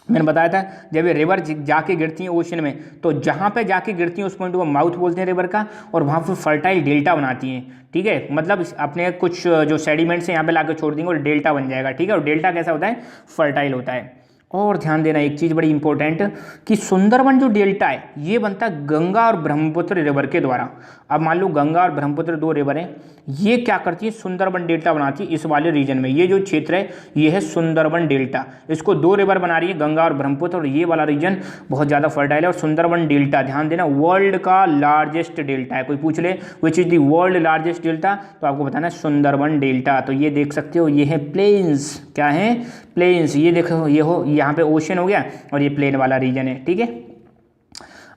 मैंने बताया था जब ये रिवर जाके गिरती हैं ओशन में, तो जहाँ पे जाके गिरती हैं उस पॉइंट को माउथ बोलते हैं रिवर का, और वहाँ पर फर्टाइल डेल्टा बनाती हैं, ठीक है। मतलब अपने कुछ जो सेडिमेंट्स हैं यहाँ पे लाके छोड़ देंगे और डेल्टा बन जाएगा, ठीक है। और डेल्टा कैसा होता है, फर्टाइल होता है। और ध्यान देना एक चीज़ बड़ी इंपॉर्टेंट, कि सुंदरबन जो डेल्टा है ये बनता है गंगा और ब्रह्मपुत्र रिवर के द्वारा। अब मान लो गंगा और ब्रह्मपुत्र दो रिवर हैं, ये क्या करती है, सुंदरबन डेल्टा बनाती है इस वाले रीजन में। ये जो क्षेत्र है ये है सुंदरबन डेल्टा, इसको दो रिवर बना रही है, गंगा और ब्रह्मपुत्र, और ये वाला रीजन बहुत ज़्यादा फर्टाइल है। और सुंदरबन डेल्टा ध्यान देना वर्ल्ड का लार्जेस्ट डेल्टा है, कोई पूछ ले which is the world largest delta, तो आपको बताना है सुंदरबन डेल्टा। तो ये देख सकते हो, ये है प्लेन्स, क्या है, प्लेन्स। ये देखो, ये हो यहाँ पे ओशन हो गया और ये प्लेन वाला रीजन है, ठीक है।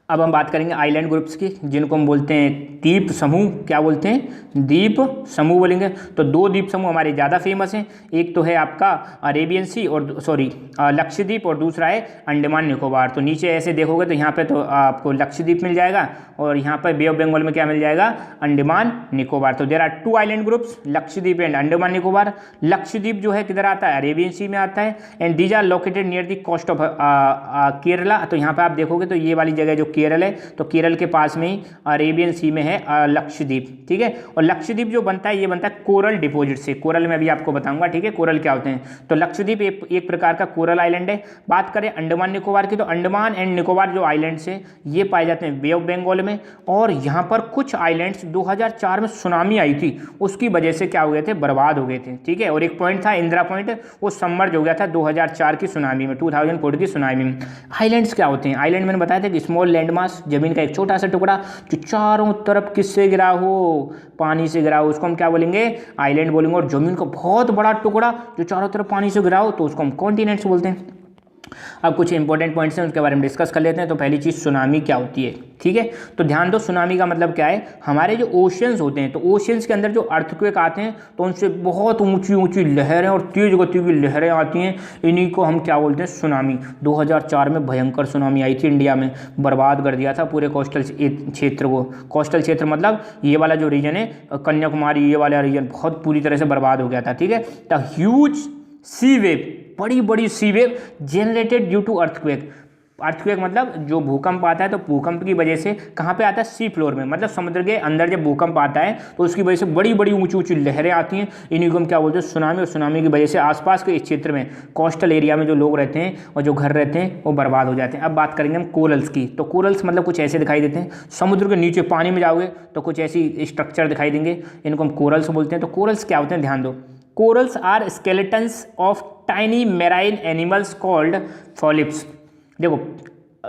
अब हम बात करेंगे आइलैंड ग्रुप्स की, जिनको हम बोलते हैं द्वीप समूह। क्या बोलते हैं, द्वीप समूह बोलेंगे। तो दो द्वीप समूह हमारे ज़्यादा फेमस हैं, एक तो है आपका अरेबियन सी और लक्षद्वीप, और दूसरा है अंडमान निकोबार। तो नीचे ऐसे देखोगे तो यहाँ पे तो आपको लक्षद्वीप मिल जाएगा, और यहाँ पर बे ऑफ बंगाल में क्या मिल जाएगा, अंडमान निकोबार। तो there are two island groups, Lakshadweep and Andaman Nicobar. Lakshadweep जो है किधर आता है, अरेबियन सी में आता है, and these are located near the coast of Kerala. तो यहाँ पर आप देखोगे तो ये वाली जगह जो केरल है, तो केरल के पास में ही अरेबियन सी में है लक्षद्वीप, ठीक है। और लक्षद्वीप जो बनता है ये बनता है कोरल डिपॉजिट से, कोरल में अभी आपको बताऊंगा, ठीक है, कोरल क्या होते हैं। तो लक्षद्वीप एक प्रकार का कोरल आइलैंड है। बात करें अंडमान निकोबार की, तो अंडमान एंड निकोबार जो आइलैंड्स हैं ये पाए जाते हैं बे ऑफ बंगाल में। और यहाँ पर कुछ आइलैंड्स 2004 में सुनामी आई थी, उसकी वजह से क्या हो गए थे, बर्बाद हो गए थे, ठीक है। और एक पॉइंट था इंदिरा पॉइंट, वो सबमर्ज हो गया था 2004 की सुनामी में, 2004 की सुनामी में। आइलैंड्स क्या होते हैं, आइलैंड मैंने बताया था कि स्मॉल लैंड मास, जमीन का एक छोटा सा टुकड़ा जो चारों तरफ किससे गिरा हो, पानी से गिरा हो, उसको हम क्या बोलेंगे, आइलैंड बोलेंगे। और जमीन का बहुत बड़ा टुकड़ा जो चारों तरफ पानी से गिरा हो तो उसको हम कॉन्टिनेंट्स बोलते हैं। अब कुछ इंपॉर्टेंट पॉइंट्स हैं उसके बारे में डिस्कस कर लेते हैं। तो पहली चीज़ सुनामी क्या होती है, ठीक है। तो ध्यान दो, सुनामी का मतलब क्या है, हमारे जो ओशियंस होते हैं तो ओशियंस के अंदर जो अर्थक्वेक आते हैं तो उनसे बहुत ऊंची ऊंची लहरें और तेज गति की लहरें आती हैं, इन्हीं को हम क्या बोलते हैं, सुनामी। 2004 में भयंकर सुनामी आई थी इंडिया में, बर्बाद कर दिया था पूरे कोस्टल क्षेत्र को। कोस्टल क्षेत्र मतलब ये वाला जो रीजन है कन्याकुमारी, ये वाला रीजन बहुत पूरी तरह से बर्बाद हो गया था, ठीक है। द ह्यूज सी वेव, बड़ी बड़ी sea wave generated due to earthquake. Earthquake मतलब जो भूकंप आता है तो भूकंप की वजह से कहाँ पे आता है, सी फ्लोर में, मतलब समुद्र के अंदर जब भूकंप आता है तो उसकी वजह से बड़ी बड़ी ऊंची ऊंची लहरें आती हैं, इन्हीं को हम क्या बोलते हैं, सुनामी। और सुनामी की वजह से आसपास के इस क्षेत्र में, कोस्टल एरिया में जो लोग रहते हैं और जो घर रहते हैं वो बर्बाद हो जाते हैं। अब बात करेंगे हम कोरल्स की। तो कोरल्स मतलब कुछ ऐसे दिखाई देते हैं, समुद्र के नीचे पानी में जाओगे तो कुछ ऐसी स्ट्रक्चर दिखाई देंगे, इनको हम कोरल्स बोलते हैं। तो कोरल्स क्या होते हैं, ध्यान दो। Corals are skeletons of tiny marine animals called polyps. देखो,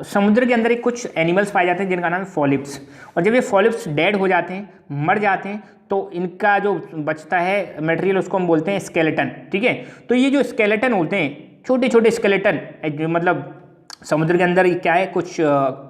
समुद्र के अंदर एक कुछ एनिमल्स पाए जाते हैं जिनका नाम है पॉलिप्स, और जब ये पॉलिप्स डेड हो जाते हैं, मर जाते हैं, तो इनका जो बचता है मटेरियल उसको हम बोलते हैं स्केलेटन, ठीक है। तो ये जो स्केलेटन होते हैं, छोटे छोटे स्केलेटन, मतलब समुद्र के अंदर क्या है, कुछ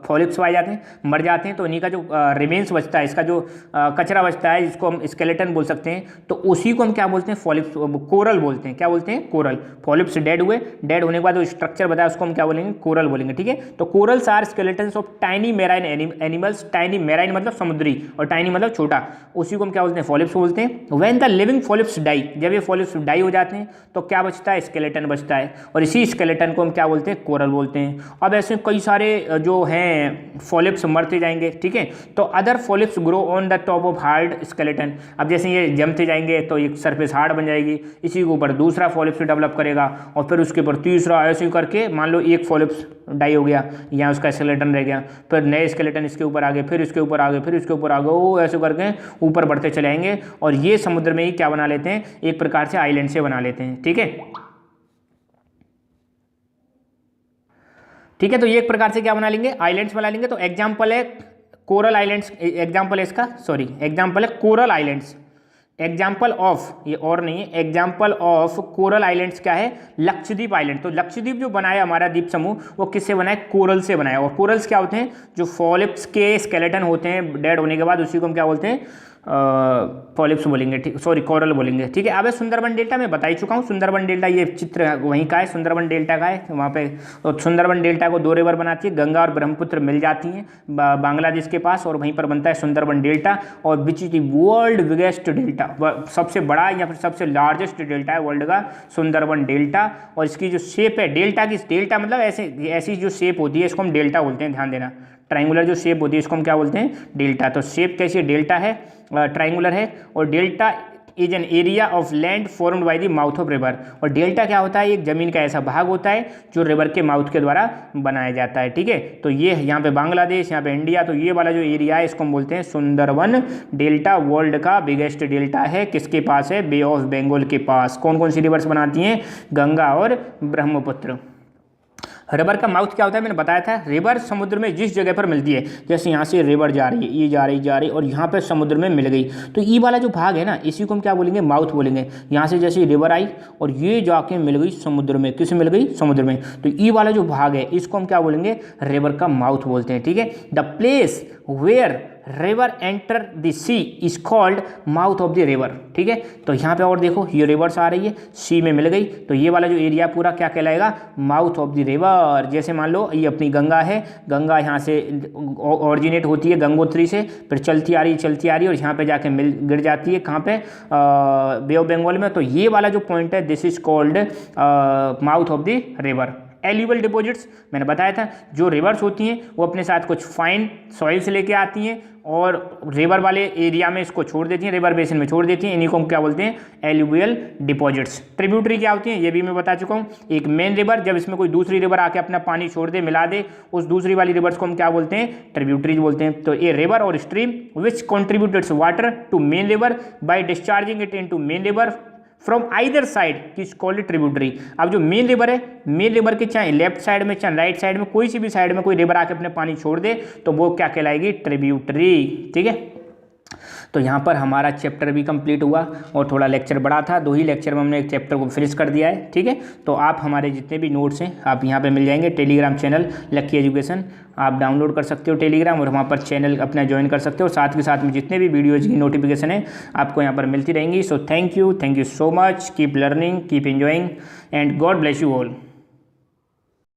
पॉलिप्स पाए जाते हैं, मर जाते हैं, तो इन्हीं का जो रिमेन्स बचता है, इसका जो कचरा बचता है, जिसको हम स्केलेटन बोल सकते हैं, तो उसी को हम क्या बोलते हैं, पॉलिप्स, कोरल बोलते हैं। क्या बोलते हैं, कोरल। पॉलिप्स डेड हुए, डेड होने के बाद जो स्ट्रक्चर बताया उसको हम क्या बोलेंगे, कोरल बोलेंगे, ठीक है। तो corals are skeletons of tiny marine animals. Tiny marine मतलब समुद्री, और टाइनी मतलब छोटा, उसी को हम क्या बोलते हैं, पॉलिप्स बोलते हैं। When the living polyps die, जब ये पॉलिप्स डाई हो जाते हैं तो क्या बचता है, स्केलेटन बचता है, और इसी स्केलेटन को हम क्या बोलते हैं, कोरल बोलते हैं। अब ऐसे कई सारे जो हैं पॉलिप्स मरते जाएंगे, ठीक है। तो other polyps grow on the top of hard skeleton. अब जैसे ये जमते जाएंगे तो एक सरफेस हार्ड बन जाएगी, इसी के ऊपर दूसरा पॉलिप्स डेवलप करेगा, और फिर उसके ऊपर तीसरा, ऐसे ही करके मान लो एक पॉलिप्स डाई हो गया, यहाँ उसका स्केलेटन रह गया, फिर नए स्केलेटन इसके ऊपर आ गए, फिर इसके ऊपर आ गए, फिर इसके ऊपर आ गए, वो ऐसे करके ऊपर बढ़ते चले आएंगे, और ये समुद्र में ही क्या बना लेते हैं, एक प्रकार से आइलैंड से बना लेते हैं, ठीक है। ठीक है, तो ये एक प्रकार से क्या बना लेंगे, आइलैंड्स बना लेंगे। तो एग्जाम्पल है कोरल आइलैंड्स, एग्जाम्पल है इसका, सॉरी एग्जाम्पल है कोरल आइलैंड्स। एग्जाम्पल ऑफ, ये और नहीं है, एग्जाम्पल ऑफ कोरल आइलैंड्स क्या है, लक्षद्वीप आइलैंड। तो लक्षद्वीप जो बनाया हमारा द्वीप समूह, वो किससे बनाया, कोरल से बनाया। और कोरल्स क्या होते हैं, जो पॉलिप्स के स्केलेटन होते हैं डेड होने के बाद, उसी को हम क्या बोलते हैं, पॉलिप्स बोलेंगे, ठीक, सॉरी कोरल बोलेंगे, ठीक है। अब सुंदरबन डेल्टा मैं बता ही चुका हूँ, सुंदरबन डेल्टा ये चित्र वहीं का है, सुंदरबन डेल्टा का है वहाँ पे। तो सुंदरबन डेल्टा को दो रिवर बनाती है, गंगा और ब्रह्मपुत्र मिल जाती हैं बांग्लादेश के पास, और वहीं पर बनता है सुंदरबन डेल्टा। और which is the world biggest delta, सबसे बड़ा या फिर सबसे लार्जेस्ट डेल्टा है वर्ल्ड का, सुंदरबन डेल्टा। और इसकी जो शेप है डेल्टा की, डेल्टा मतलब ऐसी जो शेप होती है इसको हम डेल्टा बोलते हैं, ध्यान देना। ट्राइंगुलर जो शेप होती है इसको हम क्या बोलते हैं, डेल्टा। तो शेप कैसी, डेल्टा है, ट्राइंगुलर है, और delta is an area of land formed by the mouth of river. और डेल्टा क्या होता है, एक जमीन का ऐसा भाग होता है जो रिवर के माउथ के द्वारा बनाया जाता है, ठीक है। तो ये यहाँ पे बांग्लादेश, यहाँ पे इंडिया, तो ये वाला जो एरिया है इसको हम बोलते हैं सुंदरबन डेल्टा। वर्ल्ड का बिगेस्ट डेल्टा है, किसके पास है, बे ऑफ बंगाल के पास। कौन कौन सी रिवर्स बनाती हैं, गंगा और ब्रह्मपुत्र। रिवर का माउथ क्या होता है, मैंने बताया था, रिवर समुद्र में जिस जगह पर मिलती है, जैसे यहाँ से रिवर जा रही है, ये जा रही और यहाँ पे समुद्र में मिल गई, तो ये वाला जो भाग है ना, इसी को हम क्या बोलेंगे, माउथ बोलेंगे। यहाँ से जैसे रिवर आई और ये जाके मिल गई समुद्र में, किस मिल गई, समुद्र में, तो ये वाला जो भाग है इसको हम क्या बोलेंगे, रिवर का माउथ बोलते हैं, ठीक है। The place where river enter the sea is called mouth of the river, ठीक है। तो यहाँ पे और देखो, ये रिवर्स आ रही है, सी में मिल गई, तो ये वाला जो एरिया पूरा क्या कहलाएगा, माउथ ऑफ द रिवर। जैसे मान लो ये अपनी गंगा है, गंगा यहाँ से ऑरिजिनेट होती है गंगोत्री से, फिर चलती आ रही और यहाँ पे जाके गिर जाती है, कहाँ पे, बे ऑफ बंगाल में। तो ये वाला जो पॉइंट है, this is called mouth of the river. Alluvial deposits मैंने बताया था, जो रिवर्स होती हैं वो अपने साथ कुछ फाइन सॉइल से लेके आती हैं और रिवर वाले एरिया में इसको छोड़ देती हैं, रिवर बेसिन में छोड़ देती हैं, इन्हीं को हम क्या बोलते हैं, एल्यूवियल डिपॉजिट्स। ट्रिब्यूटरी क्या होती हैं, ये भी मैं बता चुका हूँ। एक मेन रिवर, जब इसमें कोई दूसरी रिवर आके अपना पानी छोड़ दे, मिला दे, उस दूसरी वाली रिवर्स को हम क्या बोलते हैं, ट्रिब्यूटरीज बोलते हैं। तो ये रिवर और stream which contributes water to main river by discharging it into main river from either side की कॉल्ड ट्रिब्यूटरी। अब जो मेन रिवर है, मेन रिवर के चाहे लेफ्ट साइड में चाहे राइट साइड में, कोई सी भी साइड में कोई रिवर आके अपने पानी छोड़ दे, तो वो क्या कहलाएगी, ट्रिब्यूटरी, ठीक है। तो यहाँ पर हमारा चैप्टर भी कंप्लीट हुआ और थोड़ा लेक्चर बड़ा था, 2 ही लेक्चर में हमने एक चैप्टर को फिनिश कर दिया है। ठीक है, तो आप हमारे जितने भी नोट्स हैं आप यहाँ पे मिल जाएंगे। टेलीग्राम चैनल लकी एजुकेशन आप डाउनलोड कर सकते हो टेलीग्राम, और वहाँ पर चैनल अपना ज्वाइन कर सकते हो। साथ के साथ में जितने भी वीडियोज़ की नोटिफिकेशन है आपको यहाँ पर मिलती रहेंगी। सो thank you so much, keep learning, keep enjoying and God bless you all.